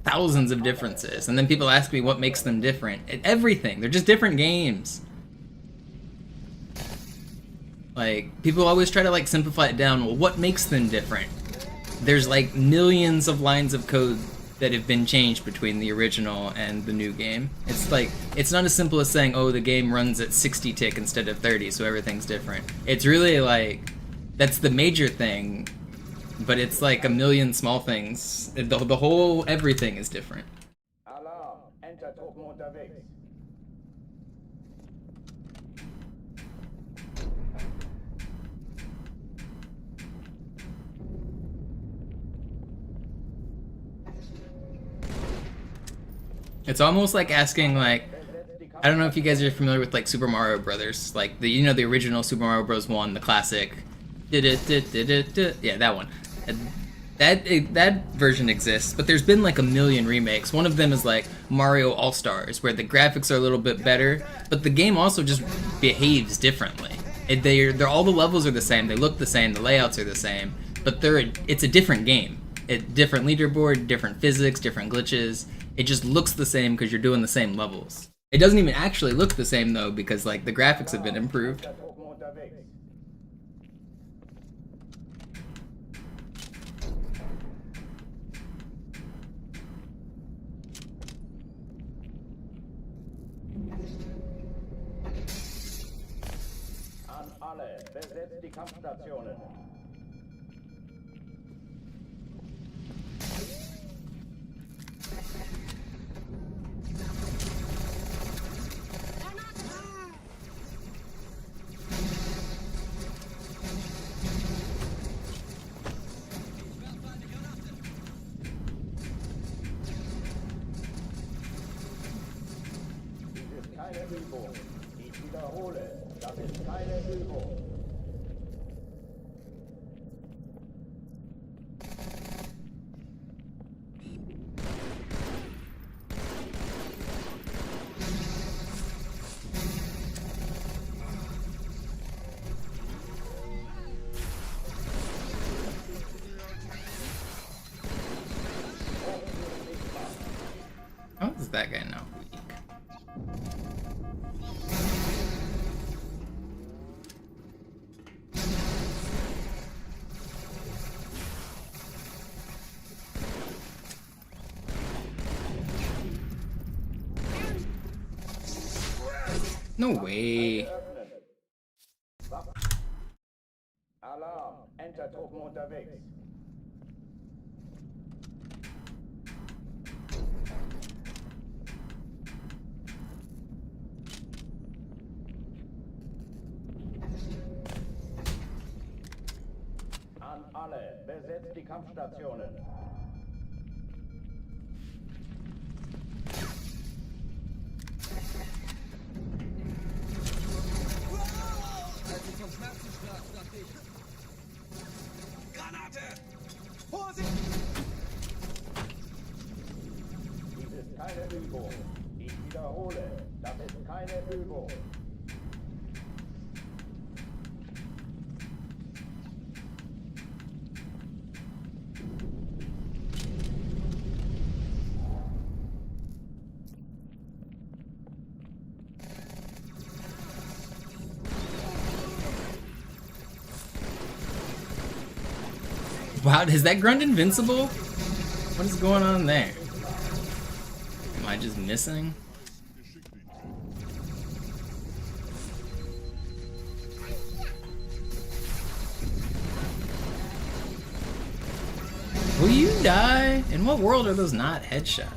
thousands of differences. And then people ask me what makes them different. Everything. They're just different games. Like, people always try to like simplify it down. Well, what makes them different? There's like millions of lines of code that have been changed between the original and the new game. It's like, it's not as simple as saying, oh, the game runs at 60 tick instead of 30, so everything's different. It's really like, that's the major thing, but it's like a million small things. The whole everything is different. Alarm! Enter-Truppen unterwegs. It's almost like asking, like, I don't know if you guys are familiar with like Super Mario Brothers, like the, you know, the original Super Mario Bros. 1, the classic. Yeah, that one. That version exists, but there's been like a million remakes. One of them is like Mario All-Stars, where the graphics are a little bit better, but the game also just behaves differently. They're all the levels are the same, they look the same, the layouts are the same, but it's a different game. Different leaderboard, different physics, different glitches. It just looks the same because you're doing the same levels. It doesn't even actually look the same though, because like the graphics have been improved. An alle, besetzt die Kampfstationen. Keine Übung. Ich wiederhole, das ist keine Übung. How is that guy now weak? No way. Alarm! Enter-Truppen unterwegs. An alle, besetzt die Kampfstationen. Granate! Vorsicht! Dies ist keine Übung. Ich wiederhole, das ist keine Übung. Wow, is that grunt invincible? What is going on there? Am I just missing? Will you die? In what world are those not headshots?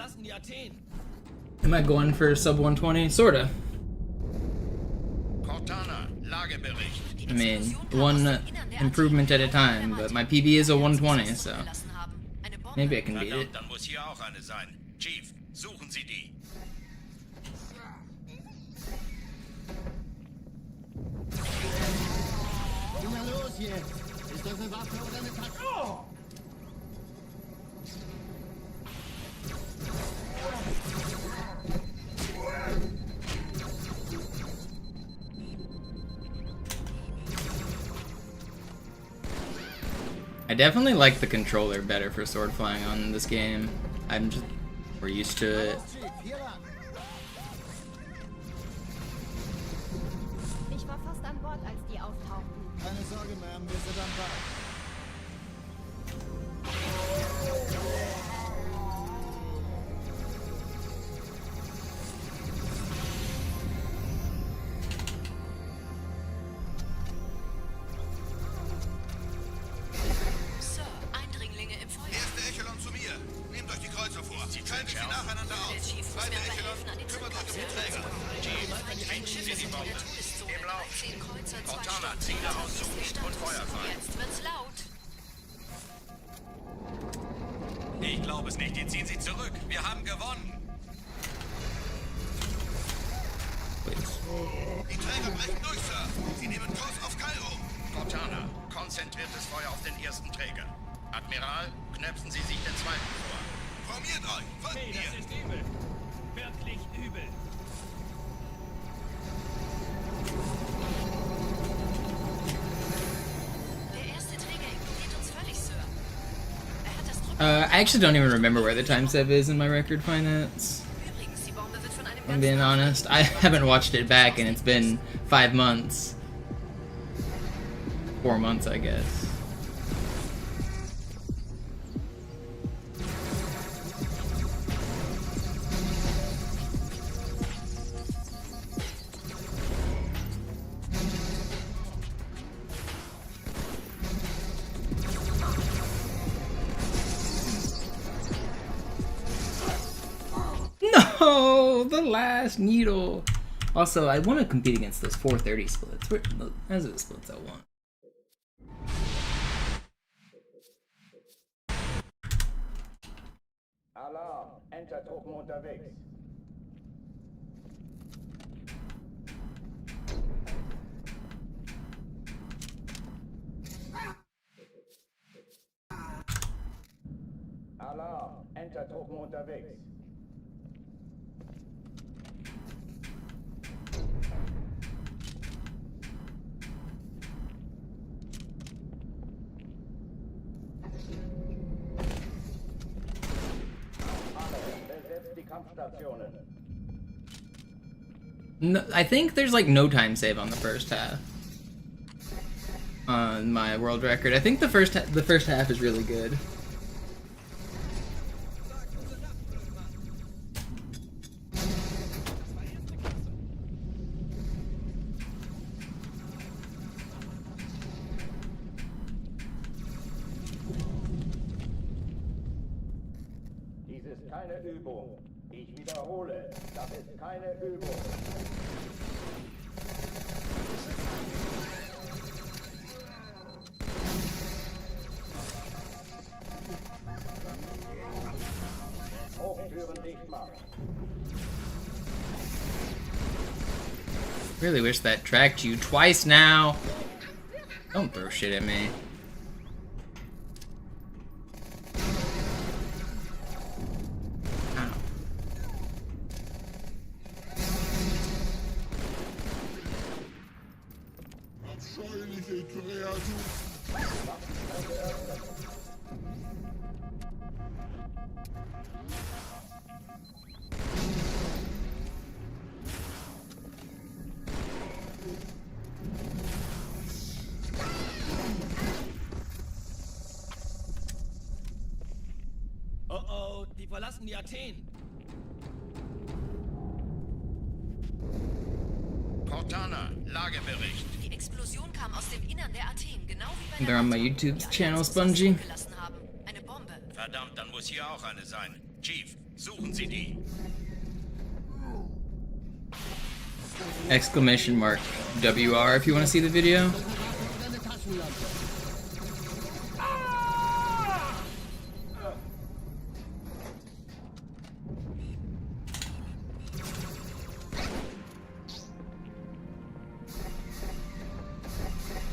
verlassen die Athen. Am I going for sub 120? Sorta. Cortana, Lagebericht. I mean, one improvement at a time, but my PB is a 120, so maybe I can beat it. Verdammt, dann muss hier auch eine sein. Chief, suchen Sie die. Na los jetzt! Ist das eine Waffe oder eine Taktik? Oh! I definitely like the controller better for sword flying on this game. I'm just more used to it. Ich war fast an Bord, als die auftauchten. Keine Sorge, Ma'am, wir sind am Ball. Sir, Eindringlinge im Feuer. Erste Echelon zu mir. Nehmt euch die Kreuzer vor. Teilen sie nacheinander Der auf. Chief muss Zweite mir aber Echelon, helfen, an den kümmert euch um die Träger. Feindliche Schiffe sind in der Todeszone. Im Lauf. 13 Kreuzer, 2 Cortana, Stunden. Ziele aussuchen und Feuer frei. Jetzt wird's laut. Ich glaube es nicht, die ziehen sich zurück. Wir haben gewonnen. Die Träger brechen durch, Sir. Sie nehmen Kurs auf Kairo. Cortana, konzentriertes Feuer auf den ersten Träger. Admiral, knöpfen Sie sich den zweiten vor. Formiert euch, folgt Hey, das mir. ist übel. Wirklich übel. Der erste Träger ignoriert uns völlig, Sir. Er hat das Druck. I actually don't even remember where the time save is in my record finance. Übrigens, die Bombe wird von einem I'm being honest. I haven't watched it back and it's been 5 months. 4 months, I guess. No, the last needle. Also, I want to compete against those 430 splits. Those are the splits I want. Alarm, Entertruppen unterwegs. Alarm, Entertruppen unterwegs. Besetzt die Kampfstationen. No, I think there's like no time save on the first half. On my world record, I think the first half is really good. Dies ist keine Übung. Ich wiederhole, das ist keine Übung. Hochtüren dicht machen. Really wish that tracked you twice now. Don't throw shit at me. Ow. Abscheuliche Kreatur. Oh oh, die verlassen die Athen. Cortana, Lagebericht. Die Explosion kam aus dem Innern der Athen, genau wie bei They're on my YouTube channel, Spongy. gelassen haben. Eine Bombe. Verdammt, dann muss hier auch eine sein. Chief, Suchen Sie die. Exclamation mark WR if you want to see the video.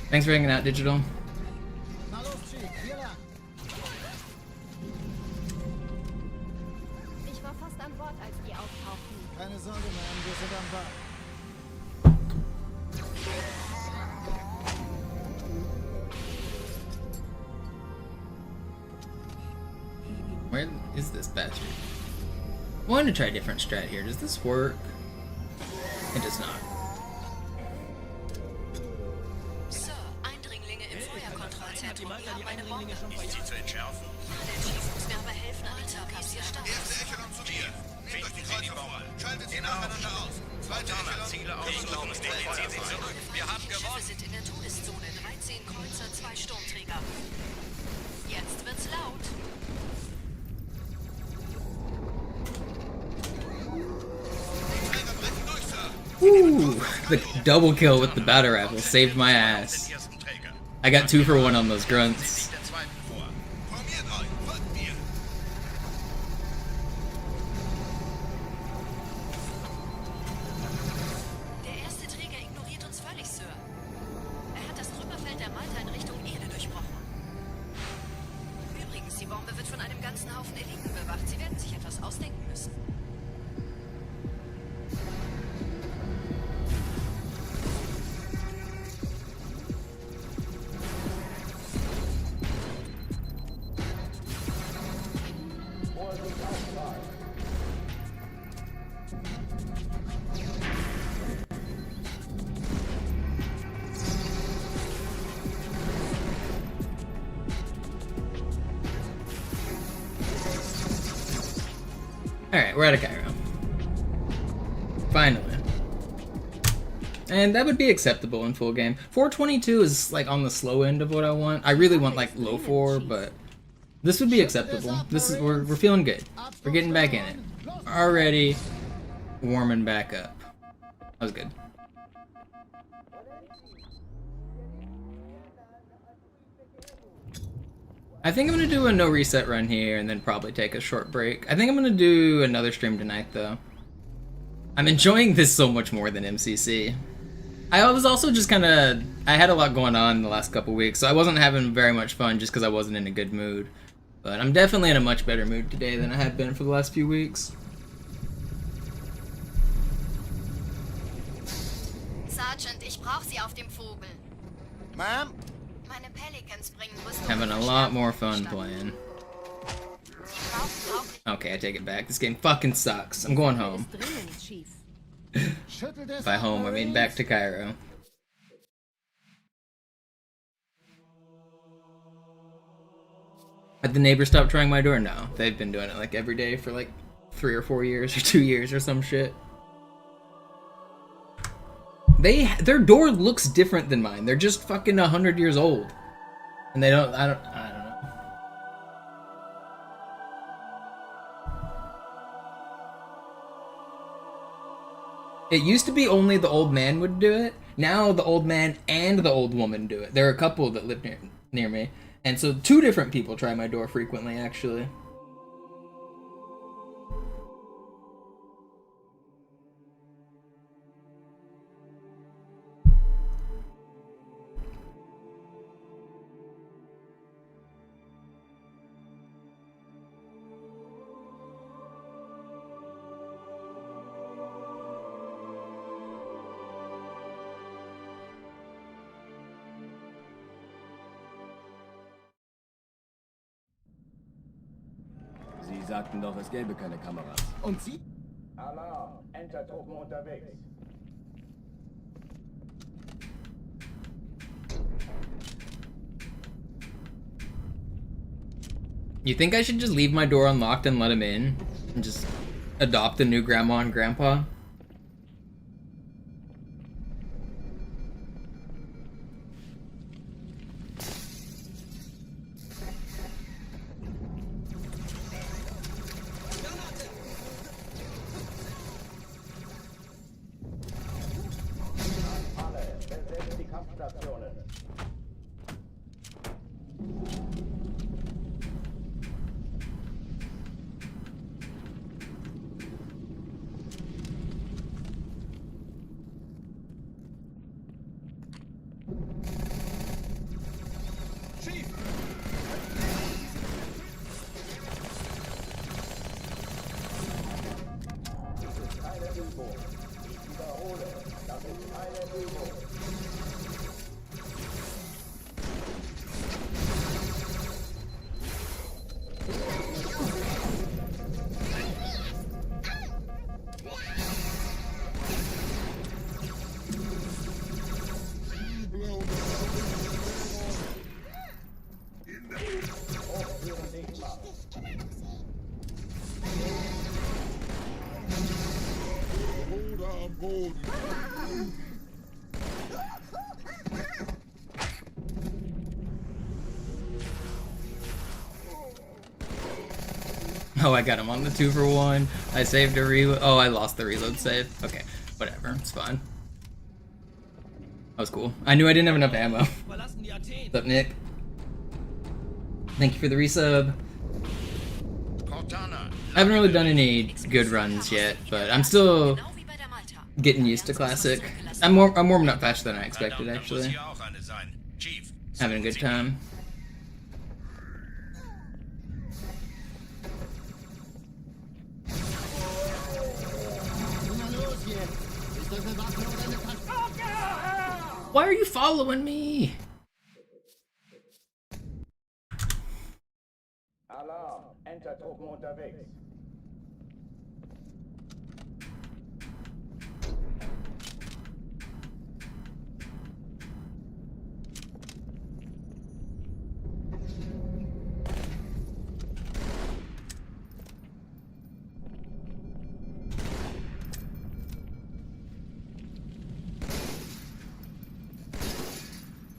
Thanks for hanging out, Digital. Ich war fast an Bord, als die auftauchten. Keine Sorge, Mann, wir sind am Ball. Where is this bastard? I wanted to try a different strat here. Does this work? It does not. Sir, Eindringlinge im Feuerkontrollzentrum. Wir haben eine Bombe. Ist sie zu entschärfen? Der Chief muss mir aber helfen, Alter. Wie ist Ihr Status? Erste Echelon zu mir. Nehmt euch die Kreuzer vor. Schaltet sie nacheinander aus. Zweite Echelon. Ziele ausgelogen. Ziehen Sie zurück. Wir haben Schiffe gewonnen. sind in der Todeszone. 13 Kreuzer, 2 Sturmträger. Jetzt wird's laut. Träger brechen durch, Sir. Ooh, the double kill with the battle rifle saved my ass. Den ersten Träger. I got 2 for 1 on those grunts. Sich der zweiten vor. Formiert euch. Folgt mir. Der erste Träger ignoriert uns völlig, Sir. Er hat das Trümmerfeld der Malta in Richtung Erde durchbrochen. Übrigens, die Bombe wird von einem ganzen Haufen Eliten bewacht. Sie werden sich etwas ausdenken müssen. Alright, we're out of Cairo. Finally. And that would be acceptable in full game. 422 is like on the slow end of what I want. I really want like low 4, but this would be acceptable. This is we're feeling good. We're getting back in it. Already warming back up. That was good. I think I'm gonna do a no reset run here and then probably take a short break. I think I'm gonna do another stream tonight though. I'm enjoying this so much more than MCC. I was also just kinda, I had a lot going on the last couple weeks, so I wasn't having very much fun just because I wasn't in a good mood. But I'm definitely in a much better mood today than I have been for the last few weeks. Sergeant, ich brauche Sie auf dem Vogel. Ma'am? Meine Pelicans bringen Rüstung. Having a lot more fun playing. Sie brauchen auch Okay, I take it back. This game fucking sucks. I'm going home. By home, I mean back to Cairo. Had the neighbors stop trying my door? No. They've been doing it like every day for like 3 or 4 years or 2 years or some shit. Their door looks different than mine. They're just fucking 100 years old. And they don't, I don't know. It used to be only the old man would do it. Now the old man and the old woman do it. There are a couple that live near me. And so 2 different people try my door frequently, actually. Sie sagten doch, es gäbe keine Kameras. Und Sie? Alarm! Entertruppen unterwegs. You think I should just leave my door unlocked and let him in? And just adopt the new grandma and grandpa? Kommunikationsstationen. Oh, I got him on the 2-for-1. I saved a reload. Oh, I lost the reload save. Okay, whatever. It's fine. That was cool. I knew I didn't have enough ammo. What's up, Nick? Thank you for the resub. I haven't really done any good runs yet, but I'm still getting used to Classic. I'm warming up faster than I expected, actually. Having a good time. Why are you following me? Alarm, Entertruppen unterwegs.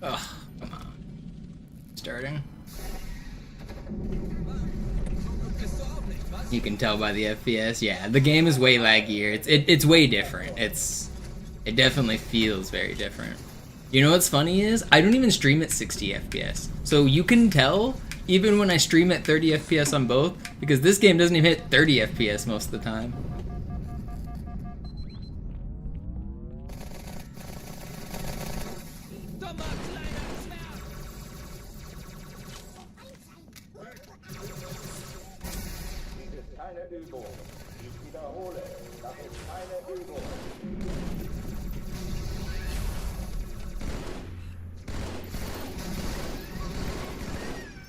Ugh, come on. Starting. You can tell by the FPS. Yeah, the game is way laggier. It's way different. It definitely feels very different. You know what's funny is I don't even stream at 60 FPS. So you can tell even when I stream at 30 FPS on both, because this game doesn't even hit 30 FPS most of the time.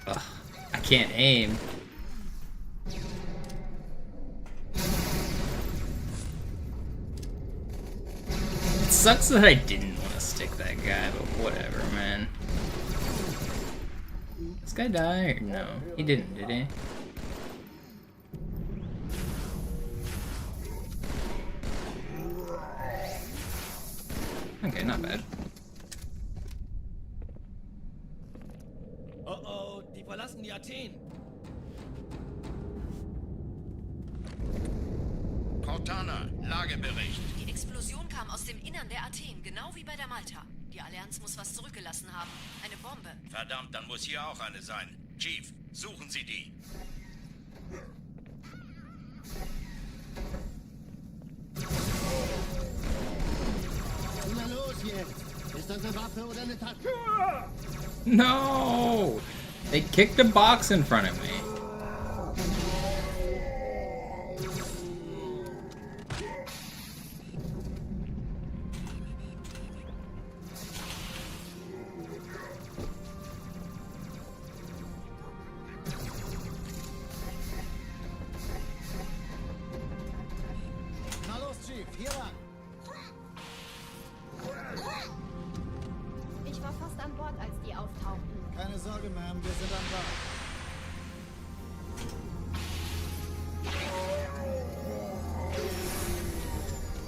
Ugh, I can't aim. It sucks that I didn't want to stick that guy, but whatever, man. This guy died? No, he didn't, did he? Okay, not bad. Oh, die verlassen die Athen. Cortana, Lagebericht. Die Explosion kam aus dem Innern der Athen, genau wie bei der Malta. Die Allianz muss was zurückgelassen haben. Eine Bombe. Verdammt, dann muss hier auch eine sein. Chief, suchen Sie die. Na los jetzt! Ist das eine Waffe oder eine Tasche? No! They kicked a box in front of me. Na los, Chief, hier lang! Ich war fast an Bord, als die auftauchten. Keine Sorge, Ma'am, wir sind an Bord.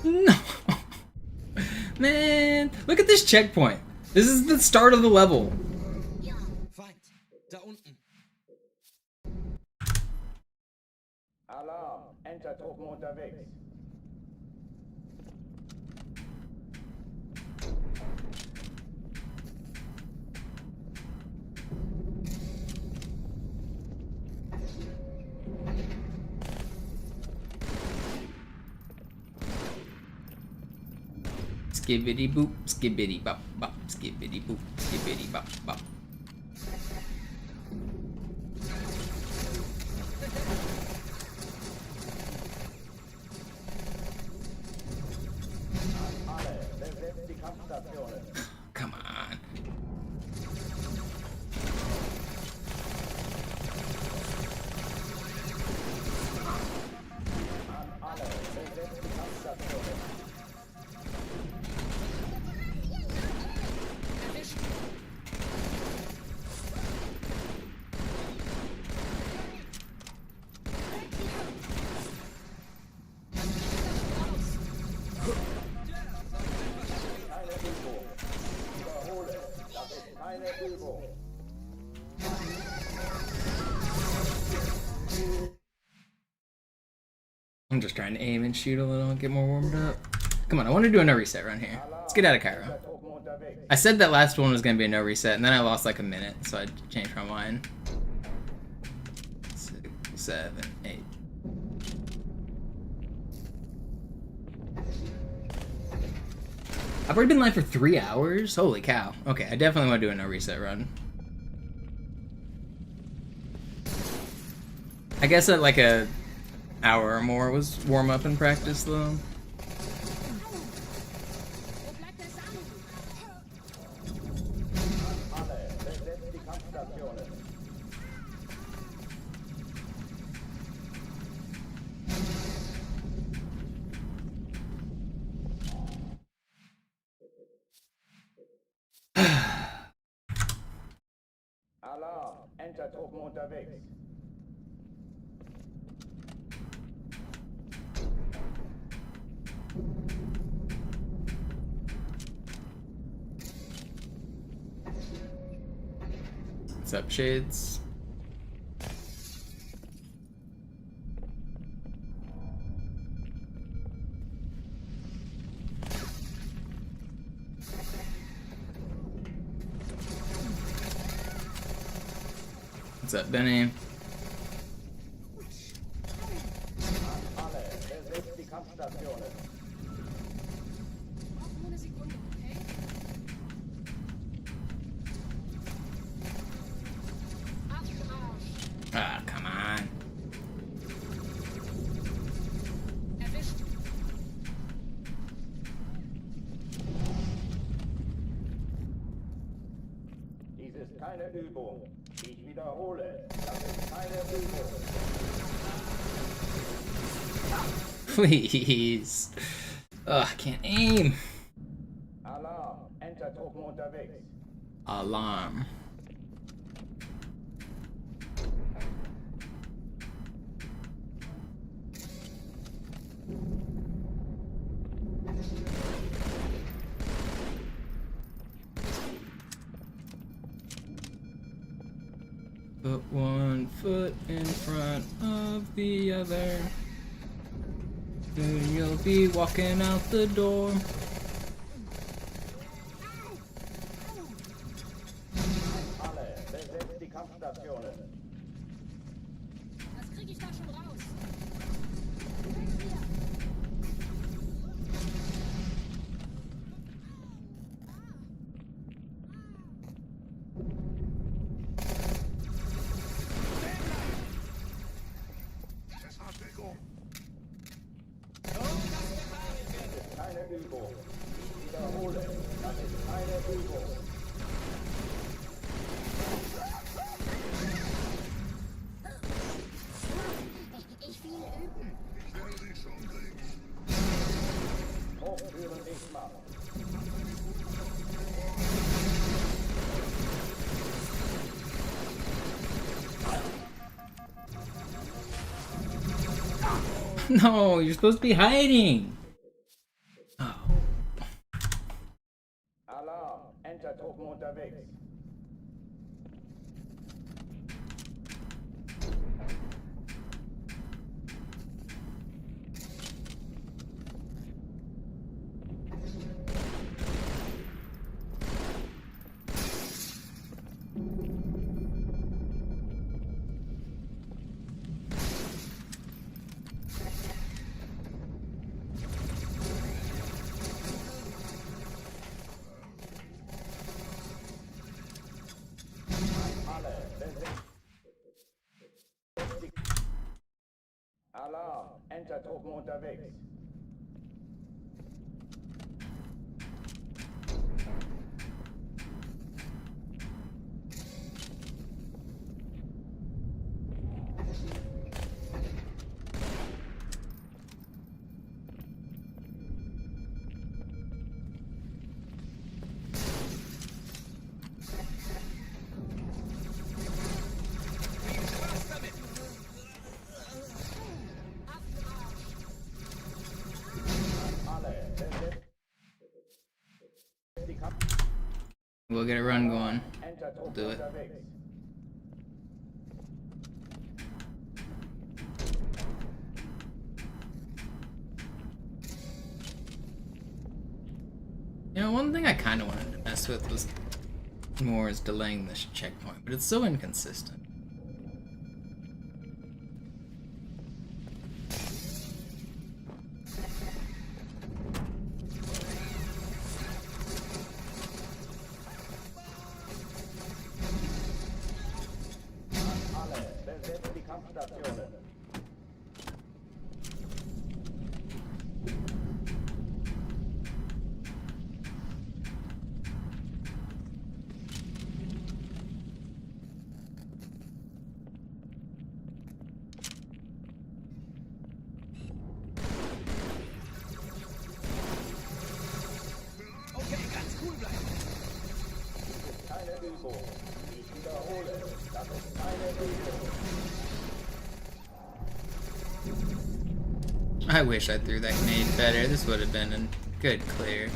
No! Man, look at this checkpoint. This is the start of the level. Feind, da unten. Alarm, Entertruppen unterwegs. skibbity boop, skibbity bop bop, skibbity boop, skibbity bop bop. Come on. I'm just trying to aim and shoot a little and get more warmed up. Come on, I want to do a no reset run here. Let's get out of Cairo. I said that last one was going to be a no reset, and then I lost like a minute, so I changed my mind. 6, 7, 8. I've already been live for 3 hours? Holy cow. Okay, I definitely want to do a no reset run. I guess at like a hour or more was warm up and practice though. Alarm, Entertruppen unterwegs. What's up, Shades? What's up, Benny? Ah, come on. Dies ist keine Übung. Ich wiederhole, das ist keine Übung. Please. Ugh, I can't aim. Alarm, Entertruppen unterwegs. Alarm. Put one foot in front of the other. Soon you'll be walking out the door. Alle, besetzt die Kampfstationen. Was krieg ich da schon raus? Verstärkung. Keine Übung. Ich wiederhole, das ist keine Übung. Ich will üben. Ich werde dich schon kriegen. Hochführen dicht machen. No, you're supposed to be hiding. Oh. Alarm, Entertruppen unterwegs. Alarm, Entertruppen unterwegs. We'll get a run going. We'll do it. You know, one thing I kind of wanted to mess with was more is delaying this checkpoint, but it's so inconsistent. I wish I threw that grenade better. This would have been a good clear.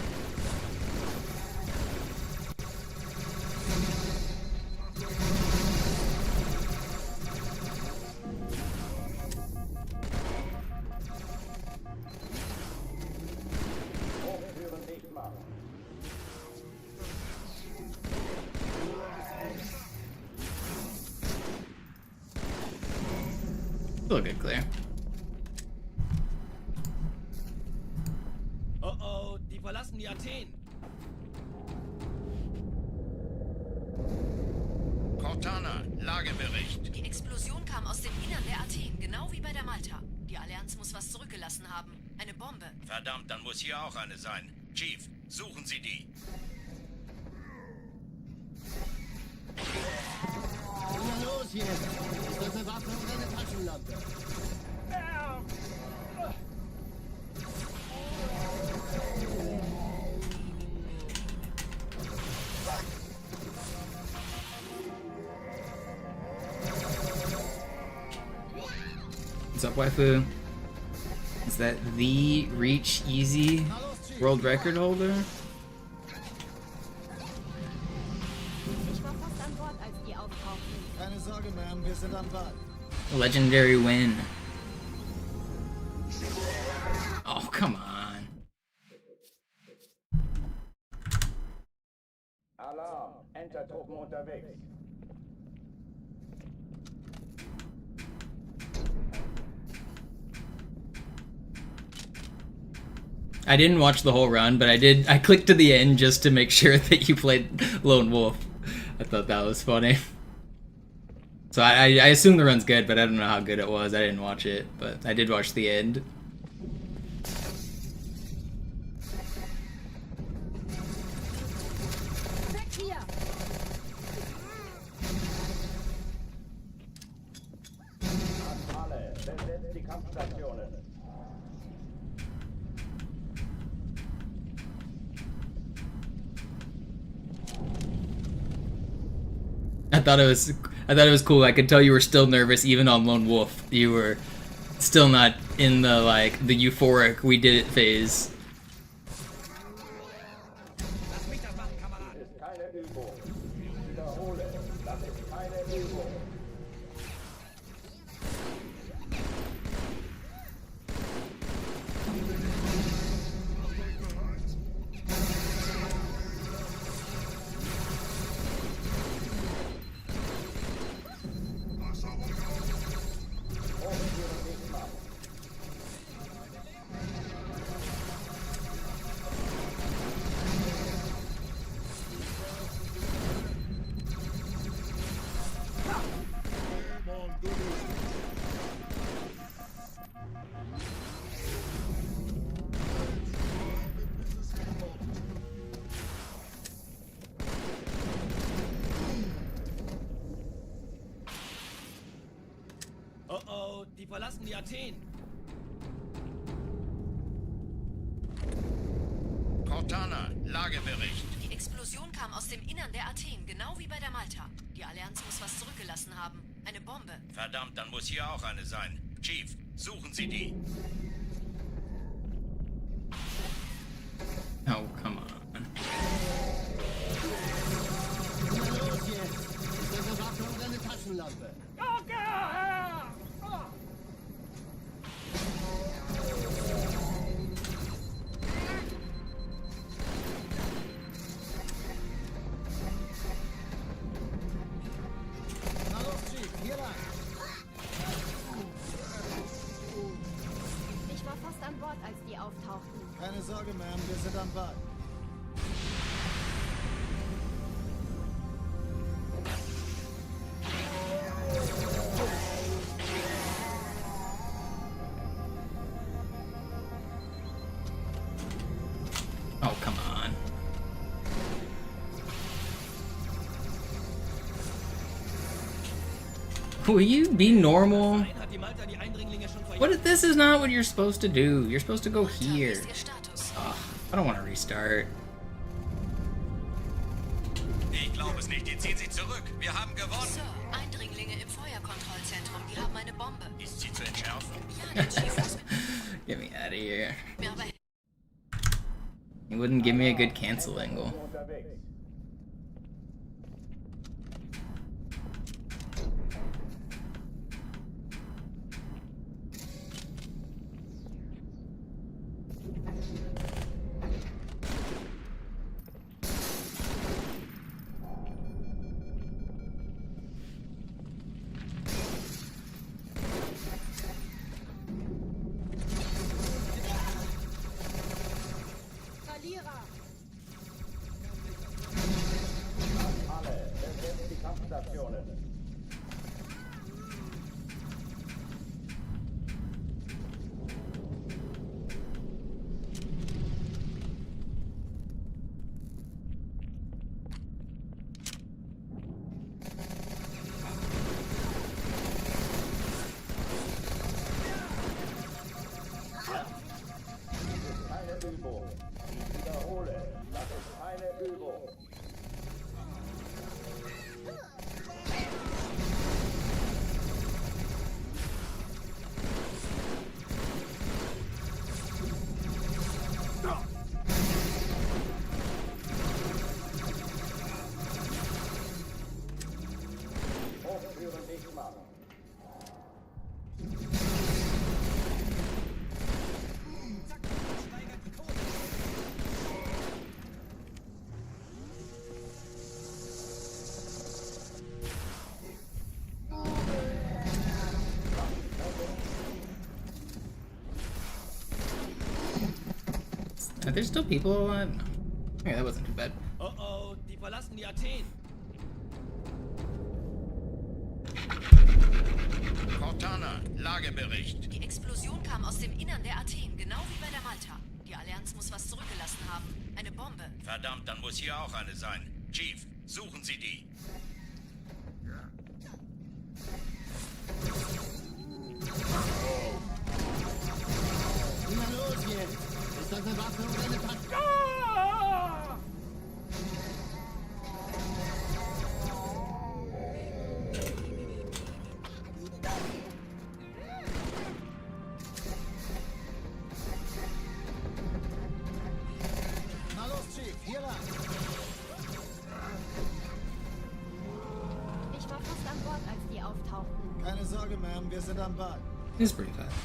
Still a good clear. Oh, die verlassen die Athen. Cortana, Lagebericht. Die Explosion kam aus dem Innern der Athen, genau wie bei der Malta. Die Allianz muss was zurückgelassen haben. Eine Bombe. Verdammt, dann muss hier auch eine sein. Chief, suchen Sie die. Na los jetzt! Ist das eine Waffe oder eine Taschenlampe? What's up, waifu? Is that the Reach Easy world record holder? Ich war fast an Bord, als die auftauchten. Keine Sorge, Ma'am, wir sind am Ball. Legendary win. Oh, come on. Alarm, Entertruppen unterwegs. I didn't watch the whole run, but I clicked to the end just to make sure that you played Lone Wolf. I thought that was funny. So I assume the run's good, but I don't know how good it was. I didn't watch it, but I did watch the end. Alle, besetzt die Kampfstationen. I thought it was cool. I could tell you were still nervous even on Lone Wolf. You were still not in the the euphoric we did it phase. Lass mich das machen, Kamerad. Das ist keine Übung. Ich wiederhole, das ist keine Übung. verlassen die Athen. Cortana, Lagebericht. Die Explosion kam aus dem Innern der Athen, genau wie bei der Malta. Die Allianz muss was zurückgelassen haben. Eine Bombe. Verdammt, dann muss hier auch eine sein. Chief, suchen Sie die. Oh, come on. Na los jetzt! Ist das eine Waffe oder eine Taschenlampe? Na los, Chief, hier lang! Ich war fast an Bord, als die auftauchten. Keine Sorge, Ma'am, wir sind am Ball. Oh, come on. Will you be normal? Hat die Malta die Eindringlinge schon verjagt? What? This is not what you're supposed to do. You're supposed to go Malta, wie here. ist Ihr Status? Ugh, I don't want to restart. Ich glaube es nicht, die ziehen sich zurück. Wir haben gewonnen. Sir, Eindringlinge im Feuerkontrollzentrum. Die haben eine Bombe. Ist sie zu entschärfen? Ja, der Chief muss Get me out of here. mir aber You wouldn't give me a good cancel angle. Verlierer! Alle, besetzt die Kampfstationen. Keine Übung. Ich wiederhole, das ist keine Übung. Hochführen nicht machen. Are there still people alive? No. Okay, that wasn't too bad. Oh oh, die verlassen die Athen. Cortana, Lagebericht. Die Explosion kam aus dem Innern der Athen, genau wie bei der Malta. Die Allianz muss was zurückgelassen haben. Eine Bombe. Verdammt, dann muss hier auch eine sein. Chief, suchen Sie die. Na los jetzt! Ist das eine Waffe oder eine Taschenlampe? Na los, Chief, hier lang! Ich war fast an Bord, als die auftauchten. Keine Sorge, Ma'am, wir sind am Ball. It's pretty fast.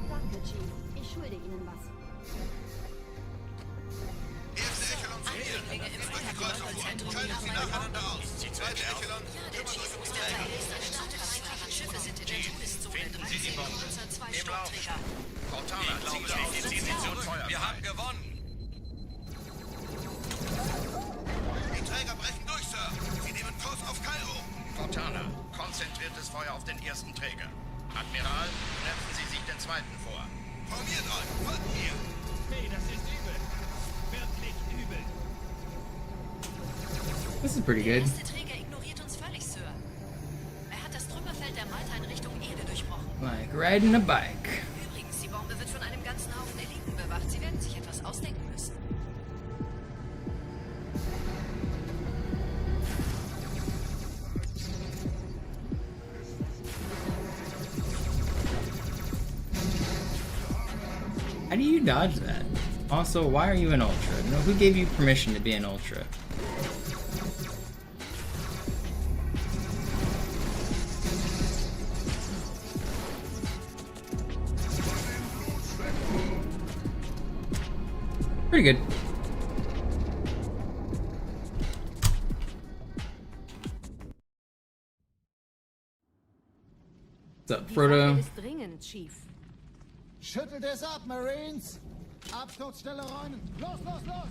Danke, Chief. Ich schulde Ihnen was. Erste Echelon zu mir. Eindringlinge im Sprich die Kreuzung vor. Feuerkontrollzentrum. Schalten Sie nacheinander aus. Zweite Echelon. Ja, der Chief muss der nächste Startfahrer. Schiffe sind in der Todeszone. Finden Sie die 13 Bombe. Panzer, 2 Im Lauf. Sturmträger. Cortana, ziehen Sie zurück. Wir haben gewonnen. Die Träger brechen durch, Sir. Sie nehmen Kurs auf Kairo. Cortana, konzentriertes Feuer auf den ersten Träger. Admiral, knöpfen Sie sich den zweiten vor. Formiert euch! Folgt mir! Hey, das ist übel. Wirklich übel. This is pretty Der good. erste Träger ignoriert uns völlig, Sir. Er hat das Trümmerfeld der Malta in Richtung Erde durchbrochen. Like riding a bike. Übrigens, die Bombe wird von einem ganzen Haufen Eliten bewacht. Sie werden sich etwas ausdenken müssen. How do you dodge that? Also, why are you an Ultra? You know, who gave you permission to be an Ultra? Pretty good. What's up, Die Frodo? Sache ist dringend, Chief. Schüttelt es ab, Marines! Absturzstelle räumen! Los, los, los!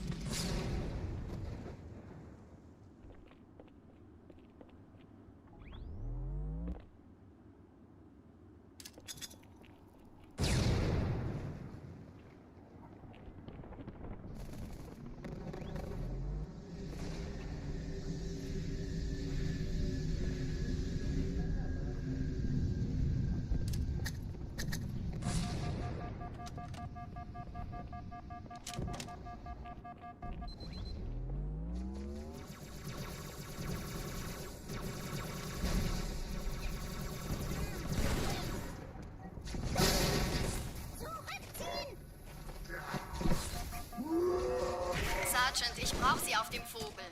Sergeant, ich brauche Sie auf dem Vogel.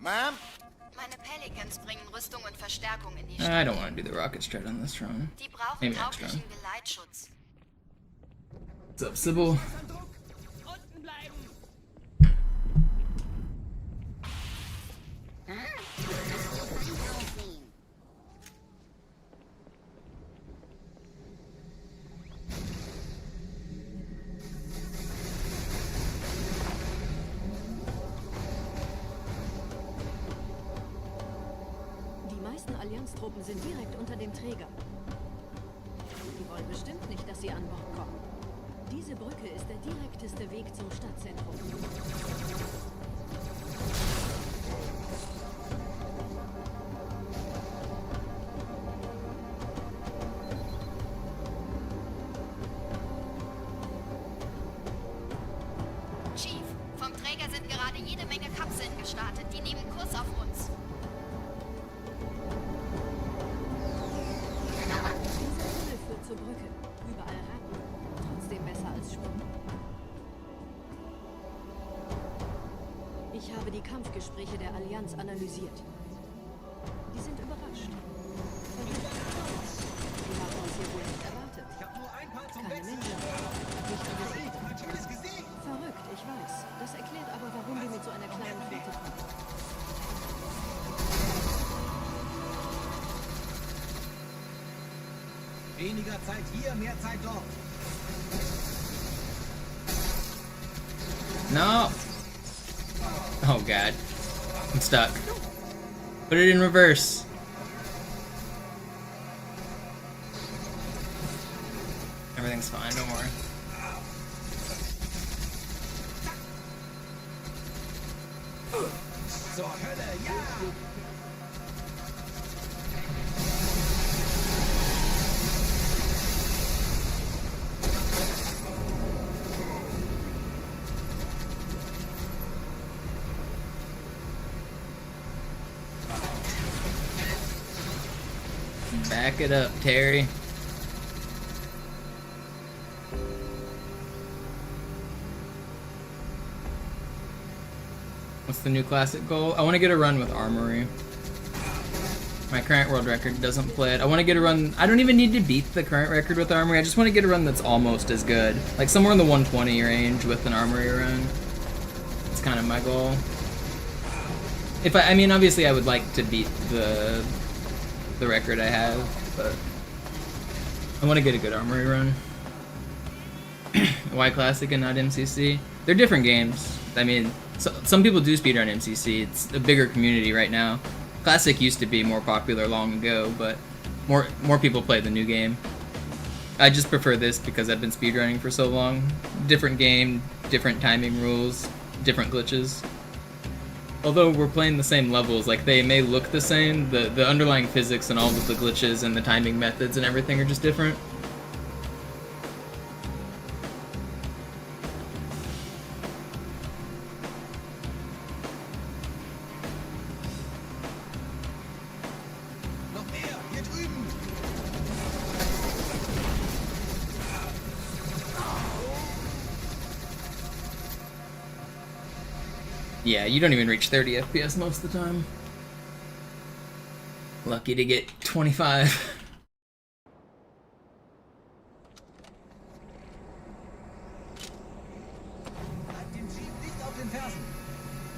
Ma'am? Meine Pelicans bringen Rüstung und Verstärkung in die I Stadt. don't want to do the rocket strut on this run. Die brauchen Maybe next tauglichen run. Geleitschutz. What's up, Sybil? Unten bleiben. Die meisten Allianztruppen sind direkt unter dem Träger. Die wollen bestimmt nicht, dass sie an Bord kommen. Diese Brücke ist der direkteste Weg zum Stadtzentrum. Chief, vom Träger sind gerade jede Menge Kapseln gestartet. Die nehmen Kurs auf uns. Dieser Tunnel führt zur Brücke. Überall Ratten. Trotzdem besser als Schwimmen. Ich habe die Kampfgespräche der Allianz analysiert. Die sind überrascht. Die haben uns hier wohl nicht erwartet. Ich habe nur ein Paar zum Keine Wechseln. Menschen. Nicht an der Erde. Mein schönes Gesicht. Verrückt, ich weiß. Das erklärt aber, warum wir mit so einer kleinen Flotte kommen. Weniger Zeit hier, mehr Zeit dort. No! Oh god. I'm stuck. Put it in reverse. Everything's fine, don't worry. Zur Hölle, ja! Back it up, Terry. What's the new classic goal? I want to get a run with Armory. My current world record doesn't play it. I want to get a run. I don't even need to beat the current record with Armory. I just want to get a run that's almost as good. Like somewhere in the 120 range with an Armory run. It's kind of my goal. If I mean, obviously I would like to beat the record I have, but I want to get a good Armory run. Why Classic and not MCC? They're different games. I mean, some people do speedrun MCC. It's a bigger community right now. Classic used to be more popular long ago, but more people play the new game. I just prefer this because I've been speedrunning for so long. Different game, different timing rules, different glitches. Although we're playing the same levels, like they may look the same, the underlying physics and all of the glitches and the timing methods and everything are just different. Yeah, you don't even reach 30 FPS most of the time. Lucky to get 25.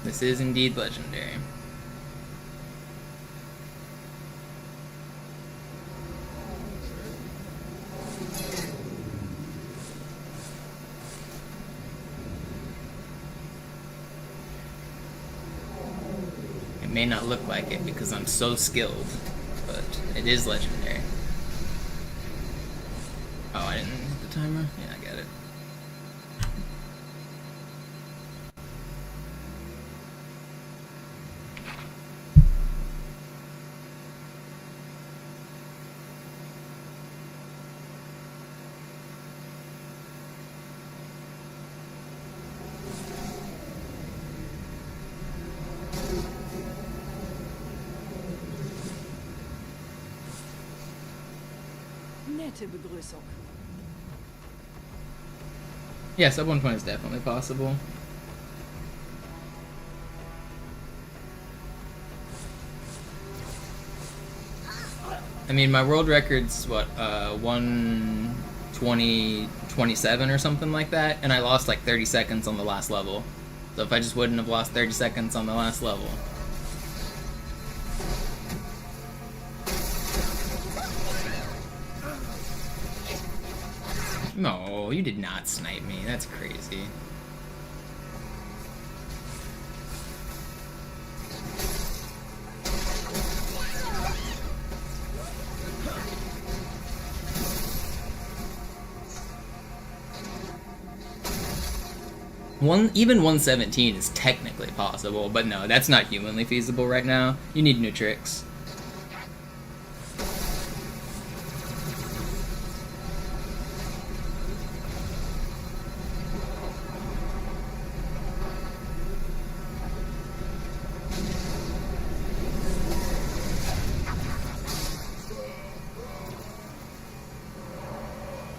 This is indeed legendary. It may not look like it because I'm so skilled, but it is legendary. Oh, I didn't hit the timer? Yeah, I got it. Nette Begrüßung. Yeah, sub 120 is definitely possible. I mean, my world record's what, 1:20:27 or something like that, and I lost like 30 seconds on the last level. So if I just wouldn't have lost 30 seconds on the last level. No, you did not snipe me. That's crazy. Even 117 is technically possible, but no, that's not humanly feasible right now. You need new tricks.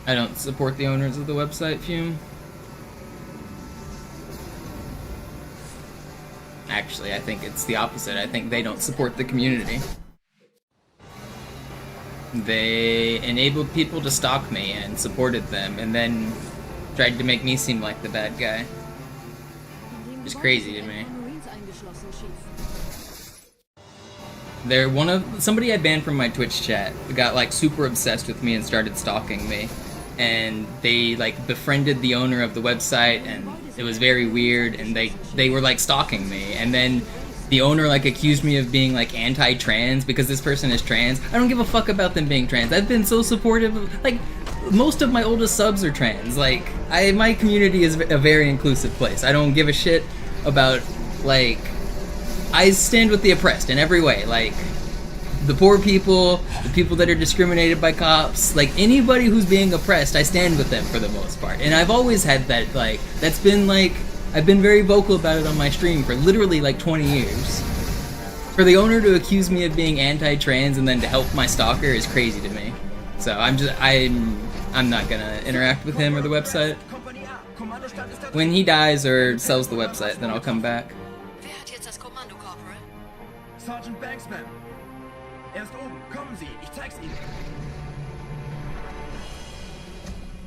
I don't support the owners of the website, Fume. Actually, I think it's the opposite. I think they don't support the community. They enabled people to stalk me and supported them, and then tried to make me seem like the bad guy. It's crazy to me. Somebody I banned from my Twitch chat got like super obsessed with me and started stalking me. And they like befriended the owner of the website, and it was very weird, and they were like stalking me, and then the owner like accused me of being like anti-trans because this person is trans. I don't give a fuck about them being trans. I've been so supportive of, like, most of my oldest subs are trans. Like, my community is a very inclusive place. I don't give a shit about, like, I stand with the oppressed in every way, like the poor people, the people that are discriminated by cops, like anybody who's being oppressed, I stand with them for the most part. And I've always had that, like, that's been like, I've been very vocal about it on my stream for literally like 20 years. For the owner to accuse me of being anti-trans and then to help my stalker is crazy to me. So I'm not gonna interact with him or the website. When he dies or sells the website, then I'll come back. Wer hat jetzt das Kommando, Corporal? Sergeant Banksman. Er ist oben. Kommen Sie, ich zeig's Ihnen.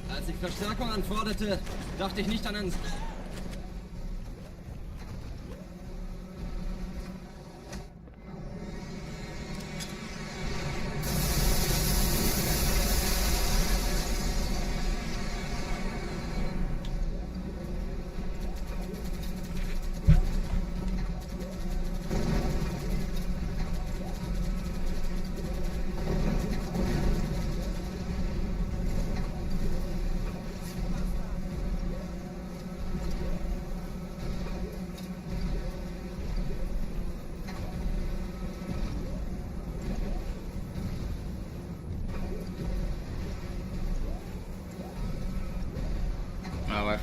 Als ich Verstärkung anforderte, dachte ich nicht an einen...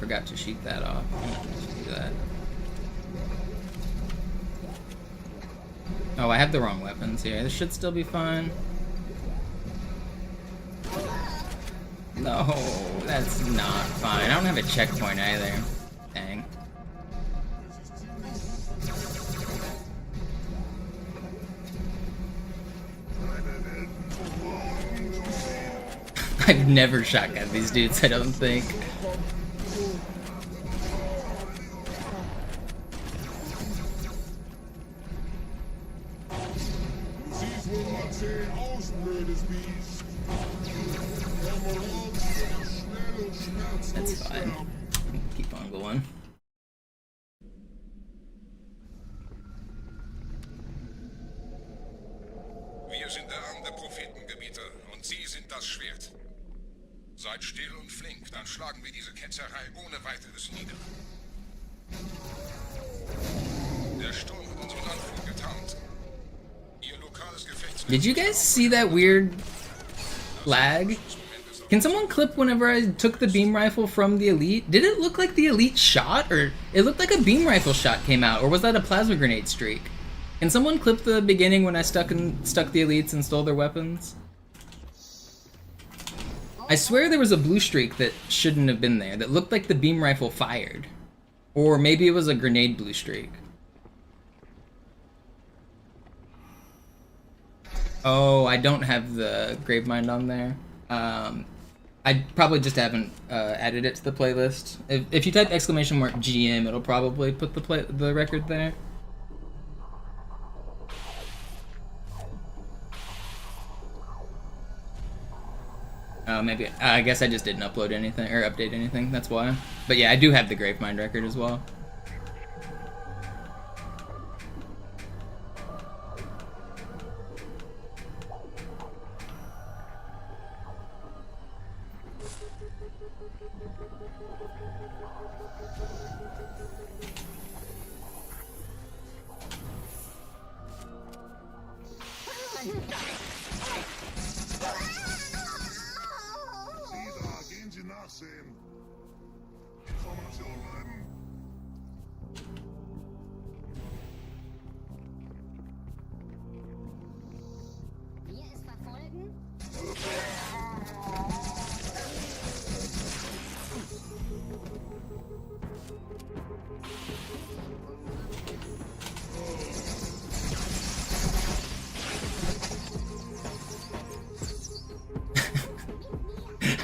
forgot to shoot that off. Let's do that. Oh, I have the wrong weapons here. This should still be fine. No, that's not fine. I don't have a checkpoint either. Dang. I've never shotgun these dudes, I don't think. That's fine. Keep on going. Wir sind der Arm der Prophetengebieter und Sie sind das Schwert. Seid still und flink, dann schlagen wir diese Ketzerei ohne weiteres nieder. Der Sturm hat unseren Anflug getarnt. Ihr lokales Gefechts... Did you guys see that weird lag? Can someone clip whenever I took the beam rifle from the elite? Did it look like the elite shot, or it looked like a beam rifle shot came out, or was that a plasma grenade streak? Can someone clip the beginning when I stuck the elites and stole their weapons? I swear there was a blue streak that shouldn't have been there, that looked like the beam rifle fired. Or maybe it was a grenade blue streak. Oh, I don't have the Gravemind on there. I probably just haven't added it to the playlist. If you type !GM, it'll probably put the record there. Maybe I guess I just didn't upload anything or update anything. That's why. But yeah, I do have the Gravemind record as well.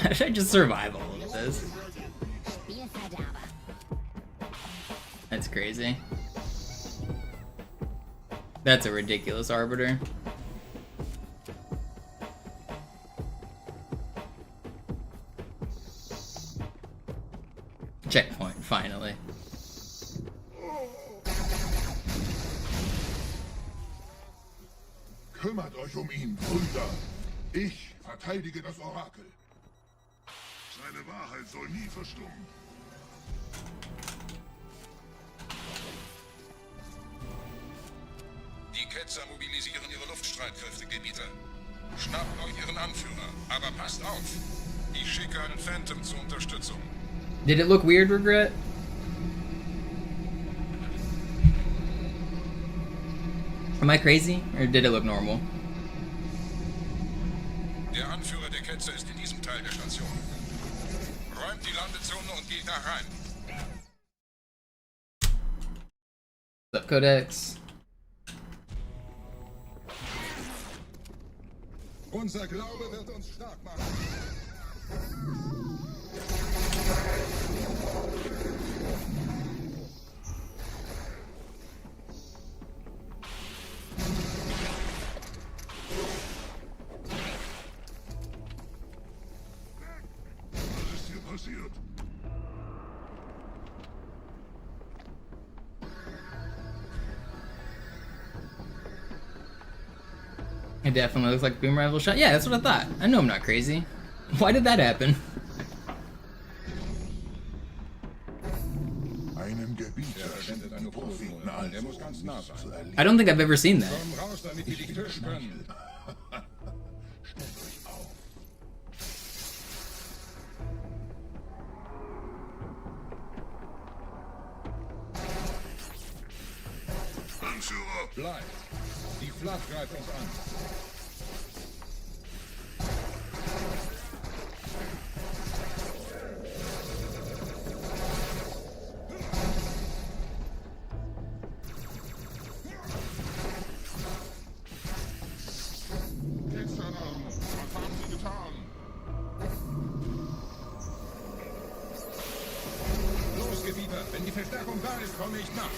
How should I just survive all of this? That's crazy. That's a ridiculous arbiter. Checkpoint, finally. Kümmert euch ihn, Brüder. Ich verteidige das Orakel. Seine Wahrheit soll nie verstummen. Die Ketzer mobilisieren ihre Luftstreitkräfte, Gebieter. Schnappt euch ihren Anführer, aber passt auf. Ich schicke einen Phantom zur Unterstützung. Did it look weird, Regret? Am I crazy, or did it look normal? Der Anführer der Ketzer ist in diesem Teil der Station. Räumt die Landezone und geht da rein. What's up, Codex? Unser Glaube wird uns stark machen. Was ist hier passiert? It definitely looks like a beam rifle shot. Yeah, that's what I thought. I know I'm not crazy. Why did that happen? I don't think I've ever seen that. Führer. Bleibt. Die Flat greift uns an. Gestern Abend. Was haben Sie getan? Los, Gebieter. Wenn die Verstärkung da ist, komme ich nach.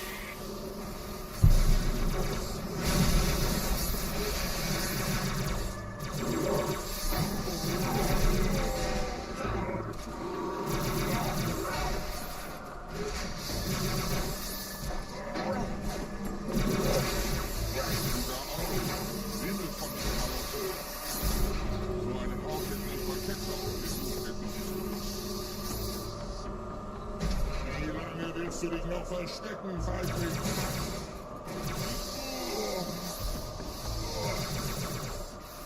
Willst du dich noch verstecken, Feigling?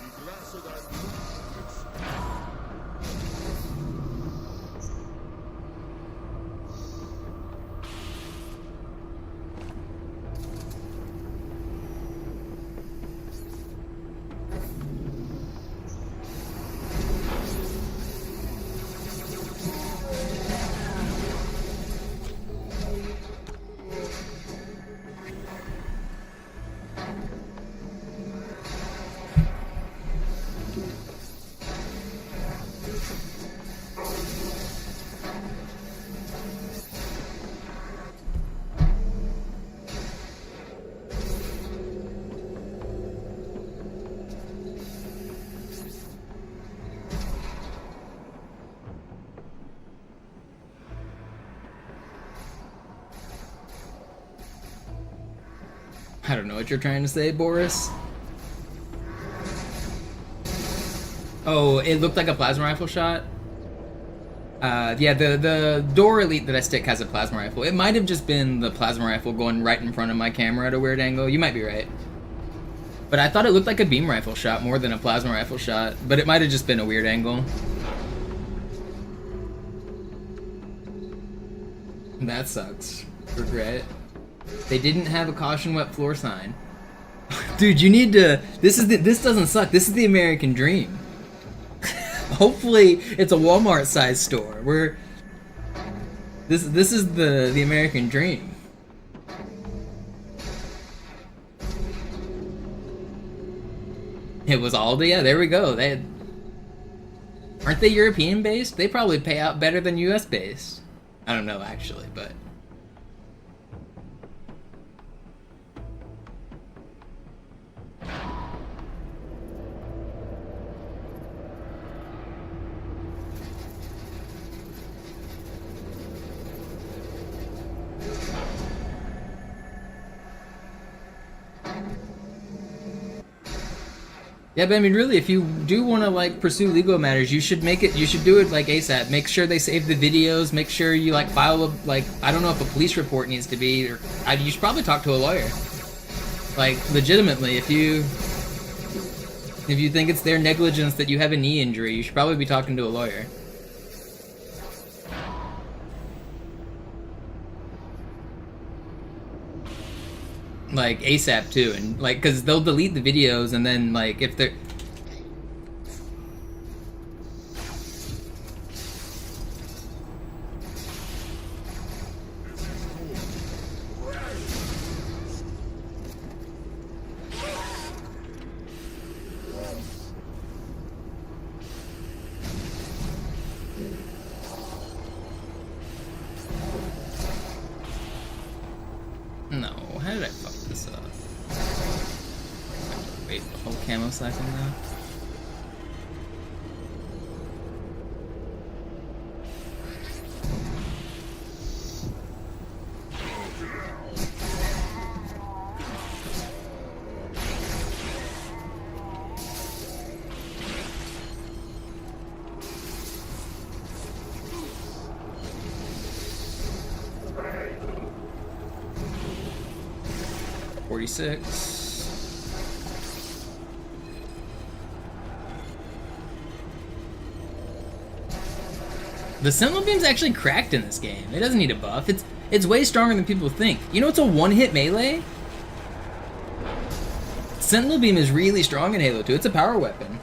Ich lasse dein Blut spritzen. I don't know what you're trying to say, Boris. Oh, it looked like a plasma rifle shot? Yeah, the door elite that I stick has a plasma rifle. It might have just been the plasma rifle going right in front of my camera at a weird angle. You might be right. But I thought it looked like a beam rifle shot more than a plasma rifle shot. But it might have just been a weird angle. That sucks. Regret. They didn't have a caution wet floor sign. Dude, you need to... This doesn't suck. This is the American dream. Hopefully, it's a Walmart-sized store. This is the American dream. It was Aldi? Yeah, there we go. Aren't they European-based? They probably pay out better than US-based. I don't know, actually, but... Yeah, but I mean, really, if you do want to, like, pursue legal matters, you should do it, like, ASAP. Make sure they save the videos, make sure you, like, file a, like, I don't know if a police report needs to be, or, you should probably talk to a lawyer. Like, legitimately, if you think it's their negligence that you have a knee injury, you should probably be talking to a lawyer. Like, ASAP, too, and, like, because they'll delete the videos, and then, like, if they're... No, how did I fuck this up? Wait, the whole camo second now? The Sentinel Beam's actually cracked in this game. It doesn't need a buff. It's way stronger than people think. You know it's a one-hit melee? Sentinel Beam is really strong in Halo 2. It's a power weapon.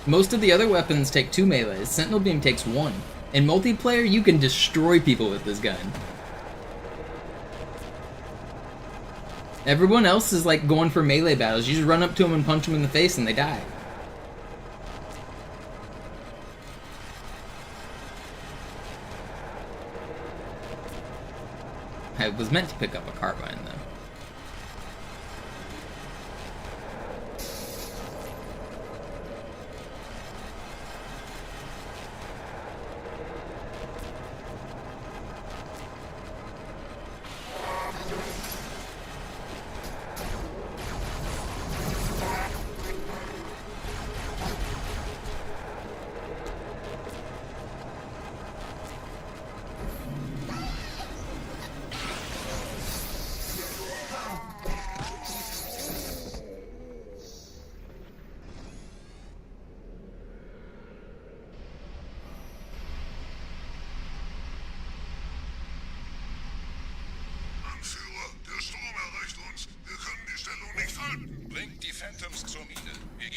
Most of the other weapons take 2 melees. Sentinel Beam takes 1. In multiplayer, you can destroy people with this gun. Everyone else is like going for melee battles. You just run up to them and punch them in the face and they die. I was meant to pick up a carbine though.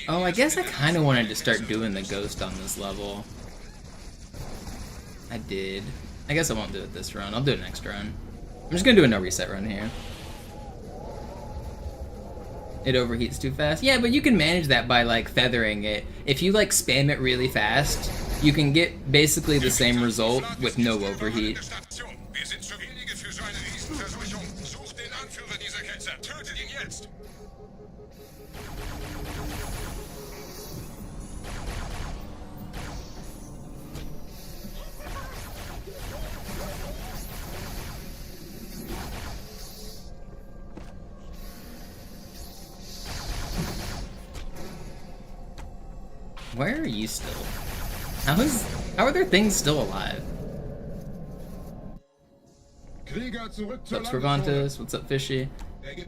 Oh, I guess I kind of wanted to start doing the ghost on this level. I did. I guess I won't do it this run. I'll do it next run. I'm just gonna do a no reset run here. It overheats too fast. Yeah, but you can manage that by like feathering it. If you like spam it really fast, you can get basically the same result with no overheat. Where are you still? How are there things still alive? What's up, Cervantes? What's up, Fishy?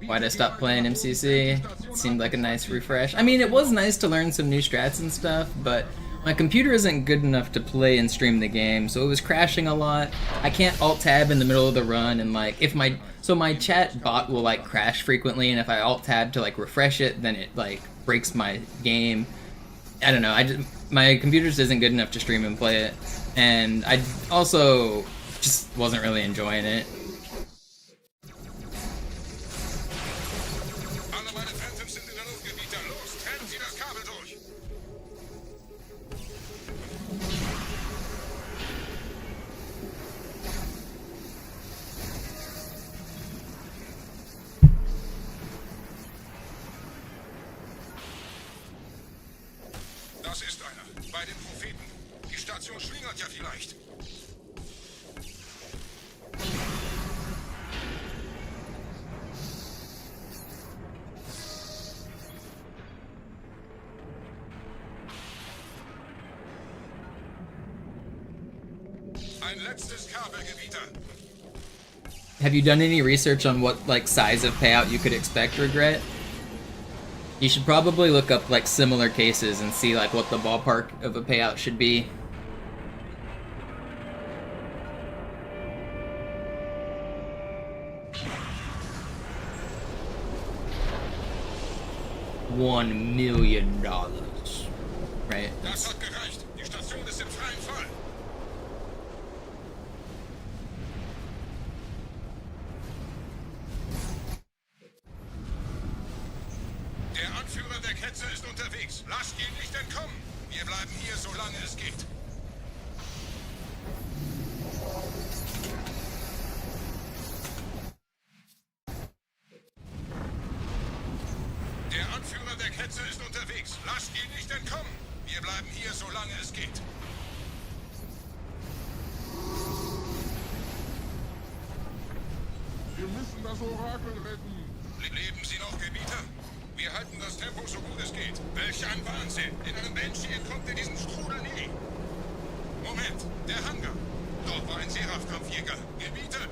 Why'd I stop playing MCC? It seemed like a nice refresh. I mean, it was nice to learn some new strats and stuff, but my computer isn't good enough to play and stream the game, so it was crashing a lot. I can't alt-tab in the middle of the run, and like, if my chat bot will like crash frequently, and if I alt-tab to like refresh it, then it like breaks my game. I don't know, my computer just isn't good enough to stream and play it, and I also just wasn't really enjoying it. Das ist einer. Bei den Propheten. Die Station schlingert ja vielleicht. Ein letztes Kabelgebieter. Have you done any research on what like size of payout you could expect, Regret? You should probably look up like similar cases and see like what the ballpark of a payout should be. $1 million, right? Das hat gereicht. Die Station ist im freien Fall. Der Anführer der Ketzer ist unterwegs. Lasst ihn nicht entkommen. Wir bleiben hier, solange es geht. Der Anführer der Ketzer ist unterwegs. Lasst ihn nicht entkommen. Wir bleiben hier, solange es geht. Wir müssen das Orakel retten. Leben Sie noch, Gebieter? Wir halten das Tempo so gut es geht. Welch ein Wahnsinn! In einem Banshee entkommt ihr diesen Strudel nie. Moment, der Hangar. Dort war ein Seraph-Kampfjäger. Gebieter!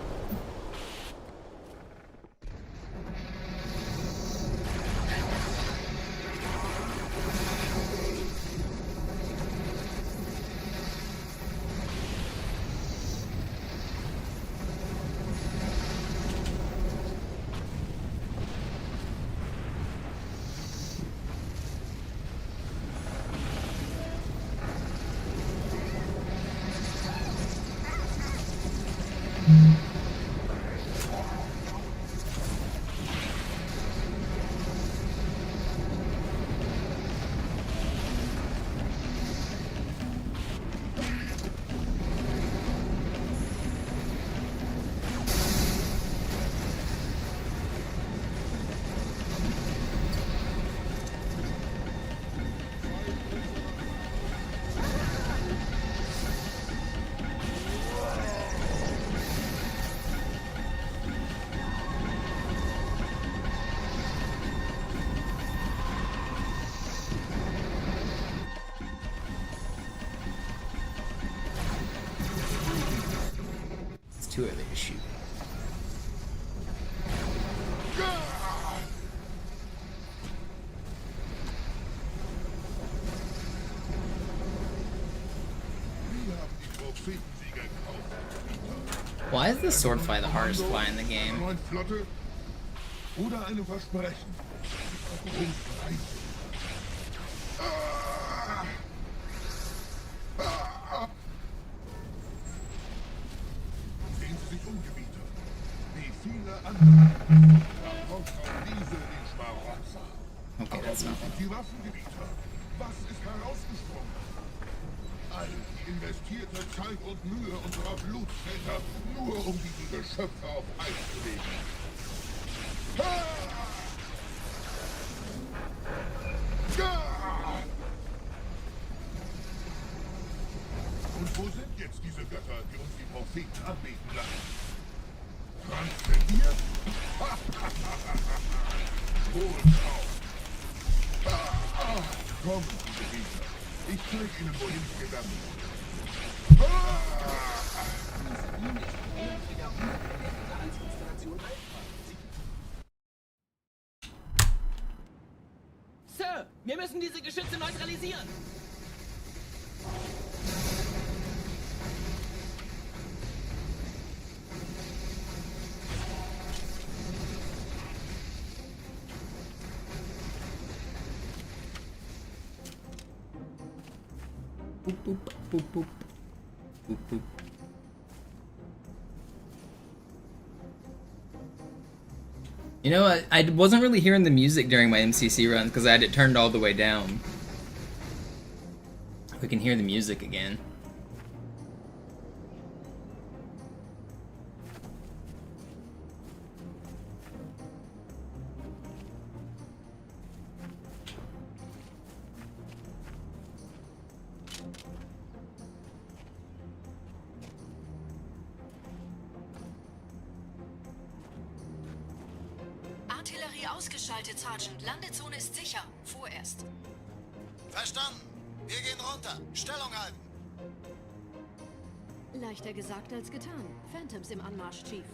too early to shoot. Why is the sword fly the hardest fly in the game? Oder eine Versprechen. Sehen Sie sich um, Gebieter. Wie viele andere. Da kommt auch diese den Schmarotzer. Okay, that's not Die Waffengebieter. Was ist herausgesprungen? All die investierte Zeit und Mühe unserer Blutväter, nur um diese Geschöpfe auf Eis zu legen. Und wo sind jetzt diese Götter, die uns die Propheten anbeten lassen? Transzendiert? Hohenschau! Kommen, diese Gegner. Ich zeige Ihnen, wohin Sie gegangen sind. Sir, wir müssen diese Geschütze neutralisieren. Boop, boop, boop, boop. Boop, boop. You know, I wasn't really hearing the music during my MCC runs because I had it turned all the way down. We can hear the music again. Artillerie ausgeschaltet, Sergeant. Landezone ist sicher. Vorerst. Verstanden. Wir gehen runter. Stellung halten. Leichter gesagt als getan. Phantoms im Anmarsch, Chief.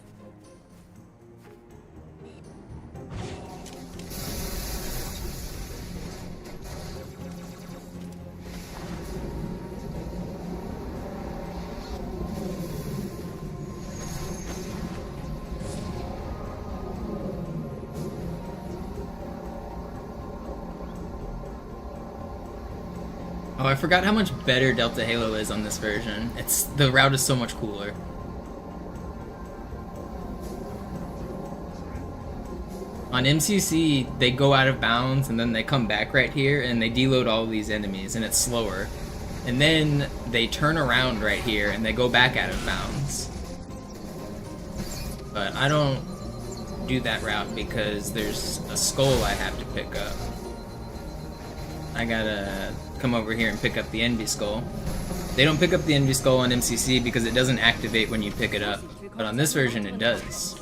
Oh, I forgot how much better Delta Halo is on this version. The route is so much cooler. On MCC, they go out of bounds and then they come back right here and they deload all these enemies and it's slower. And then they turn around right here and they go back out of bounds. But I don't do that route because there's a skull I have to pick up. I gotta come over here and pick up the Envy Skull. They don't pick up the Envy Skull on MCC because it doesn't activate when you pick it up, but on this version it does.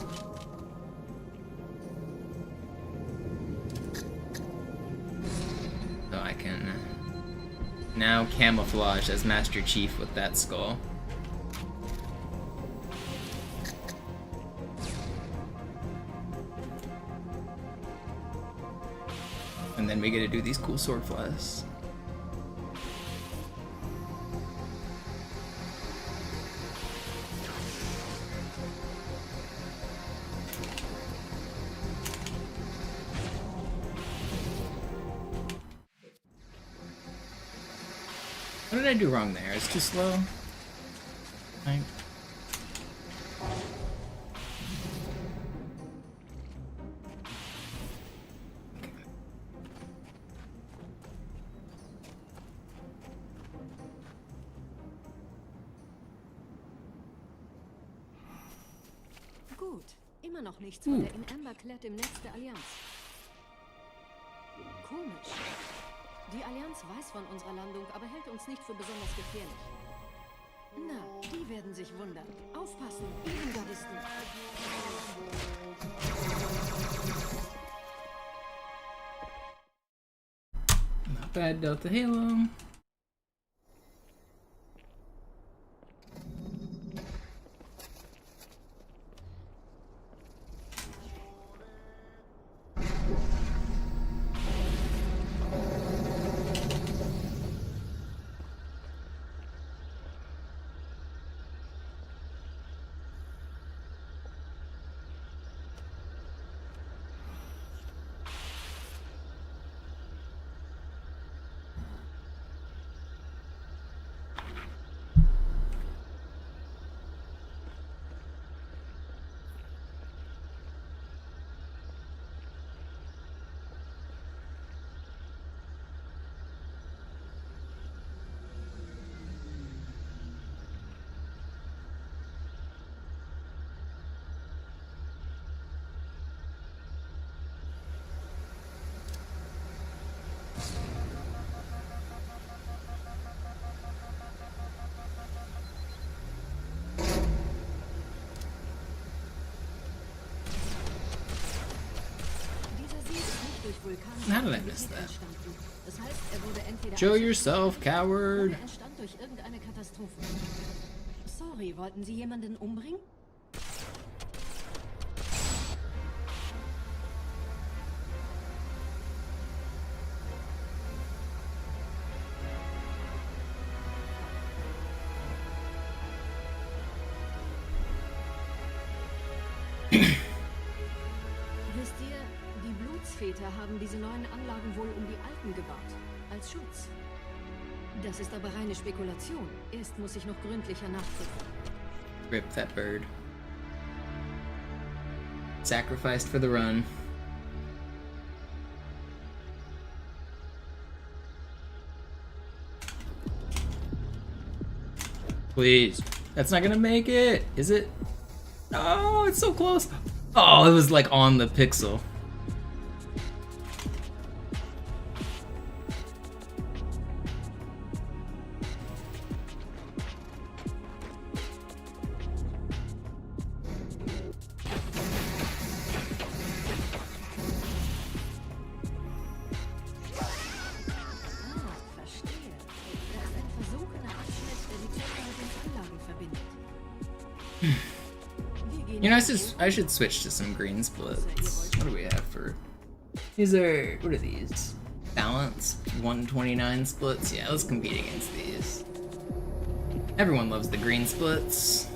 So I can now camouflage as Master Chief with that skull. And then we get to do these cool sword flies. What did I do wrong there? It's too slow. Right. Gut, immer noch nichts von der in Amber Klett im Netz der Allianz. Komisch. Die Allianz weiß von unserer Landung, aber hält uns nicht für besonders gefährlich. Na, die werden sich wundern. Aufpassen, Ehrengardisten. Not bad, Delta Halo. durch vulkanische How did I miss Aktivität that? entstanden. Das heißt, er wurde entweder Show abgeschüttet yourself, coward. oder entstand durch irgendeine Katastrophe. Sorry, wollten Sie jemanden umbringen? Wisst ihr, die Blutsväter haben diese neuen Anlagen wohl um die alten gebaut. Als Schutz. Das ist aber reine Spekulation. Erst muss ich noch gründlicher nachprüfen. Rip that bird. Sacrificed for the run. Please. That's not gonna make it. Is it? Oh, it's so close. Oh, it was like on the pixel. Verstehe. Da ist ein versunkener Abschnitt, der die Zelle mit den Anlagen verbindet. You know, I should switch to some green splits. What do we have for? These are, what are these? Balanced 129 splits? Yeah, let's compete against these. Everyone loves the green splits.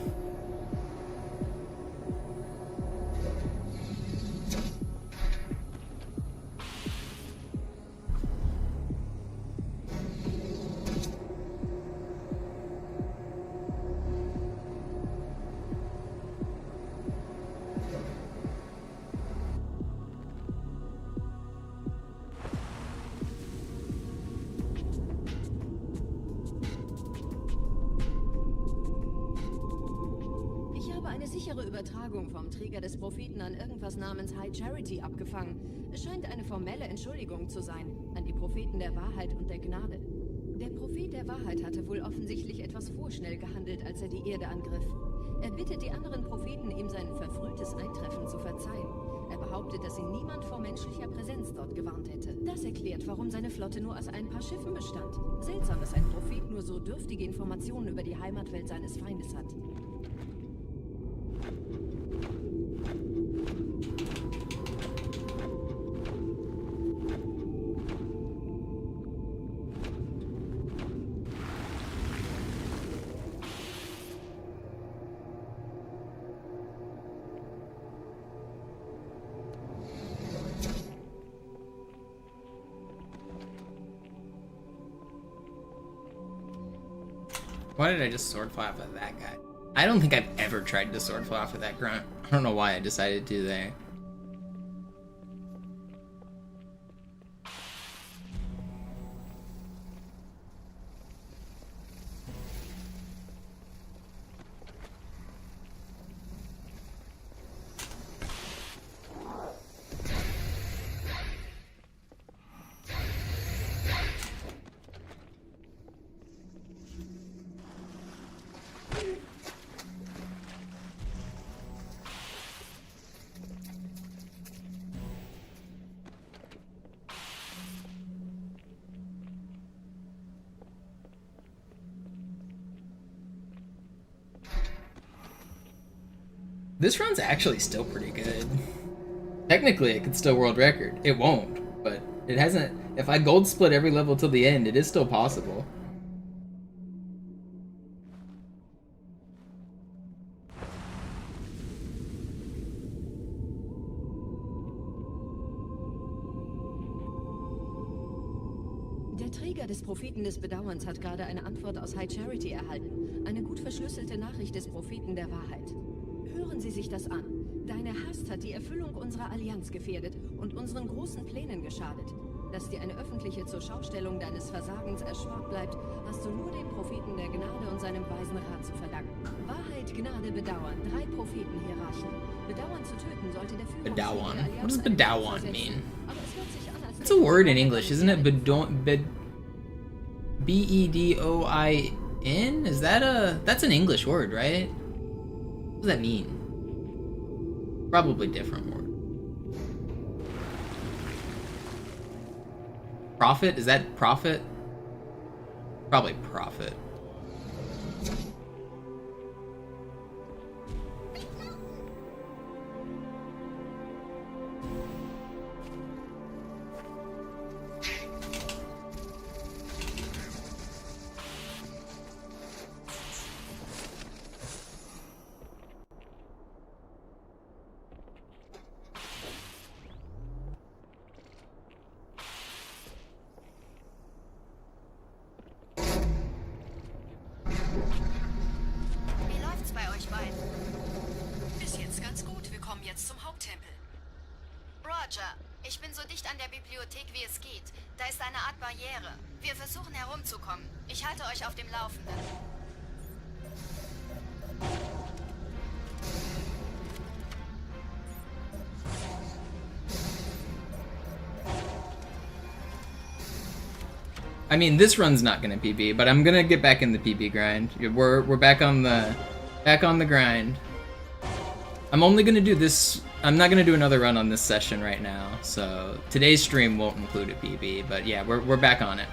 Ich habe eine sichere Übertragung vom Träger des Propheten an irgendwas namens High Charity abgefangen. Es scheint eine formelle Entschuldigung zu sein, an die Propheten der Wahrheit und der Gnade. Der Prophet der Wahrheit hatte wohl offensichtlich etwas vorschnell gehandelt, als er die Erde angriff. Er bittet die anderen Propheten, ihm sein verfrühtes Eintreffen zu verzeihen. Er behauptet, dass ihn niemand vor menschlicher Präsenz dort gewarnt hätte. Das erklärt, warum seine Flotte nur aus ein paar Schiffen bestand. Seltsam, dass ein Prophet nur so dürftige Informationen über die Heimatwelt seines Feindes hat. Why did I just sword fly off of that guy? I don't think I've ever tried to sword fly off of that grunt. I don't know why I decided to there. This run's actually still pretty good. Technically, it could still world record. It won't, but it hasn't. If I gold split every level till the end, it is still possible. Der Träger des Propheten des Bedauerns hat gerade eine Antwort aus High Charity erhalten. Eine gut verschlüsselte Nachricht des Propheten der Wahrheit. Hören Sie sich das an. Deine Hast hat die Erfüllung unserer Allianz gefährdet und unseren großen Plänen geschadet. Dass dir eine öffentliche Zurschaustellung deines Versagens erspart bleibt, hast du nur dem Propheten der Gnade und seinem weisen Rat zu verdanken. Wahrheit, Gnade, Bedauern. 3 Prophetenhierarchen. Bedauern zu töten sollte der Führung der Bedauern. Allianz What does eine bedauern versetzen. mean? Aber es hört sich an, als It's a word in English, isn't it? B-E-D-O-I-N? Is that that's an English word, right? What does that mean? Probably different word. Profit? Is that profit? Probably profit. Wie läuft's bei euch beiden? Bis jetzt ganz gut. Wir kommen jetzt zum Haupttempel. Roger, ich bin so dicht an der Bibliothek wie es geht. Da ist eine Art Barriere. Wir versuchen herumzukommen. Ich halte euch auf dem Laufenden. I mean, this run's not gonna PB, but I'm gonna get back in the PB grind. We're back on the grind. I'm only gonna do this. I'm not gonna do another run on this session right now. So today's stream won't include a PB, but yeah, we're back on it.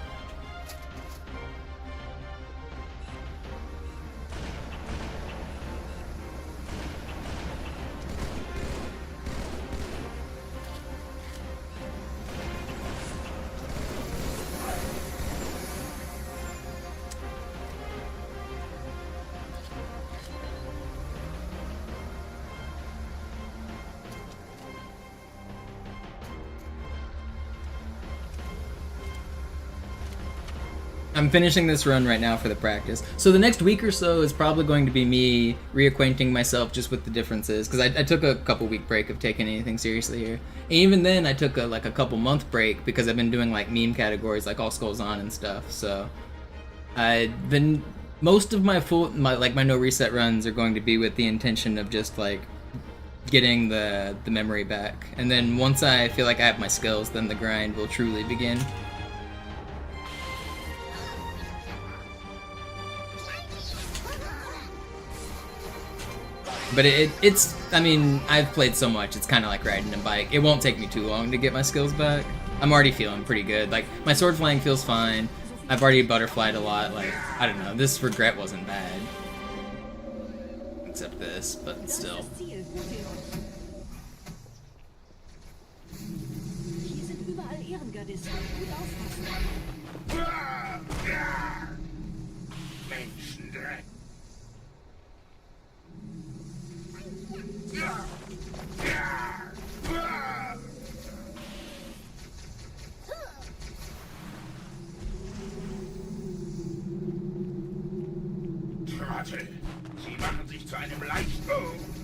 I'm finishing this run right now for the practice. So the next week or so is probably going to be me reacquainting myself just with the differences, because I took a couple week break of taking anything seriously here. And even then, I took a couple month break because I've been doing like meme categories like All Skulls On and stuff. So I've been most of my no reset runs are going to be with the intention of just like getting the memory back, and then once I feel like I have my skills, then the grind will truly begin. But it's, I mean, I've played so much, it's kind of like riding a bike. It won't take me too long to get my skills back. I'm already feeling pretty good. Like, my sword flying feels fine. I've already butterflied a lot. Like, I don't know, this regret wasn't bad. Except this, but still. Hier sind überall Ehrengardisten. Gut aufpassen. Menschendreck. Trottel, Sie machen sich zu einem Leichtbogen.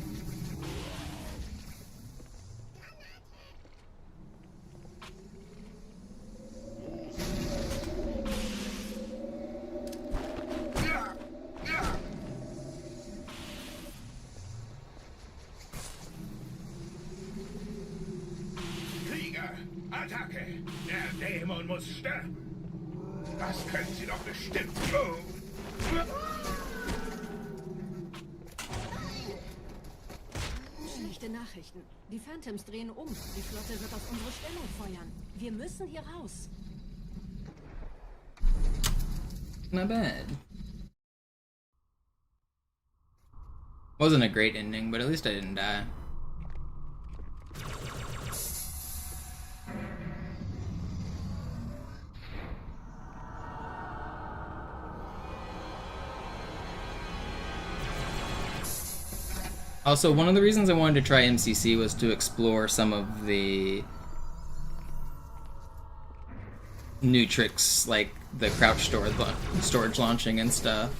Attacke! Der Dämon muss sterben! Das können Sie doch bestimmt. Oh. Schlechte Nachrichten. Die Phantoms drehen um. Die Flotte wird auf unsere Stellung feuern. Wir müssen hier raus. Not bad. Wasn't a great ending, but at least I didn't die. Also, one of the reasons I wanted to try MCC was to explore some of the new tricks, like the crouch storage launching and stuff.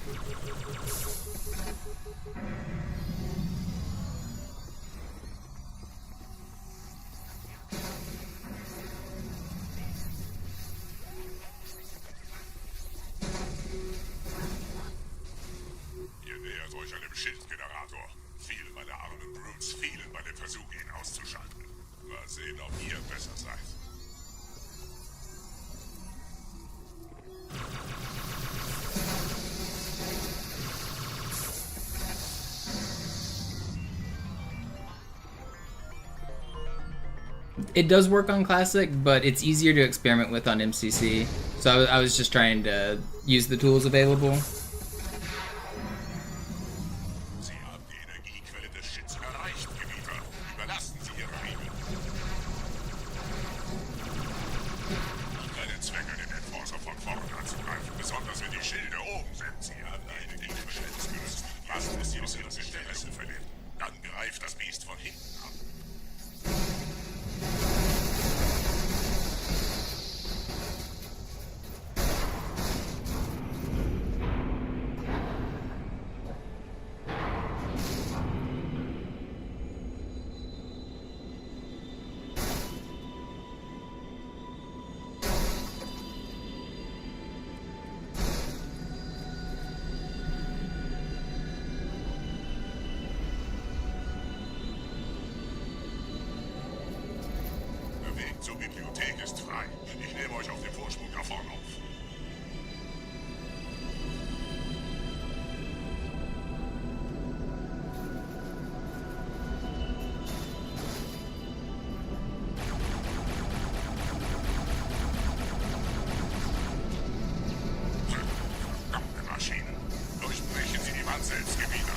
Ihr nähert euch einem Schildgenerator. Viele meiner armen Brutes fielen bei dem Versuch, ihn auszuschalten. Mal sehen, ob ihr besser seid. it does work on Classic, but it's easier to experiment with on MCC. So I was just trying to use the tools available. Sie haben die Energiequelle des Shits erreicht, Gebieter. Überlassen Sie Ihre Regeln. Keinen Zweck, den Enforcer von vorn anzugreifen, besonders wenn die Schilde oben sind. Sie haben eine Dinge beschätzt. Was ist Ihres Interesse verliert? Dann greift das Biest von hinten ab. Der Weg zur Bibliothek ist frei. Ich nehme euch auf dem Vorsprung da vorne auf. Verdammte Maschine. Durchbrechen Sie die Wand selbst, Gebieter.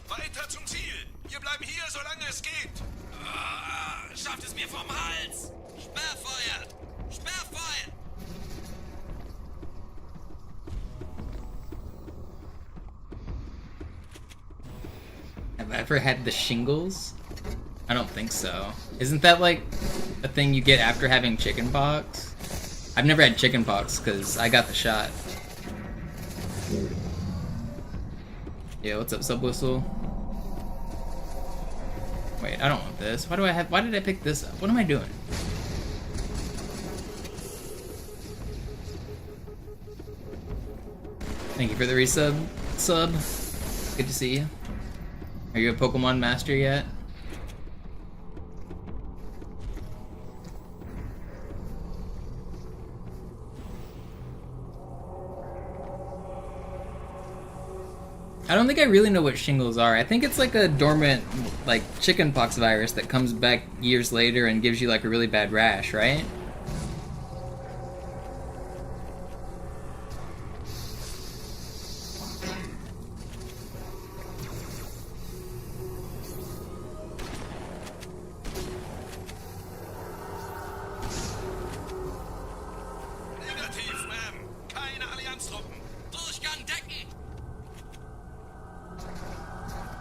Weiter zum Ziel! Wir bleiben hier, solange es geht! Schafft es mir vom Hals! Sperrfeuer! Sperrfeuer! Have I ever had the shingles? I don't think so. Isn't that like a thing you get after having chickenpox? I've never had chickenpox because I got the shot. Yeah, what's up, Subwhistle? Wait, I don't want this. Why did I pick this up? What am I doing? Thank you for the resub. Good to see you. Are you a Pokemon master yet? I don't think I really know what shingles are. I think it's like a dormant, like, chickenpox virus that comes back years later and gives you like a really bad rash, right? Negativ, Ma'am. Keine Allianztruppen. Durchgang decken!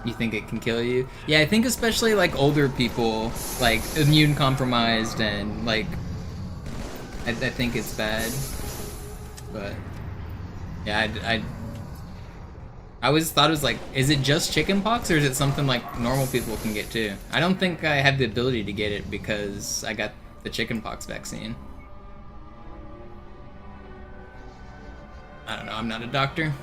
You think it can kill you? Yeah, I think especially like older people, like immune compromised and like, I think it's bad. But yeah, I always thought it was like, is it just chickenpox or is it something like normal people can get too? I don't think I have the ability to get it because I got the chickenpox vaccine. I don't know, I'm not a doctor.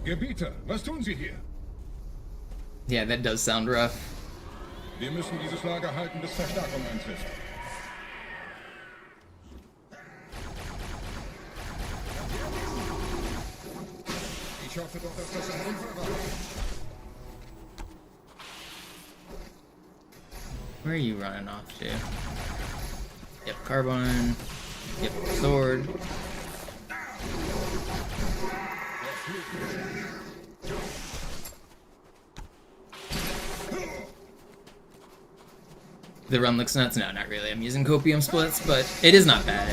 Gebieter, was tun Sie hier? Yeah, that does sound rough. Wir müssen dieses Lager halten, bis Verstärkung eintrifft. Ich hoffe doch, dass das ein Unfall war. Where are you running off to? Yep, carbine. Yep, sword. The run looks nuts. No, not really. I'm using copium splits, but it is not bad.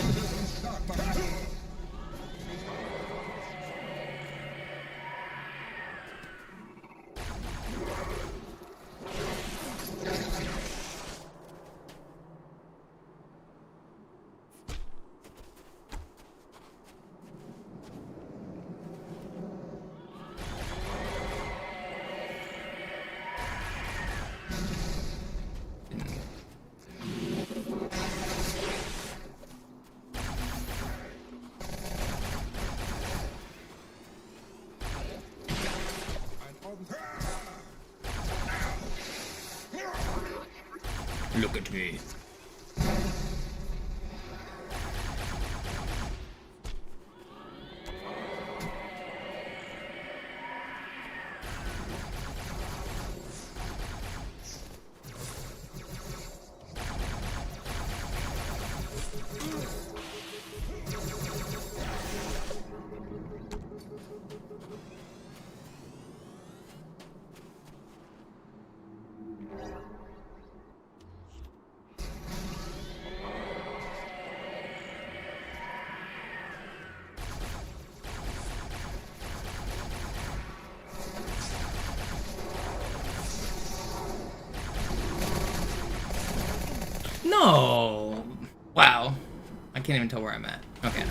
Look at me. No! Wow. I can't even tell where I'm at. Okay.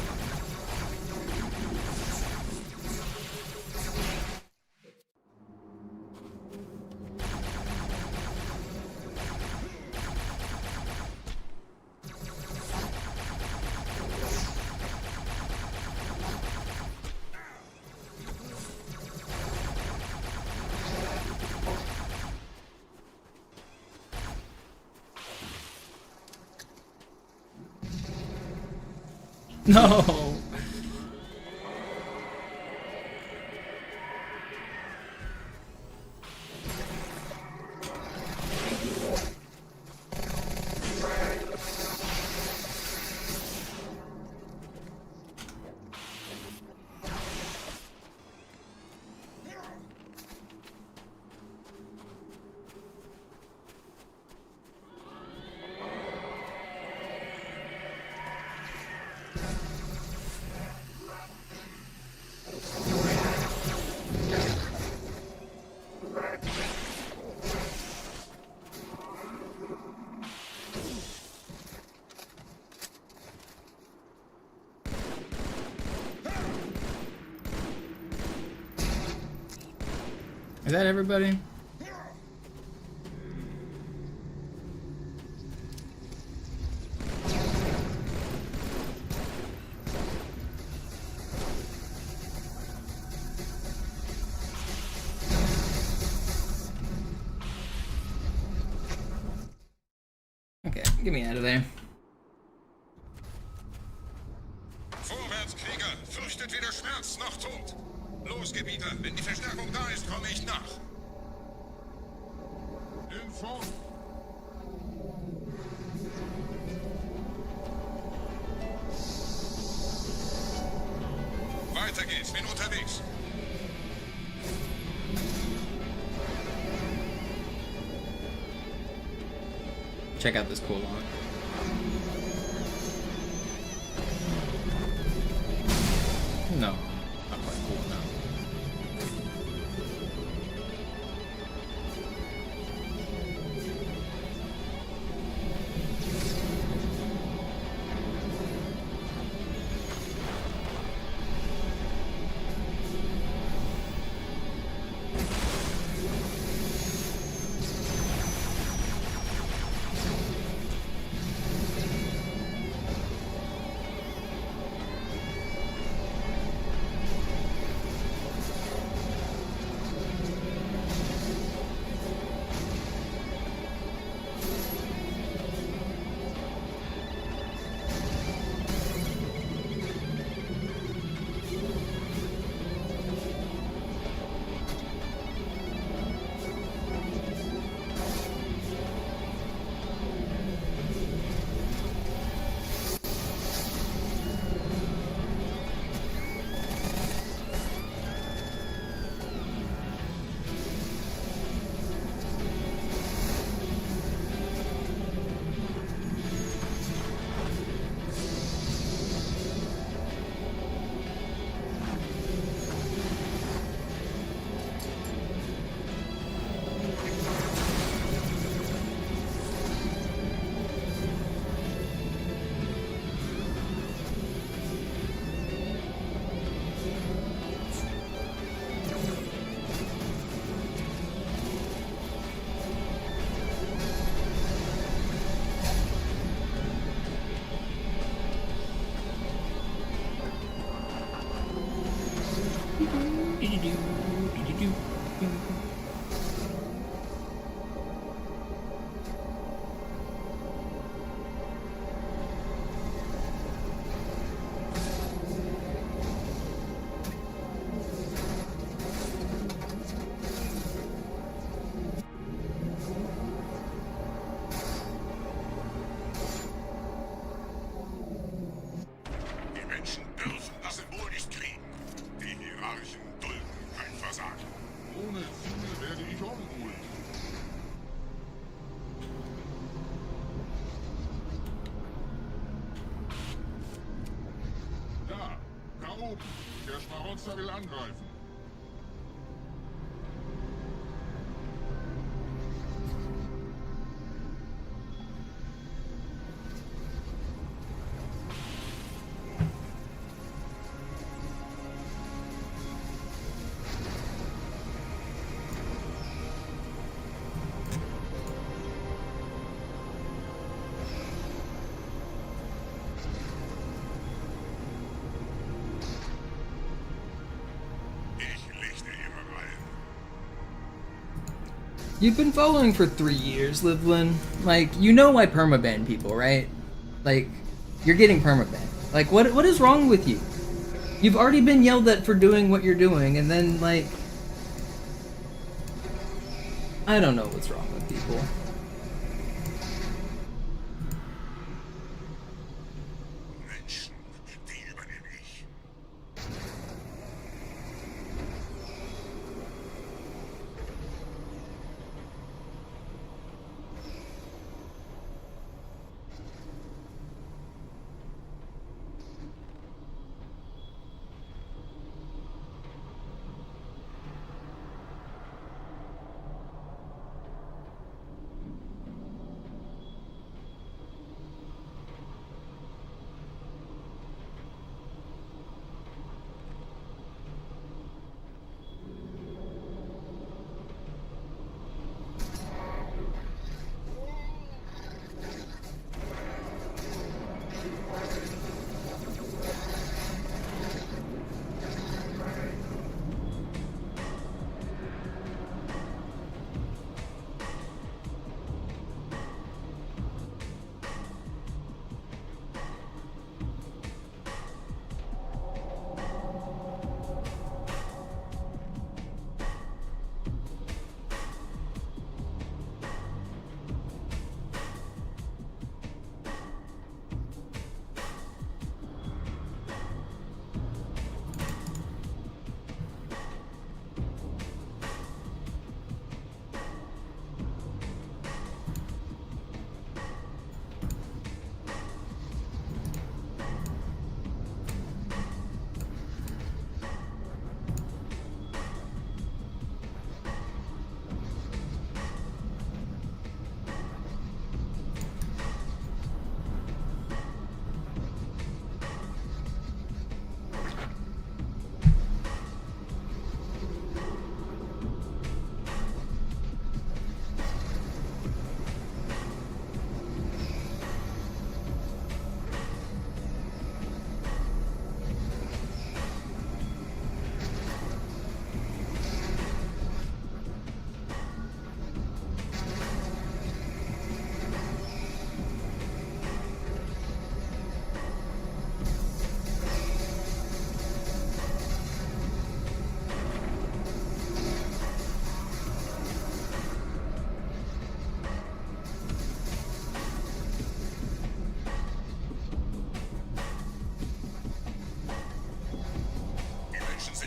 No! Is that everybody? Okay, get me out of there. Vorwärts, Krieger! Fürchtet weder Schmerz noch Tod! Los, Gebieter! Wenn die Verstärkung da ist, komme ich nach! In Form! Weiter geht's, bin unterwegs! Check out this cool one. No, not quite cool enough. Die Menschen dürfen das Symbol nicht kriegen. Die Hierarchen dulden kein Versagen. Ohne Ziel werde ich unruhig. Da oben. Der Schmarotzer will angreifen. You've been following for 3 years, Livlin. Like, you know I permaban people, right? Like, you're getting permaban. Like, what is wrong with you? You've already been yelled at for doing what you're doing, and then, like... I don't know what's wrong with people. Menschen, die übernehme ich.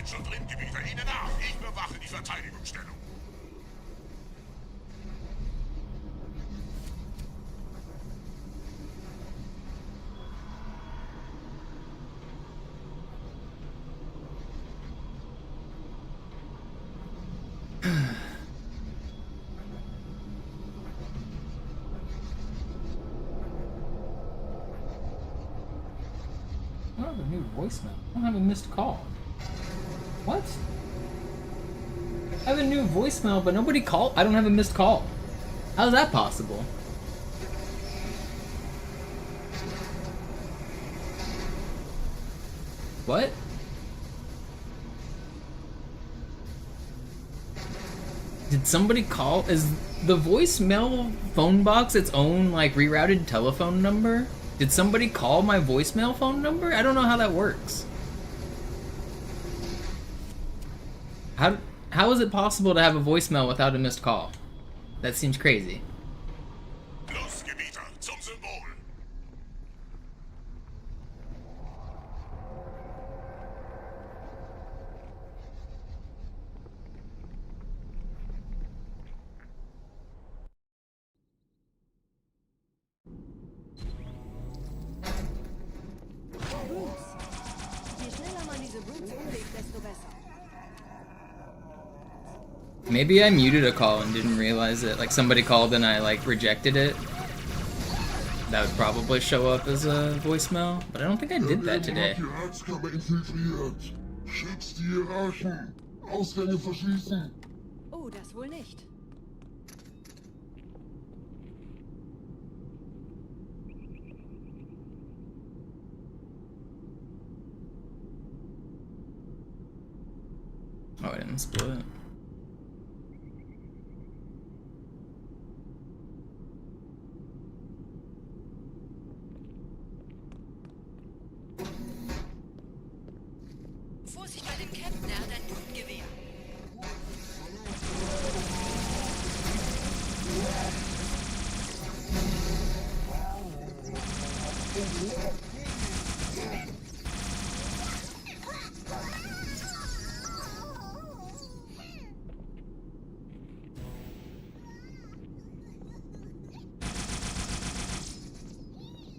Schon drin, Gebieter. Ihnen nach. Ich bewache die Verteidigungsstellung. I have a new voicemail. I don't have a missed call. What? I have a new voicemail, but nobody called. I don't have a missed call. How's that possible? What? Did somebody call? Is the voicemail phone box its own, like, rerouted telephone number? Did somebody call my voicemail phone number? I don't know how that works. How is it possible to have a voicemail without a missed call? That seems crazy. Los, Gebieter, zum Symbol! Brutes. Je schneller man diese Brutes umlegt, desto besser. Maybe I muted a call and didn't realize it. Like somebody called and I like rejected it. That would probably show up as a voicemail, but I don't think I did that today. Die Ratskammer infiltriert. Schützt die Hierarchen. Ausgänge verschließen. Oh, das wohl nicht. Oh, I didn't split. Vorsicht bei dem Captain, er hat ein Blutgewehr.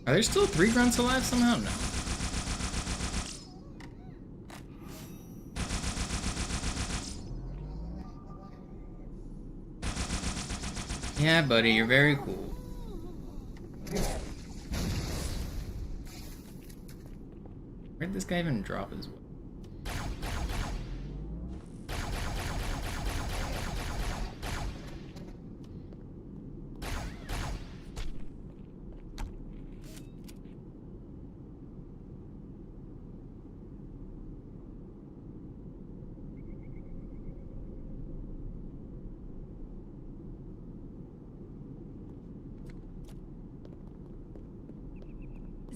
Are there still 3 grunts alive somehow? No. Yeah, buddy, you're very cool. Where'd this guy even drop his weapon?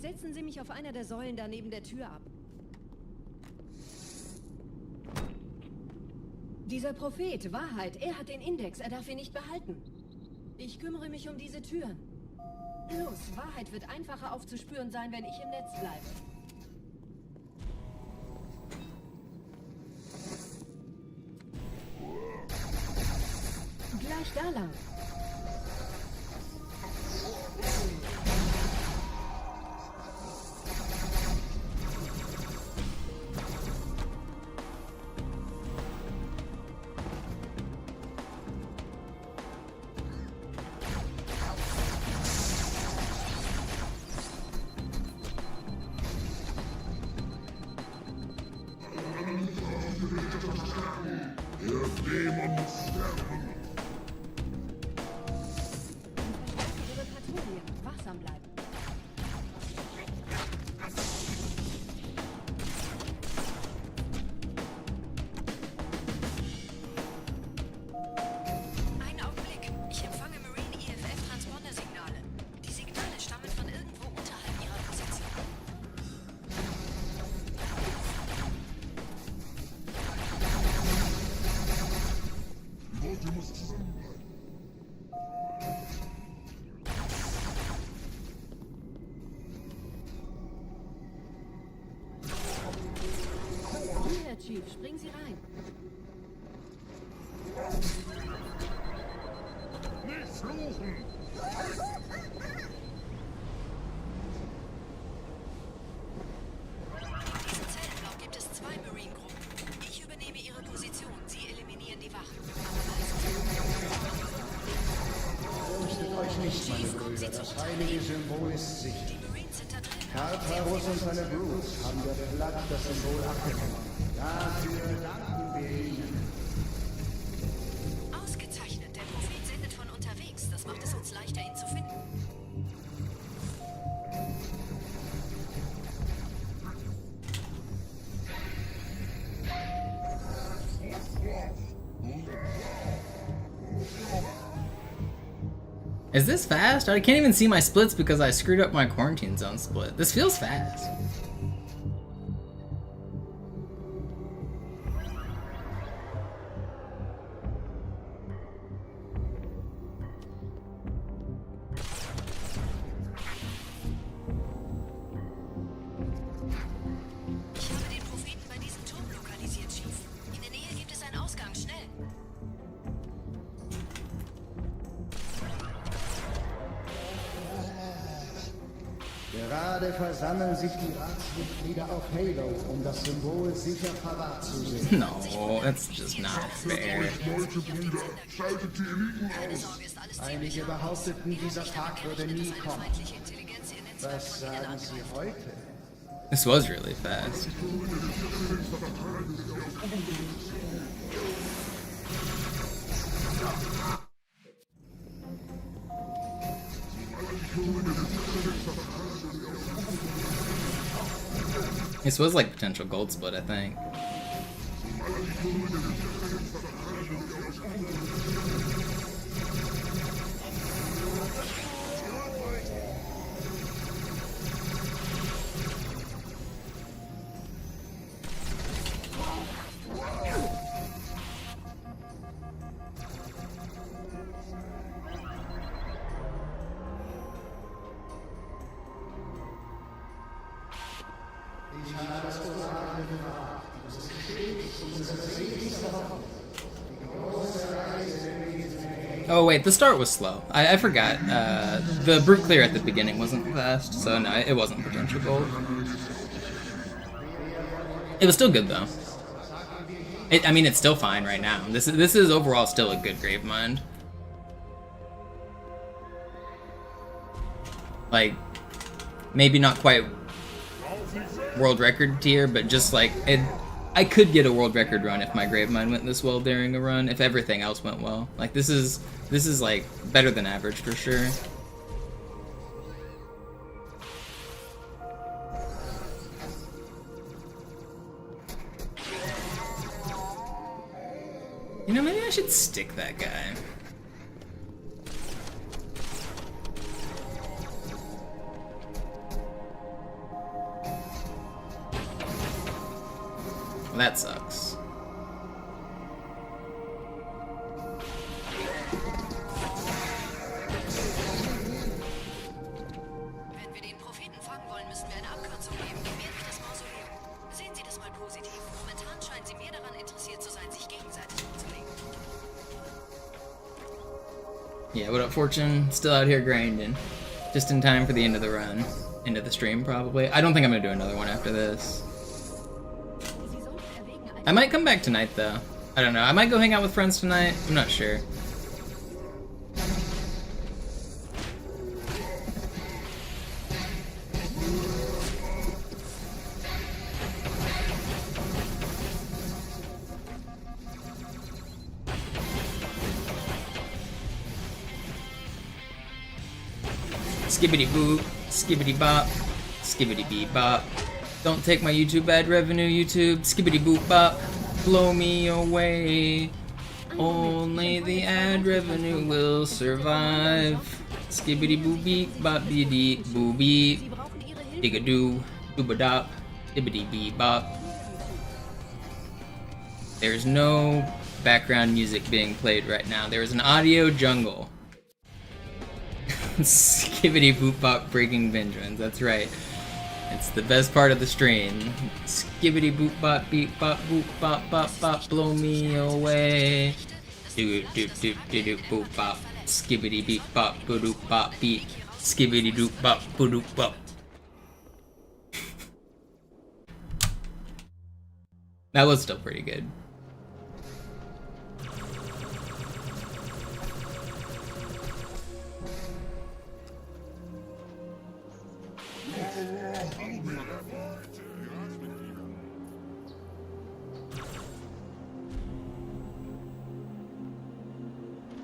Setzen Sie mich auf einer der Säulen da neben der Tür ab. Dieser Prophet, Wahrheit, er hat den Index, er darf ihn nicht behalten. Ich kümmere mich um diese Türen. Los, Wahrheit wird einfacher aufzuspüren sein, wenn ich im Netz bleibe. Gleich da lang. Chief, springen Sie rein. Nicht fluchen! In diesem Zellenblock gibt es 2 Marine-Gruppen. Ich übernehme ihre Position. Sie eliminieren die Wachen. Fürchtet euch nicht, meine Brüder. Das heilige Symbol ist sicher. Die Marines sind da drin. Tartarus und seine Brutes haben der Platt das Symbol abgenommen. Dafür danken wir ihnen. Ausgezeichnet. Der Prophet sendet von unterwegs. Das macht es uns leichter, ihn zu finden. Is this fast? I can't even see my splits because I screwed up my quarantine zone split. This feels fast. Ich habe den Propheten bei diesem Turm lokalisiert, Chief. In der Nähe gibt es einen Ausgang. Schnell! Gerade versammeln sich die Ratsmitglieder auf Halo, um das Symbol sicher verwahrt zu sehen. No, that's just not fair. Einige behaupteten, dieser Tag würde nie kommen. Was sagen Sie heute? This was really fast. This was like potential gold split, I think. Oh wait, the start was slow. I forgot. The brute clear at the beginning wasn't fast, so no, it wasn't potential gold. It was still good though. I mean, it's still fine right now. This is overall still a good Gravemind. Like, maybe not quite world record tier, but just like it. I could get a world record run if my Gravemind went this well during a run, if everything else went well. Like, this is like better than average for sure. You know, maybe I should stick that guy. Well, that sucks. Wenn wir den Propheten fangen wollen, müssen wir eine Abkürzung geben. Quer durch das Mausoleum. Sehen Sie das mal positiv. Momentan scheinen Sie mehr daran interessiert zu sein, sich gegenseitig umzulegen. Yeah, what up, Fortune? Still out here grinding. Just in time for the end of the run. End of the stream, probably. I don't think I'm gonna do another one after this. I might come back tonight, though. I don't know. I might go hang out with friends tonight. I'm not sure. Skibbity boop, skibbity bop, skibbity beep bop. Don't take my YouTube ad revenue, YouTube. Skibbity boop bop, blow me away. Only the ad revenue will survive. Skibbity boop beep bop dee dee boo beep. Digga doo, dooba dop, dibbity bee bop. There's no background music being played right now. There is an audio jungle. Skibbity boop bop breaking binge runs, that's right. It's the best part of the stream. Skibbity boop bop beep bop boop bop bop bop blow me away. Doop doop doop doop boop bop. Skibbity beep bop boop bop beep. Skibbity doop bop boop bop. That was still pretty good.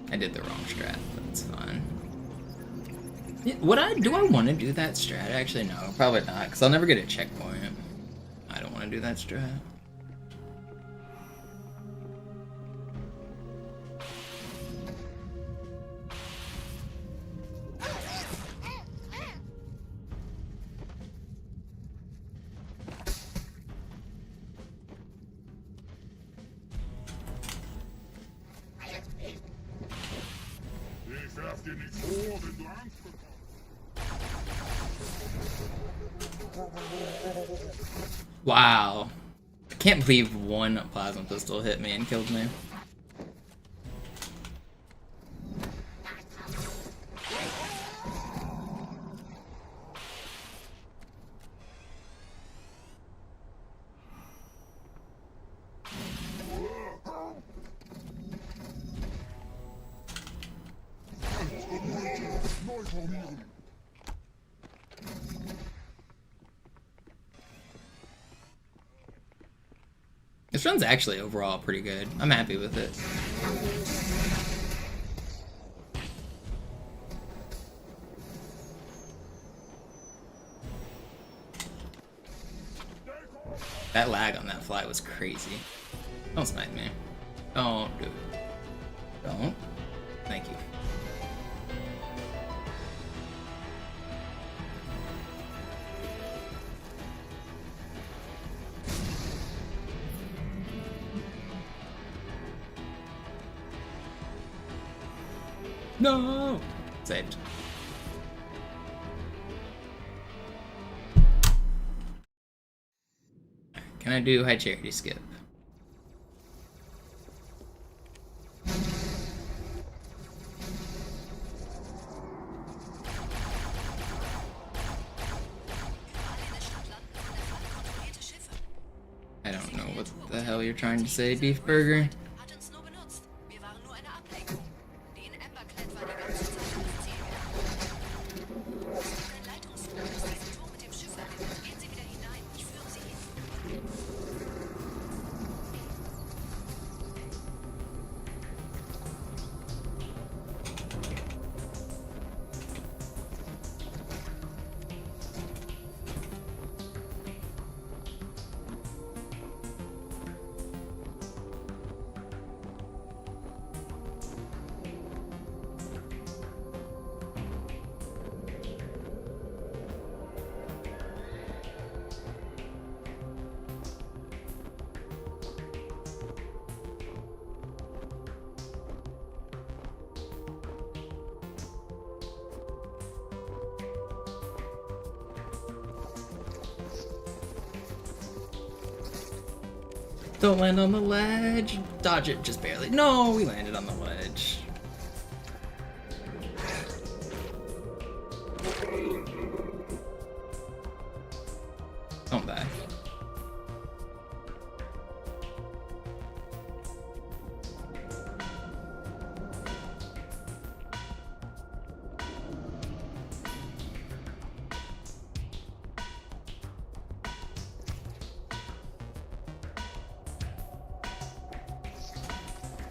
I did the wrong strat, but it's fine. Yeah, do I want to do that strat? Actually, no, probably not, because I'll never get a checkpoint. I don't want to do that strat. dir nicht vor, wenn du Angst bekommst. Wow. I can't believe one plasma pistol hit me and killed me. This run's actually overall pretty good. I'm happy with it. That lag on that flight was crazy. Don't snipe me. Don't do it. Don't. Thank you. No! Saved. Can I do high charity skip? I don't know what the hell you're trying to say, beef burger. Don't land on the ledge. Dodge it just barely. No, we landed on the ledge. Don't die.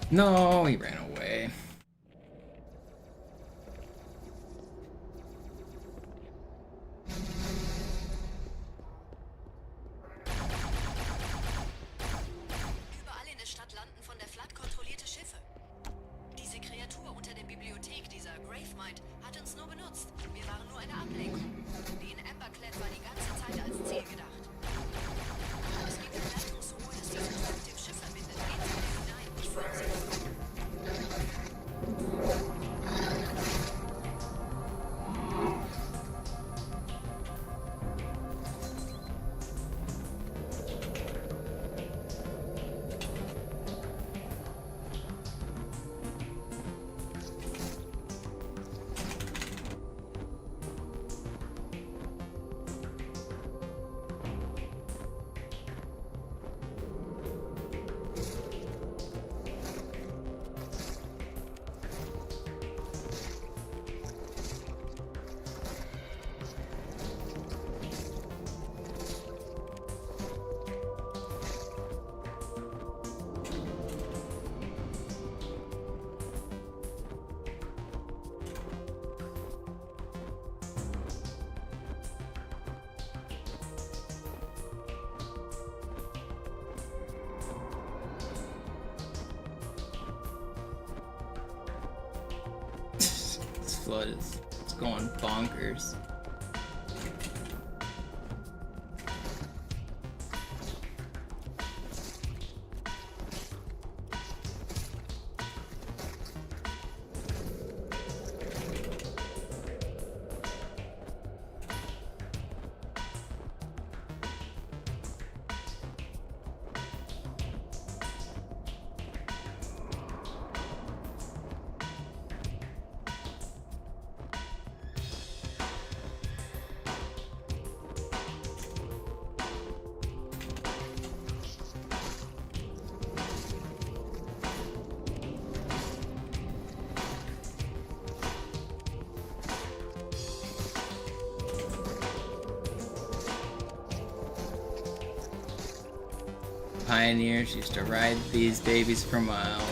No, he ran away. Überall in der Stadt landen von der Flood kontrollierte Schiffe. Diese Kreatur unter der Bibliothek, dieser Gravemind, hat uns nur benutzt. Wir waren nur eine Ablenkung. Die in Emberclad war die ganze Zeit als Ziel gedacht. Es gibt ein Leitungsrohr, das diese Tür mit dem Schiff verbindet. Gehen Sie bitte hinein. Ich führe Sie. This flood is it's going bonkers. pioneers used to ride these babies for miles.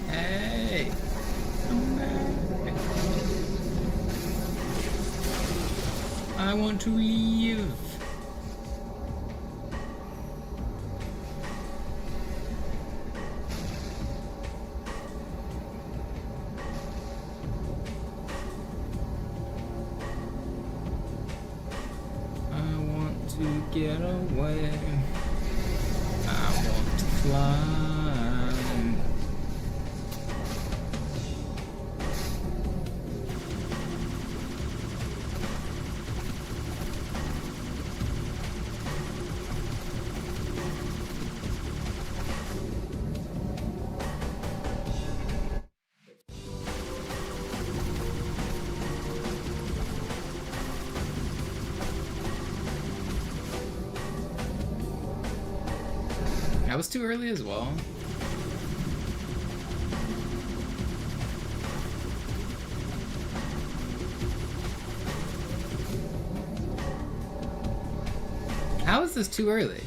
Hey! Come back. I want to leave. I want to get away. I want to fly. That was too early as well. How is this too early?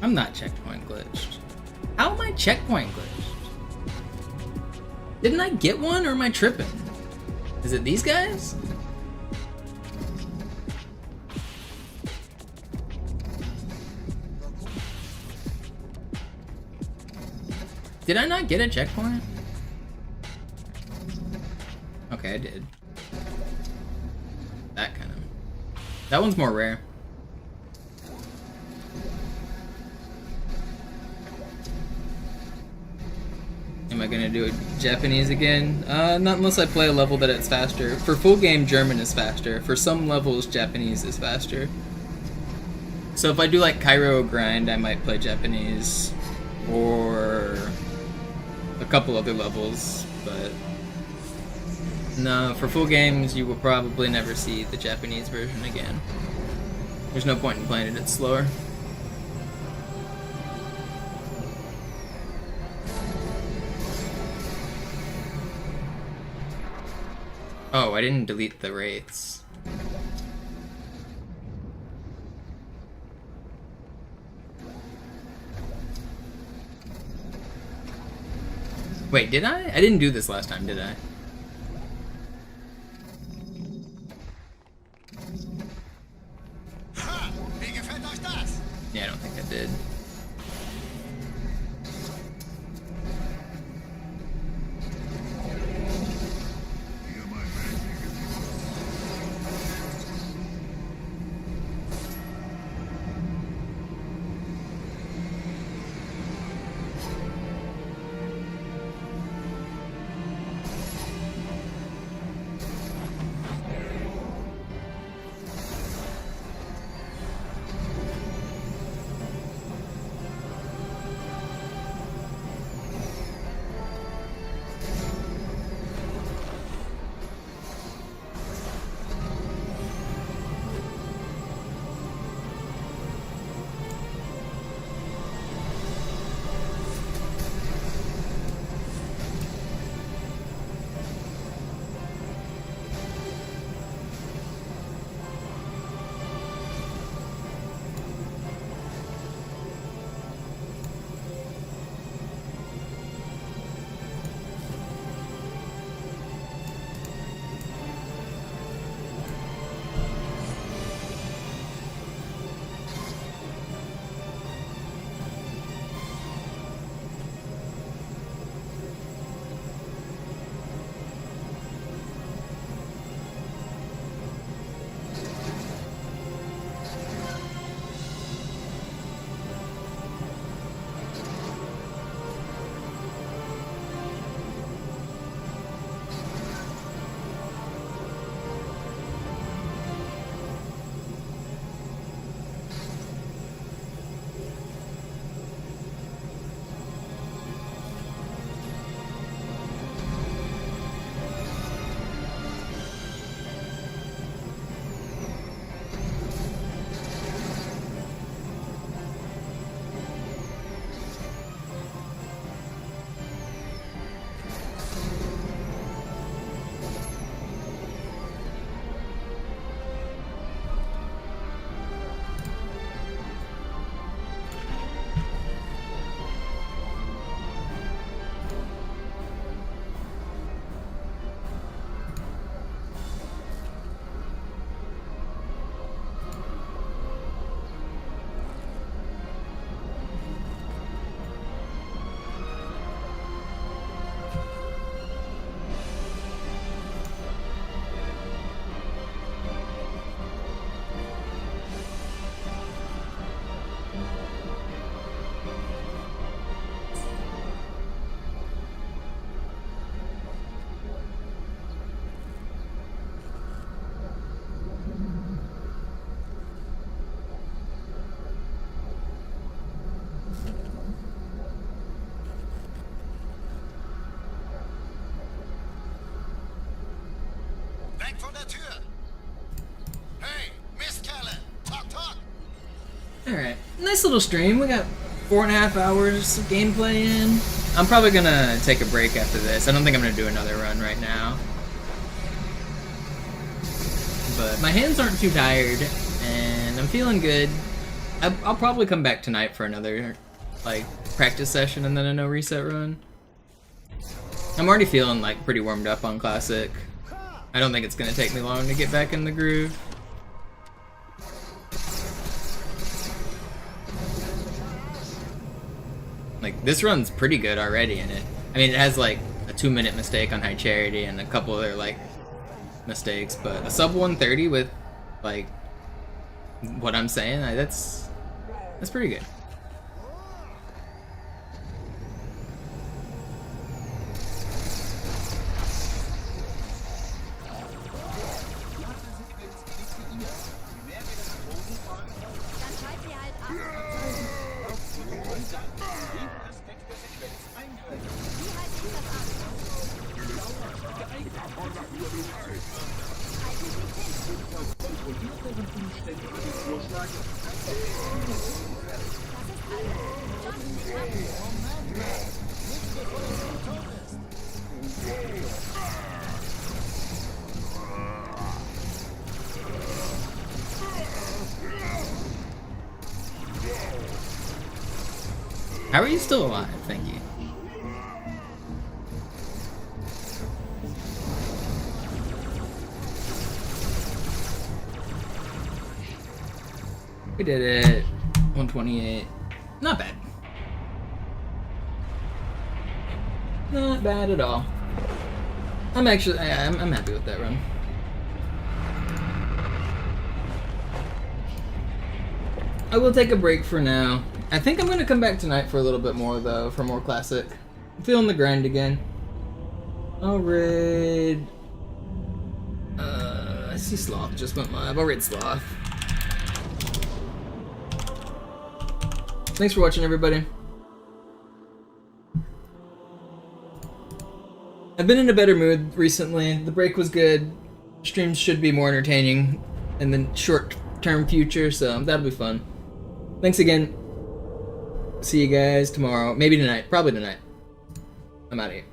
I'm not checkpoint glitched. How am I checkpoint glitched? Didn't I get one or am I tripping? Is it these guys? Did I not get a checkpoint? Okay, I did. That kind of... That one's more rare. Am I gonna do it Japanese again? Not unless I play a level that it's faster. For full game, German is faster. For some levels, Japanese is faster. So if I do like Cairo grind, I might play Japanese. Or a couple other levels, but no, for full games you will probably never see the Japanese version again. There's no point in playing it, it's slower. Oh, I didn't delete the wraiths. Wait, did I? I didn't do this last time, did I? Yeah, I don't think I did. Direkt vor der Tür. Hey, Mistkerle. Talk, talk. Alright, nice little stream. We got 4.5 hours of gameplay in. I'm probably gonna take a break after this. I don't think I'm gonna do another run right now. But my hands aren't too tired, and I'm feeling good. I'll probably come back tonight for another, like, practice session and then a no reset run. I'm already feeling, like, pretty warmed up on Classic. I don't think it's gonna take me long to get back in the groove. Like, this run's pretty good already in it. I mean, it has, like, a 2-minute mistake on High Charity and a couple other, like, mistakes, but a sub 130 with, like, what I'm saying, that's pretty good. How are you still alive? Thank you. We did it. 128. Not bad. Not bad at all. I'm actually, I'm happy with that run. I will take a break for now. I think I'm gonna come back tonight for a little bit more though, for more Classic. I'm feeling the grind again. I'll raid. I see Sloth just went live. I'll raid Sloth. Thanks for watching, everybody. I've been in a better mood recently. The break was good. Streams should be more entertaining in the short-term future, so that'll be fun. Thanks again. See you guys tomorrow. Maybe tonight. Probably tonight. I'm out of here.